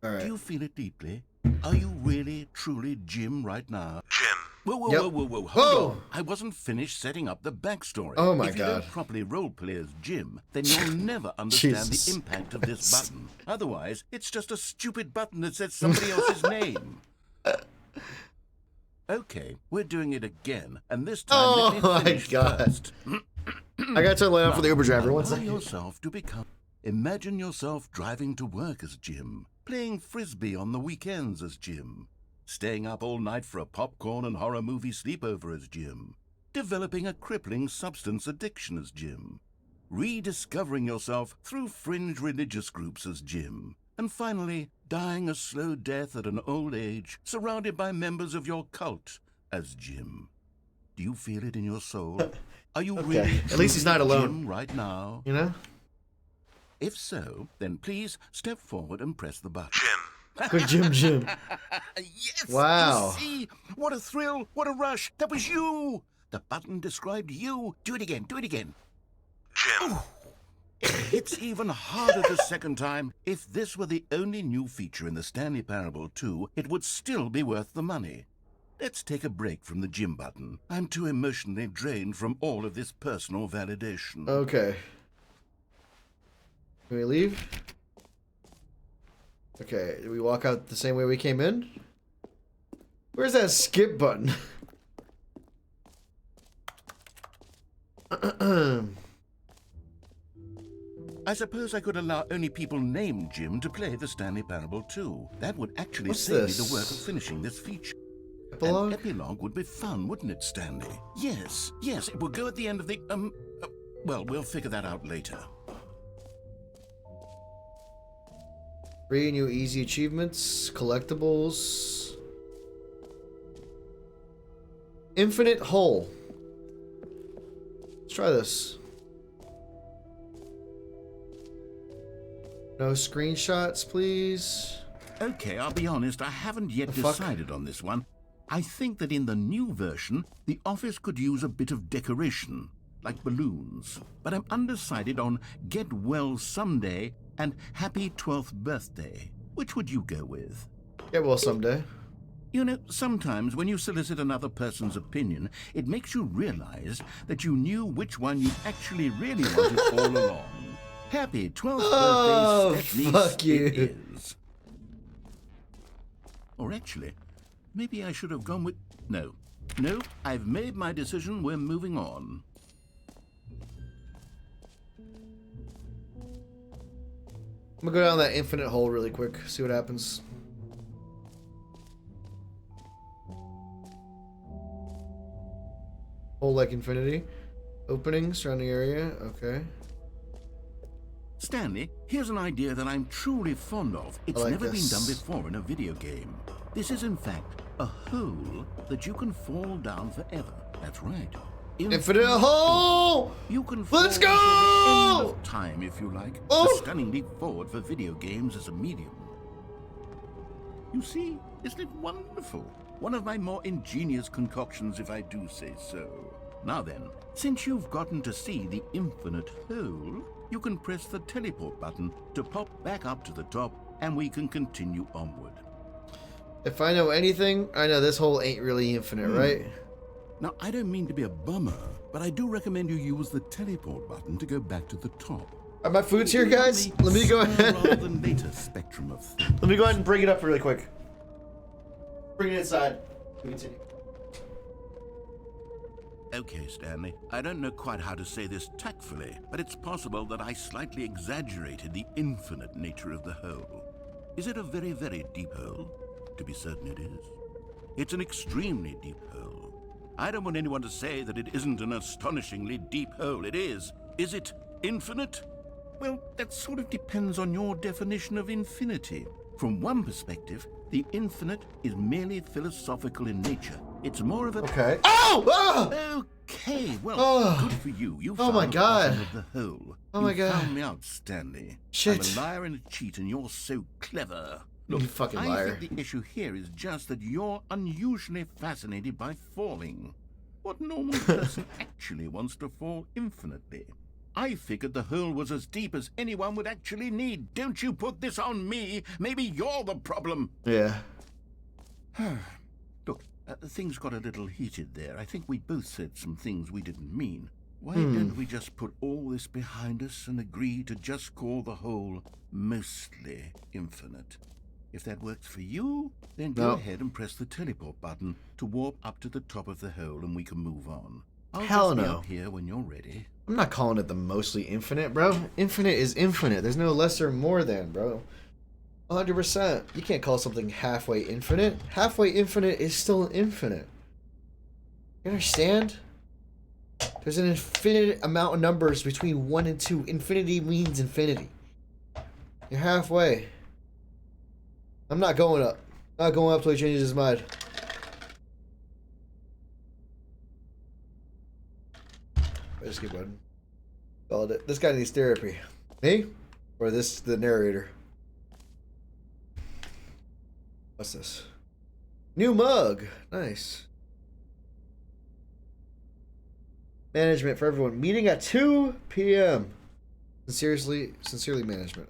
All right. Do you feel it deeply? Are you really, truly Jim right now? Jim. Whoa, Yep. Hold Whoa. on. I wasn't finished setting up the backstory. Oh my if you God. don't properly roleplay as Jim, then you'll never understand Jesus the impact of this button. Otherwise, it's just a stupid button that says somebody else's name. Okay, we're doing it again, and this time let me Oh my finish God. first. I gotta turn the light on for the Uber driver. One Allow second. yourself to become. Imagine yourself driving to work as Jim, playing frisbee on the weekends as Jim, staying up all night for a popcorn and horror movie sleepover as Jim, developing a crippling substance addiction as Jim, rediscovering yourself through fringe religious groups as Jim, and finally dying a slow death at an old age surrounded by members of your cult as Jim. Do you feel it in your soul? Are you really At least he's not alone. Jim right now? You know? If so, then please step forward and press the button. Quick, Jim. Yes! Wow. You see? What a thrill! What a rush! That was you! The button described you. Do it again. Jim. Ooh. It hits even harder the second time. If this were the only new feature in the Stanley Parable 2, it would still be worth the money. Let's take a break from the Jim button. I'm too emotionally drained from all of this personal validation. Okay. Can we leave? Okay, do we walk out the same way we came in? Where's that skip button? I suppose I could allow only people named Jim to play the Stanley Parable 2. That would actually What's save this? me the work of finishing this feature. Epilogue? An epilogue would be fun, wouldn't it, Stanley? Yes, it would go at the end of the, well, we'll figure that out later. 3 new easy achievements, collectibles. Infinite hole. Let's try this. No screenshots, please. Okay, I'll be honest, I haven't yet The fuck? decided on this one. I think that in the new version, the office could use a bit of decoration, like balloons. But I'm undecided on Get Well Someday and Happy 12th Birthday. Which would you go with? Yeah, well, someday. You know, sometimes when you solicit another person's opinion, it makes you realize that you knew which one you actually really wanted all along. Happy 12th Oh, birthday, Steph fuck you. It is. Or actually, maybe I should have gone with... No, I've made my decision. We're moving on. I'm gonna go down that infinite hole really quick, see what happens. Hole like infinity. Opening, surrounding area, okay. Stanley, here's an idea that I'm truly fond of. It's like never this. been done before in a video game. This is, in fact, a hole that you can fall down forever. That's right. Infinite hole! You can fall Let's until the go! end of time, if you like. Oh! A stunning leap forward for video games as a medium. You see, isn't it wonderful? One of my more ingenious concoctions, if I do say so. Now then, since you've gotten to see the infinite hole, you can press the teleport button to pop back up to the top, and we can continue onward. If I know anything, I know this hole ain't really infinite, right? Now, I don't mean to be a bummer, but I do recommend you use the teleport button to go back to the top. Are my foods here, guys? Let me go Rather ahead. than later spectrum of things. Let me go ahead and bring it up really quick. Bring it inside. Continue. Okay, Stanley, I don't know quite how to say this tactfully, but it's possible that I slightly exaggerated the infinite nature of the hole. Is it a very, very deep hole? To be certain it is. It's an extremely deep hole. I don't want anyone to say that it isn't an astonishingly deep hole. It is. Is it infinite? Well, that sort of depends on your definition of infinity. From one perspective, the infinite is merely philosophical in nature. It's more of a... Okay. Oh! Ah! Okay, well, Oh. good for you. You Oh found my the God. bottom of the hole. Oh my God. You found me out, Stanley. Shit. I'm a liar and a cheat, and you're so clever. You fucking I liar. think the issue here is just that you're unusually fascinated by falling. What normal person actually wants to fall infinitely? I figured the hole was as deep as anyone would actually need. Don't you put this on me. Maybe you're the problem. Yeah. Look, things got a little heated there. I think we both said some things we didn't mean. Why don't we just put all this behind us and agree to just call the hole mostly infinite? If that works for you, then go No. ahead and press the teleport button to warp up to the top of the hole and we can move on. I'll Hell just be no. up here when you're ready. I'm not calling it the mostly infinite, bro. Infinite is infinite. There's no lesser more than, bro. 100%. You can't call something halfway infinite. Halfway infinite is still infinite. You understand? There's an infinite amount of numbers between 1 and 2. Infinity means infinity. You're halfway. I'm not going up. Not going up till he changes his mind. Just keep going. Called it. This guy needs therapy. Me? Or the narrator? What's this? New mug. Nice. Management for everyone. Meeting at 2 p.m. Sincerely management.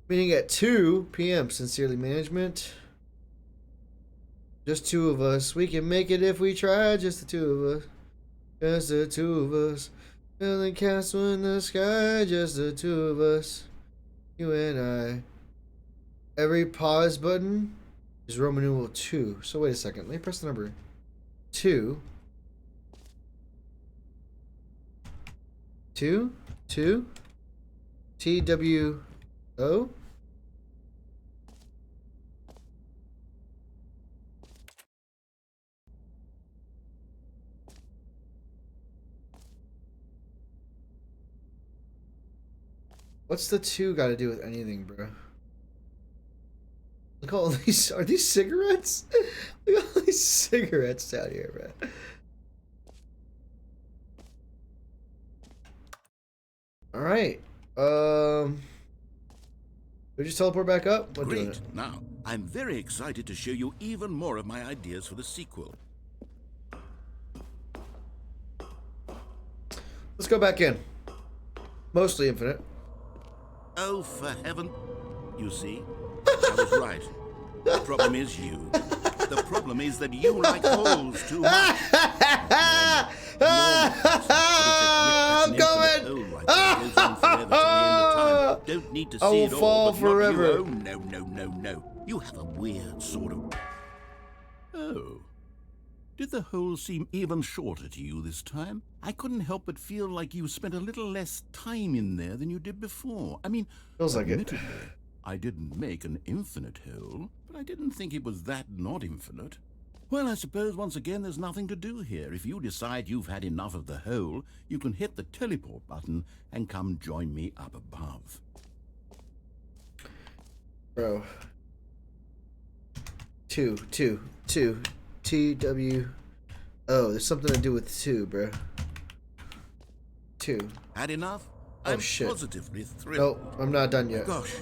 Meeting at 2 p.m. Sincerely management. Just 2 of us. We can make it if we try. Just the 2 of us. Just the 2 of us. Building castle in the sky. Just the 2 of us. You and I. Every pause button is Roman numeral 2. So wait a second. Let me press the number 2. 2. TWO. What's the 2 got to do with anything, bro? Look at all these. Are these cigarettes? Look at all these cigarettes down here, bro. All right. We just teleport back up? What Great. Now, I'm very excited to show you even more of my ideas for the sequel. Let's go back in. Mostly infinite. Oh, for heaven. You see? I was right. The problem is you. The problem is that you like holes too much. I'm going. Don't need to I see will it all, fall but not forever. you. Oh, no. You have a weird sort of... Oh. Did the hole seem even shorter to you this time? I couldn't help but feel like you spent a little less time in there than you did before. I mean, Feels like it. admittedly, I didn't make an infinite hole, but I didn't think it was that not infinite. Well, I suppose once again there's nothing to do here. If you decide you've had enough of the hole, you can hit the teleport button and come join me up above. Bro. 2. TW. Oh, there's something to do with 2, bro. 2. Had enough? Oh, I'm shit. positively thrilled. Nope, I'm not done yet. Gosh,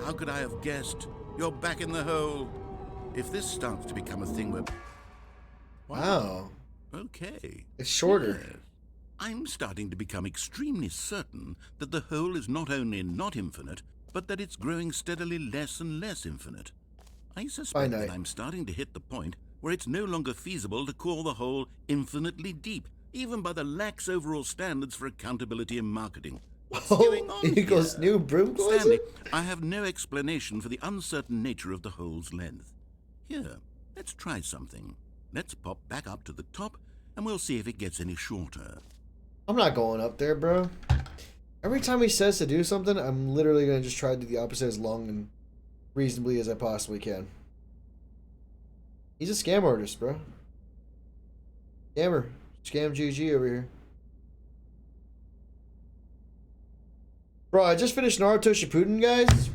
how could I have guessed? You're back in the hole. If this starts to become a thing where... Wow. Okay. It's shorter. Yes. I'm starting to become extremely certain that the hole is not only not infinite, but that it's growing steadily less and less infinite. I suspect Finite. that I'm starting to hit the point where it's no longer feasible to call the hole infinitely deep, even by the lax overall standards for accountability and marketing. What's going on Equals here? new broom closet? Stanley, I have no explanation for the uncertain nature of the hole's length. Here, let's try something. Let's pop back up to the top, and we'll see if it gets any shorter. I'm not going up there, bro. Every time he says to do something, I'm literally going to just try to do the opposite as long and reasonably as I possibly can. He's a scam artist, bro. Scammer. Scam GG over here. Bro, I just finished Naruto Shippuden, guys.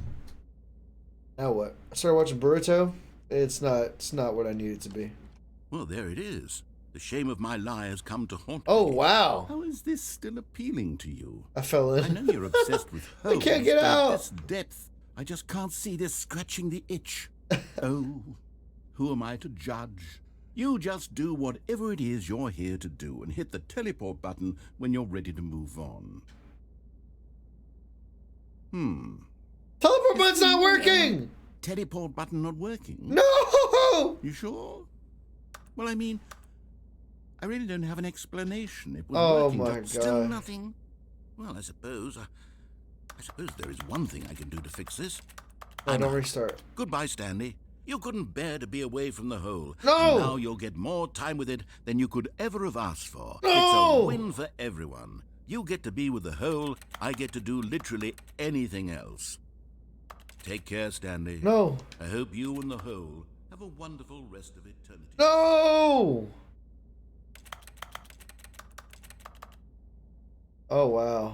Now what? I started watching Boruto. It's not what I need it to be. Well, there it is. The shame of my lie has come to haunt Oh, me. wow. How is this still appealing to you? I fell in. I know you're obsessed with holes. I can't get but out. At this depth, I just can't see this scratching the itch. Oh, who am I to judge? You just do whatever it is you're here to do and hit the teleport button when you're ready to move on. Teleport button's not working! Teleport button not working? No! You sure? Well, I mean, I really don't have an explanation. It was Oh working, my but still God. nothing. Well, I suppose there is one thing I can do to fix this. Oh, don't restart. Goodbye, Stanley. You couldn't bear to be away from the hole. No! And now you'll get more time with it than you could ever have asked for. No! It's a win for everyone. You get to be with the hole. I get to do literally anything else. Take care, Stanley. No. I hope you and the whole have a wonderful rest of eternity. No! Oh, wow.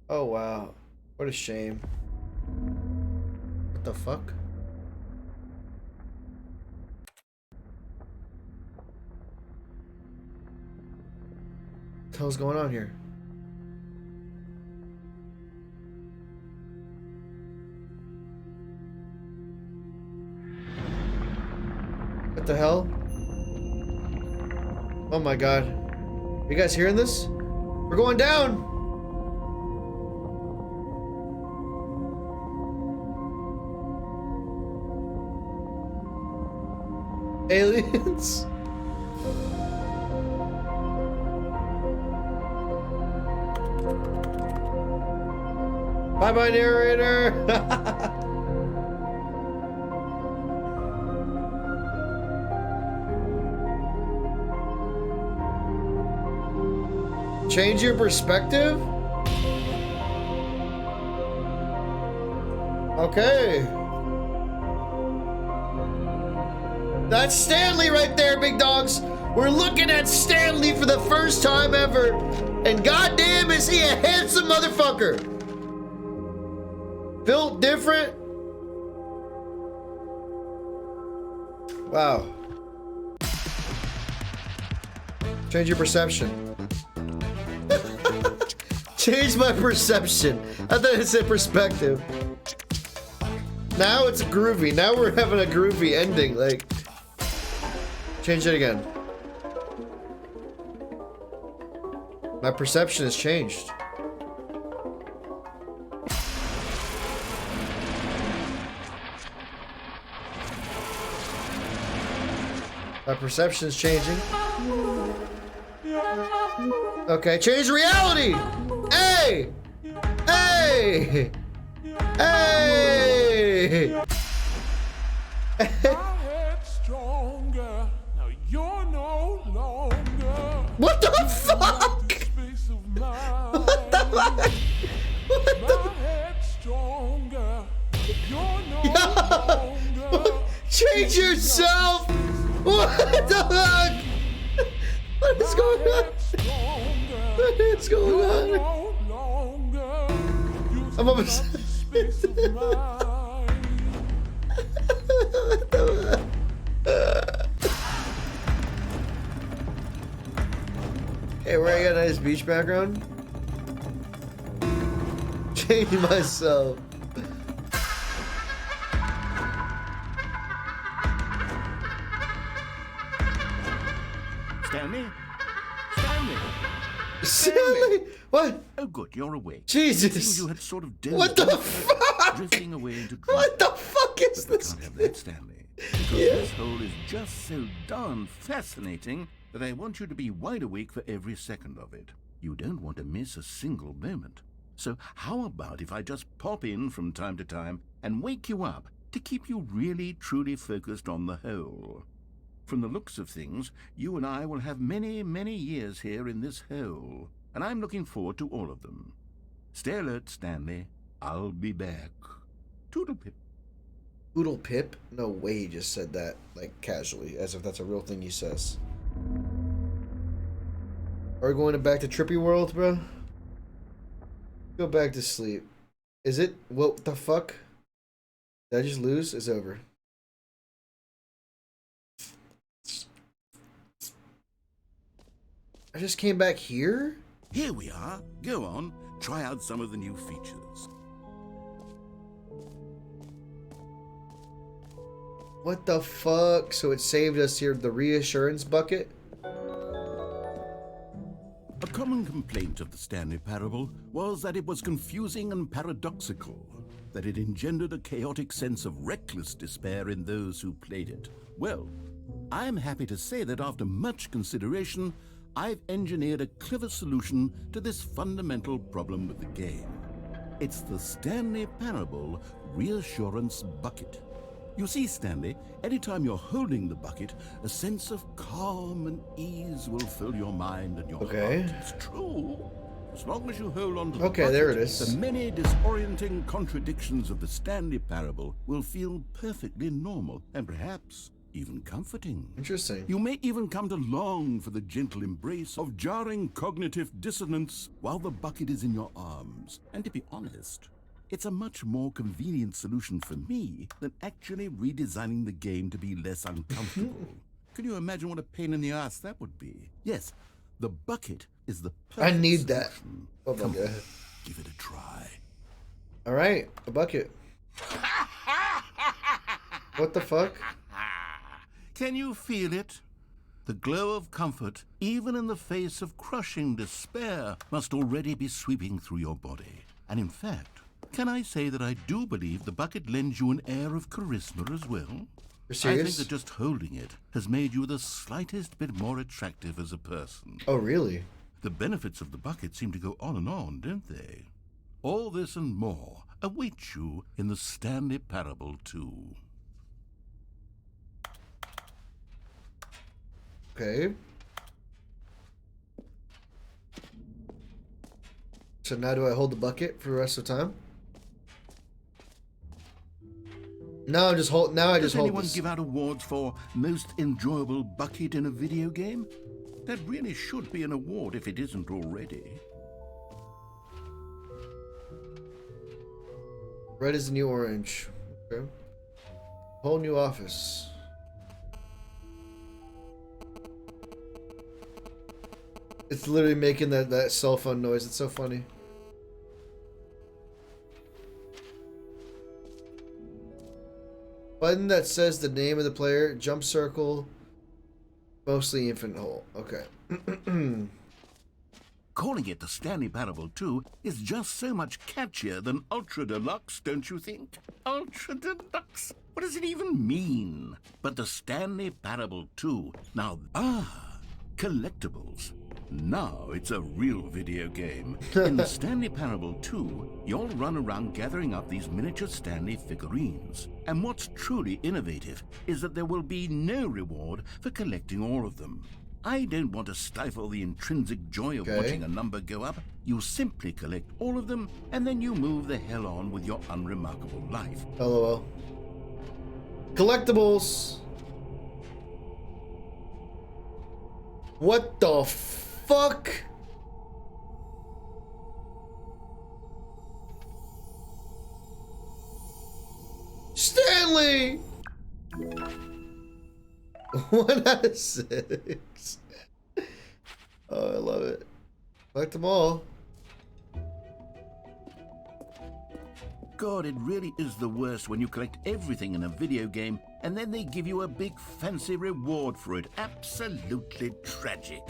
Oh, wow. What a shame. What the fuck? What the hell's going on here? What the hell? Oh my god. You guys hearing this? We're going down! Aliens? Bye-bye, narrator! Change your perspective? Okay. That's Stanley right there, big dogs. We're looking at Stanley for the first time ever. And goddamn, is he a handsome motherfucker. Built different. Wow. Change your perception. Change my perception. I thought it said perspective. Now it's groovy. Now we're having a groovy ending. Like, change it again. My perception has changed. My perception is changing. Okay, change reality! Hey! Hey! Hey! Stronger. Now you're no longer. What the fuck? What the fuck? What the Stronger. You're no longer. Change yourself! What the fuck? What is going on? What is going on? I'm almost. Hey, where I got a nice beach background? Change myself. Stanley? Stanley? Stanley! What? Oh, good, you're awake. Jesus! You had sort of dozed What the off, fuck? drifting away into dream. What the fuck is But we this? can't have that, Stanley. Because this hole is just so darn fascinating that I want you to be wide awake for every second of it. You don't want to miss a single moment. So how about if I just pop in from time to time and wake you up to keep you really, truly focused on the hole? From the looks of things, you and I will have many, many years here in this hole, and I'm looking forward to all of them. Stay alert, Stanley. I'll be back. Toodle-pip. Oodle Pip? No way he just said that, like, casually, as if that's a real thing he says. Are we going back to Trippy World, bro? Go back to sleep. Is it? What the fuck? Did I just lose? It's over. I just came back here? Here we are. Go on. Try out some of the new features. What the fuck? So it saved us here, the reassurance bucket? A common complaint of the Stanley Parable was that it was confusing and paradoxical, that it engendered a chaotic sense of reckless despair in those who played it. Well, I'm happy to say that after much consideration, I've engineered a clever solution to this fundamental problem with the game. It's the Stanley Parable Reassurance Bucket. You see, Stanley, anytime you're holding the bucket, a sense of calm and ease will fill your mind and your Okay. heart. It's true. As long as you hold on to the Okay, there bucket, it is. the many disorienting contradictions of the Stanley Parable will feel perfectly normal and perhaps even comforting. Interesting. You may even come to long for the gentle embrace of jarring cognitive dissonance while the bucket is in your arms. And to be honest, it's a much more convenient solution for me than actually redesigning the game to be less uncomfortable. Can you imagine what a pain in the ass that would be? Yes, the bucket is the perfect I need that. solution. Oh my Come god. on, give it a try. All right, a bucket. What the fuck? Can you feel it? The glow of comfort, even in the face of crushing despair, must already be sweeping through your body. And in fact, can I say that I do believe the bucket lends you an air of charisma as well? You're I serious? think that just holding it has made you the slightest bit more attractive as a person. Oh, really? The benefits of the bucket seem to go on, don't they? All this and more await you in the Stanley Parable 2. Okay. So now do I hold the bucket for the rest of the time? No, I'm just hold. Now I just Does hold anyone this. give out awards for most enjoyable bucket in a video game? That really should be an award if it isn't already. Red is the new orange. Okay. Whole new office. It's literally making that cell phone noise. It's so funny. Button that says the name of the player. Jump circle. Mostly infinite hole. Okay. Calling it the Stanley Parable 2 is just so much catchier than Ultra Deluxe, don't you think? Ultra Deluxe? What does it even mean? But the Stanley Parable 2, now, collectibles. Now it's a real video game. In the Stanley Parable 2, you'll run around gathering up these miniature Stanley figurines. And what's truly innovative is that there will be no reward for collecting all of them. I don't want to stifle the intrinsic joy of watching a number go up. You simply collect all of them, and then you move the hell on with your unremarkable life. LOL. Collectibles. What the fuck? Stanley! 1 out of 6. Oh, I love it. Collect them all. God, it really is the worst when you collect everything in a video game and then they give you a big fancy reward for it. Absolutely tragic.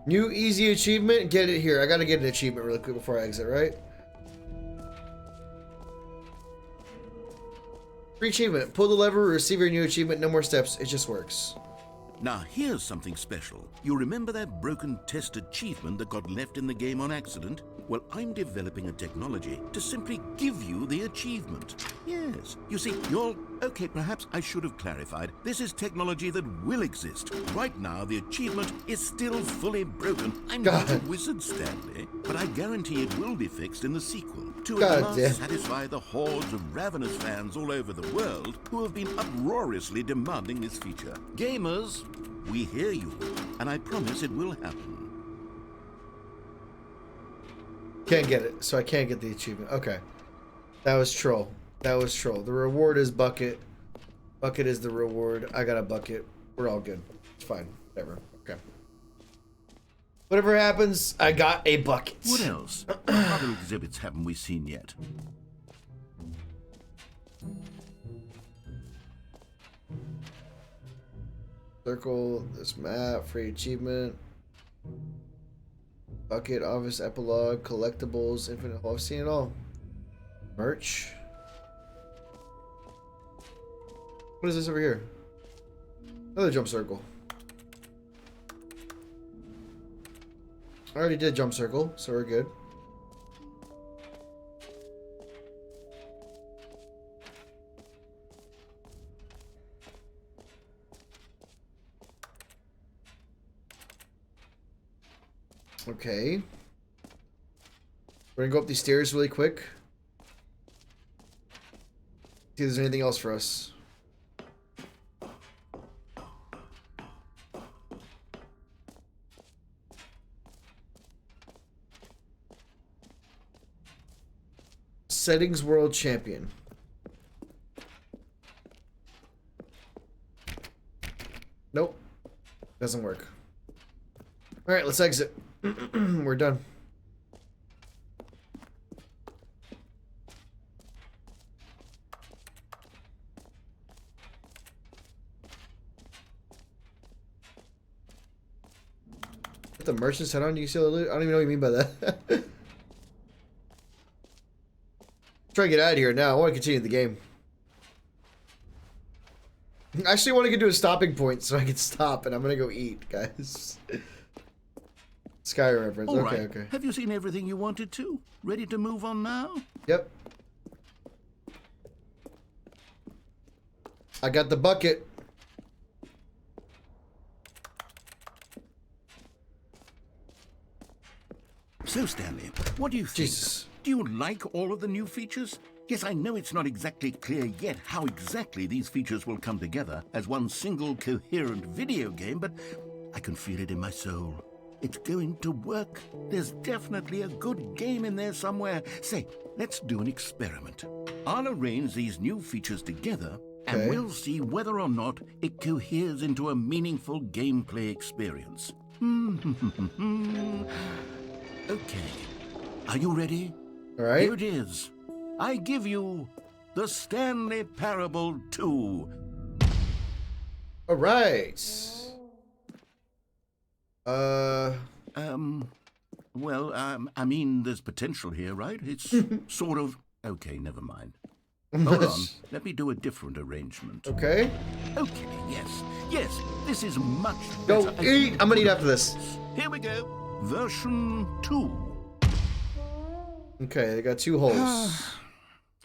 New easy achievement. Get it here. I gotta get an achievement really quick before I exit, right? Free achievement. Pull the lever, receive your new achievement. No more steps. It just works. Now, here's something special. You remember that broken test achievement that got left in the game on accident? Well, I'm developing a technology to simply give you the achievement. Yes. You see, okay, perhaps I should have clarified. This is technology that will exist. Right now, the achievement is still fully broken. I'm not a wizard, Stanley, but I guarantee it will be fixed in the sequel. To at last satisfy the hordes of ravenous fans all over the world who have been uproariously demanding this feature. Gamers, we hear you, and I promise it will happen. Can't get it, so I can't get the achievement. Okay. That was troll. That was troll. The reward is bucket. Bucket is the reward. I got a bucket. We're all good. It's fine. Whatever. Okay. Whatever happens, I got a bucket. What else? What other exhibits haven't we seen yet? Circle, this map, free achievement. Bucket, office, epilogue, collectibles, infinite. Oh, I've seen it all. Merch. What is this over here? Another jump circle. I already did jump circle, so we're good. Okay. We're gonna go up these stairs really quick. See if there's anything else for us. Settings World Champion. Nope. Doesn't work. Alright, let's exit. We're done. Put the merchant's head on, do you see the loot? I don't even know what you mean by that. Try to get out of here now. I want to continue the game. I actually want to get to a stopping point so I can stop, and I'm gonna go eat, guys. Skyrim reference. All Okay, right. okay. Have you seen everything you wanted to? Ready to move on now? Yep. I got the bucket. So, Stanley, what do you think? Jesus. Do you like all of the new features? Yes, I know it's not exactly clear yet how exactly these features will come together as one single coherent video game, but I can feel it in my soul. It's going to work. There's definitely a good game in there somewhere. Say, let's do an experiment. I'll arrange these new features together, and Okay. we'll see whether or not it coheres into a meaningful gameplay experience. Okay. Are you ready? All right. Here it is. I give you the Stanley Parable 2. All right. I mean, there's potential here, right? It's sort of... Okay, never mind. Hold on. Let me do a different arrangement. Okay. Okay, yes, this is much Go better. eat. I'm gonna eat after this. Here we go. Version 2. Okay, they got 2 holes.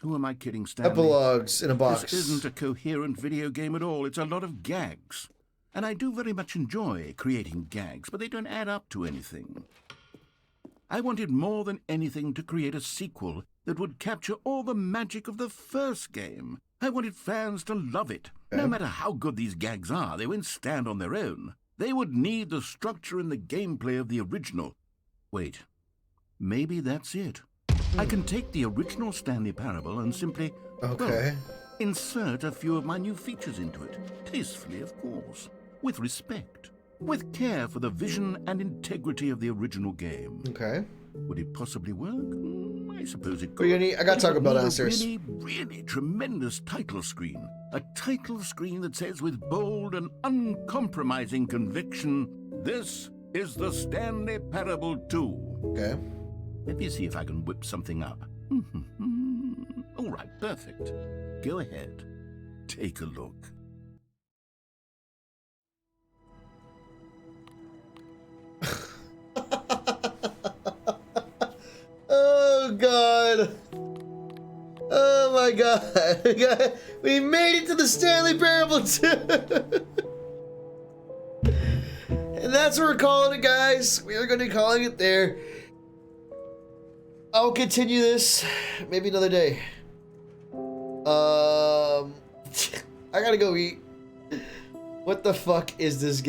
Who am I kidding, Stanley? Epilogues in a box. This isn't a coherent video game at all. It's a lot of gags. And I do very much enjoy creating gags, but they don't add up to anything. I wanted more than anything to create a sequel that would capture all the magic of the first game. I wanted fans to love it. No matter how good these gags are, they won't stand on their own. They would need the structure and the gameplay of the original. Wait, maybe that's it. I can take the original Stanley Parable and simply, Okay. insert a few of my new features into it. Tastefully, of course. With respect. With care for the vision and integrity of the original game. Okay. Would it possibly work? I suppose it What could. are you gonna eat? I got Taco Bell Need a downstairs. really tremendous title screen. A title screen that says with bold and uncompromising conviction, "This is the Stanley Parable 2. Okay. Let me see if I can whip something up. All right, perfect. Go ahead. Take a look. Oh god. Oh my god. We made it to the Stanley Parable 2. And that's what we're calling it, guys. We are going to be calling it there. I'll continue this maybe another day. I gotta go eat. What the fuck is this game?